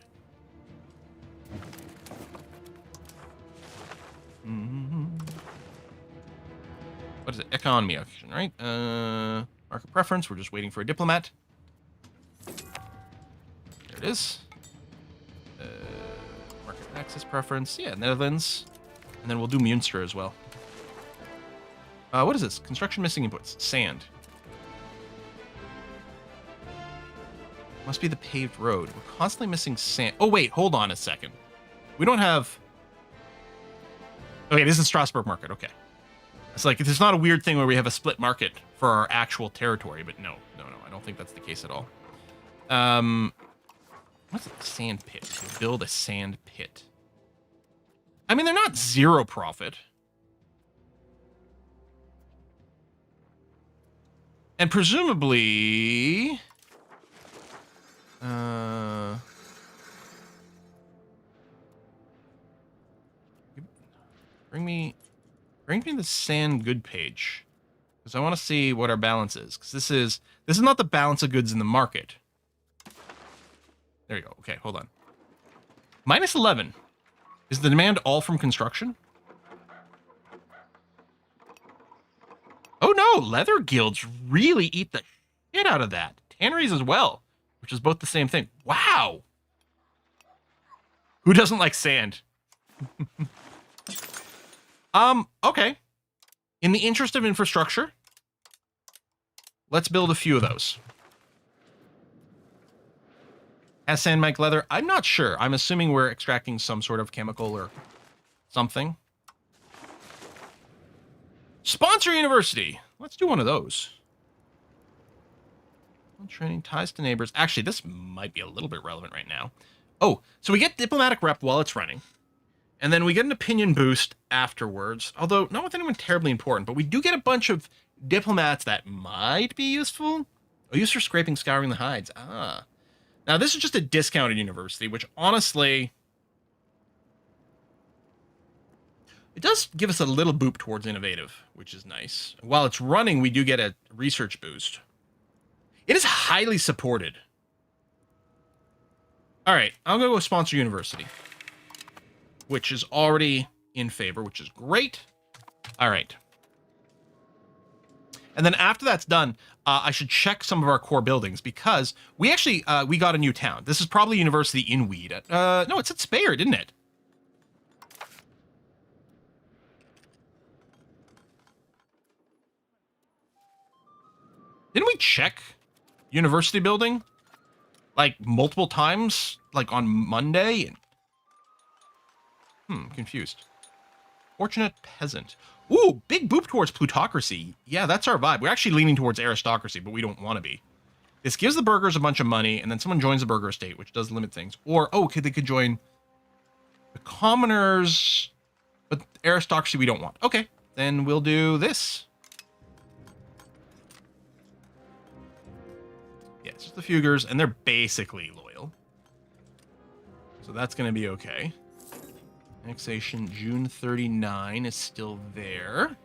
What is it? Economy auction, right? Market preference. We're just waiting for a diplomat. There it is. Market access preference. Yeah, Netherlands. And then we'll do Munster as well. What is this? Construction missing inputs. Sand. Must be the paved road. We're constantly missing sand. Oh, wait, hold on a second. We don't have... Okay, this is Strasbourg Market, okay. It's like, it's not a weird thing where we have a split market for our actual territory, but no, I don't think that's the case at all. What's a sand pit? To build a sand pit. I mean, they're not zero profit. And presumably... Bring me the sand good page. Because I want to see what our balance is. Because this is not the balance of goods in the market. There you go. Okay, hold on. Minus 11. Is the demand all from construction? Oh no, leather guilds really eat the shit out of that. Tanneries as well, which is both the same thing. Wow. Who doesn't like sand? Okay. In the interest of infrastructure, let's build a few of those. Has sand make leather? I'm not sure. I'm assuming we're extracting some sort of chemical or something. Sponsor university. Let's do one of those. Training ties to neighbors. Actually, this might be a little bit relevant right now. Oh, so we get diplomatic rep while it's running. And then we get an opinion boost afterwards. Although, not with anyone terribly important. But we do get a bunch of diplomats that might be useful. Oh, used for scraping, scouring the hides. Ah. Now, this is just a discounted university, which honestly... It does give us a little boop towards innovative, which is nice. While it's running, we do get a research boost. It is highly supported. All right, I'm going to go sponsor university, which is already in favor, which is great. All right. And then after that's done, I should check some of our core buildings because we actually, we got a new town. This is probably University in Weed. No, it's at Speyer, didn't it? Didn't we check university building like multiple times, like on Monday? Confused. Fortunate peasant. Ooh, big boop towards plutocracy. Yeah, that's our vibe. We're actually leaning towards aristocracy, but we don't want to be. This gives the burghers a bunch of money, and then someone joins the burgher estate, which does limit things. Or, oh, they could join the commoners, but aristocracy we don't want. Okay, then we'll do this. Yeah, it's just the Fugers, and they're basically loyal. So that's going to be okay. Annexation June 39 is still there.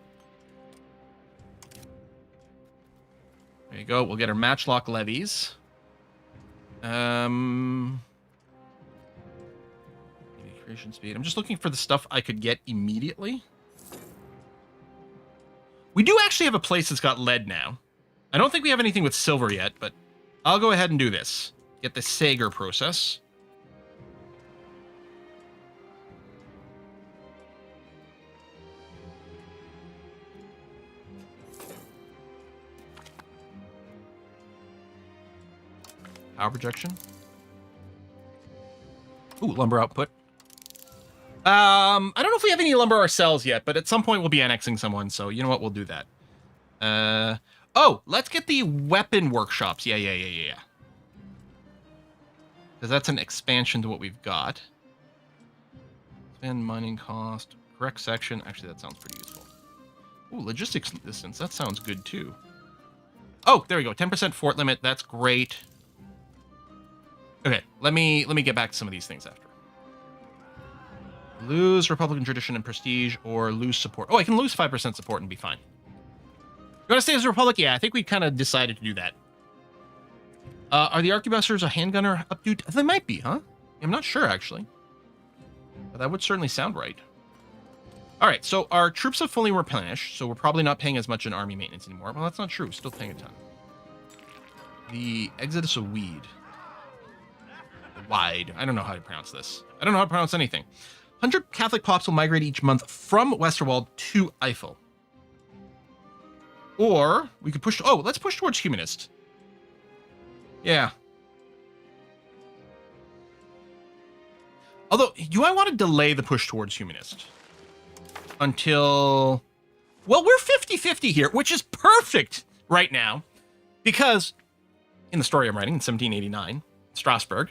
There you go. We'll get our matchlock levies. Creation speed. I'm just looking for the stuff I could get immediately. We do actually have a place that's got lead now. I don't think we have anything with silver yet, but I'll go ahead and do this. Get the Sager process. Power projection. Ooh, lumber output. I don't know if we have any lumber ourselves yet, but at some point we'll be annexing someone, so you know what, we'll do that. Oh, let's get the weapon workshops. Yeah. Because that's an expansion to what we've got. Expand mining cost. Correct section. Actually, that sounds pretty useful. Ooh, logistics distance. That sounds good, too. Oh, there we go. 10% fort limit. That's great. Okay, let me get back to some of these things after. Lose Republican tradition and prestige, or lose support. Oh, I can lose 5% support and be fine. You want to stay as a Republic? Yeah, I think we kind of decided to do that. Are the arquebusters a handgunner updo? They might be, huh? I'm not sure, actually. But that would certainly sound right. All right, so our troops have fully replenished, so we're probably not paying as much in army maintenance anymore. Well, that's not true. Still paying a ton. The Exodus of Weed. Wide. I don't know how to pronounce this. I don't know how to pronounce anything. 100 Catholic pops will migrate each month from Westerwald to Eiffel. Or we could push... Oh, let's push towards humanist. Yeah. Although, do I want to delay the push towards humanist until... Well, we're 50-50 here, which is perfect right now, because in the story I'm writing in 1789, Strasbourg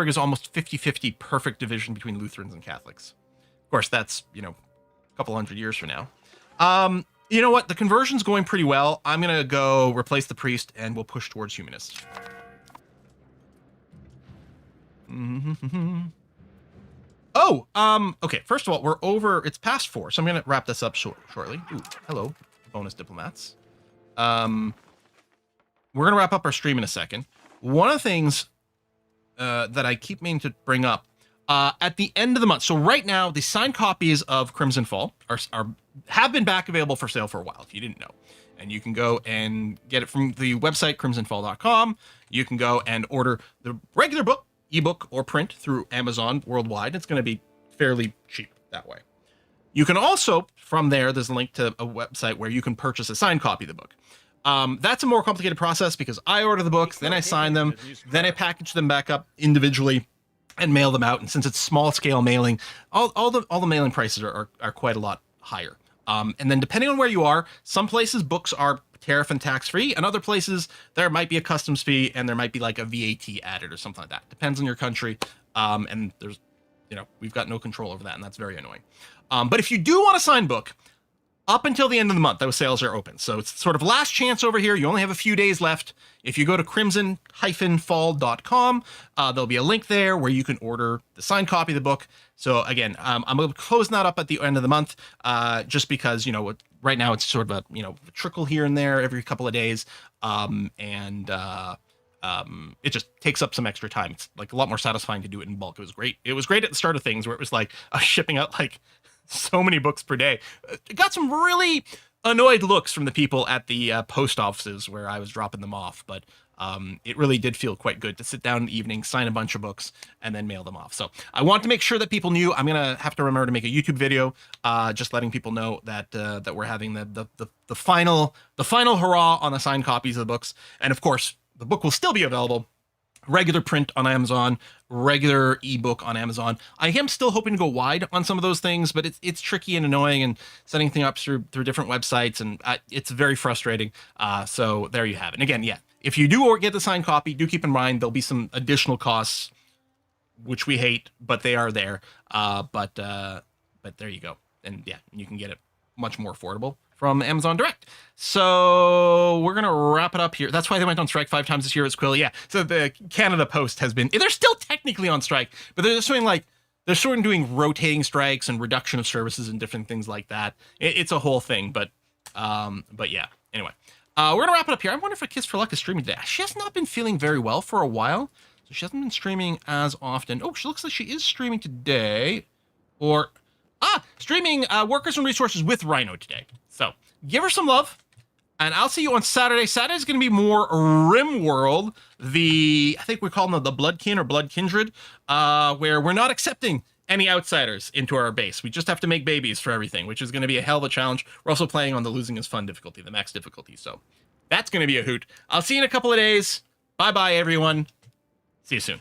is almost 50-50 perfect division between Lutherans and Catholics. Of course, that's, you know, a couple hundred years from now. You know what? The conversion's going pretty well. I'm going to go replace the priest, and we'll push towards humanist. Oh, okay. First of all, we're over. It's past 4, so I'm going to wrap this up shortly. Ooh, hello, bonus diplomats. We're going to wrap up our stream in a second. One of the things that I keep meaning to bring up at the end of the month. So right now, the signed copies of Crimson Fall have been back available for sale for a while, if you didn't know. And you can go and get it from the website, crimsonfall.com. You can go and order the regular book, ebook, or print through Amazon worldwide. It's going to be fairly cheap that way. You can also, from there's a link to a website where you can purchase a signed copy of the book. That's a more complicated process because I order the books, then I sign them, then I package them back up individually and mail them out. And since it's small scale mailing, all the mailing prices are quite a lot higher. And then depending on where you are, some places books are tariff and tax free, and other places there might be a customs fee and there might be like a VAT added or something like that. Depends on your country. And there's, you know, we've got no control over that, and that's very annoying. But if you do want a signed book, up until the end of the month, those sales are open. So it's sort of last chance over here. You only have a few days left. If you go to crimson-fall.com, there'll be a link there where you can order the signed copy of the book. So again, I'm going to close that up at the end of the month, just because, you know, right now it's sort of a, you know, a trickle here and there every couple of days. It just takes up some extra time. It's like a lot more satisfying to do it in bulk. It was great. It was great at the start of things where it was like shipping out like so many books per day. It got some really annoyed looks from the people at the post offices where I was dropping them off, but it really did feel quite good to sit down in the evening, sign a bunch of books, and then mail them off. So I want to make sure that people knew. I'm gonna have to remember to make a YouTube video, just letting people know that that we're having the final hurrah on the signed copies of the books. And of course, the book will still be available. Regular print on Amazon, regular ebook on Amazon. I am still hoping to go wide on some of those things, but it's tricky and annoying, and setting things up through different websites, and it's very frustrating. So there you have it. And again, yeah, if you do get the signed copy, do keep in mind there'll be some additional costs, which we hate, but they are there. But there you go. And yeah, you can get it much more affordable from Amazon Direct. So we're going to wrap it up here. That's why they went on strike 5 times this year. It's Quill. Yeah. So the Canada Post has been, they're still technically on strike, but they're just doing they're sort of doing rotating strikes and reduction of services and different things like that. It's a whole thing, but yeah. Anyway, we're going to wrap it up here. I wonder if A Kiss for Luck is streaming today. She has not been feeling very well for a while, so she hasn't been streaming as often. Oh, she looks like she is streaming today, or streaming Workers and Resources with Rhino today. So give her some love, and I'll see you on Saturday. Saturday's going to be more RimWorld, I think we call them the Bloodkin or Blood Kindred, where we're not accepting any outsiders into our base. We just have to make babies for everything, which is going to be a hell of a challenge. We're also playing on the Losing is Fun difficulty, the max difficulty. So that's going to be a hoot. I'll see you in a couple of days. Bye-bye, everyone. See you soon.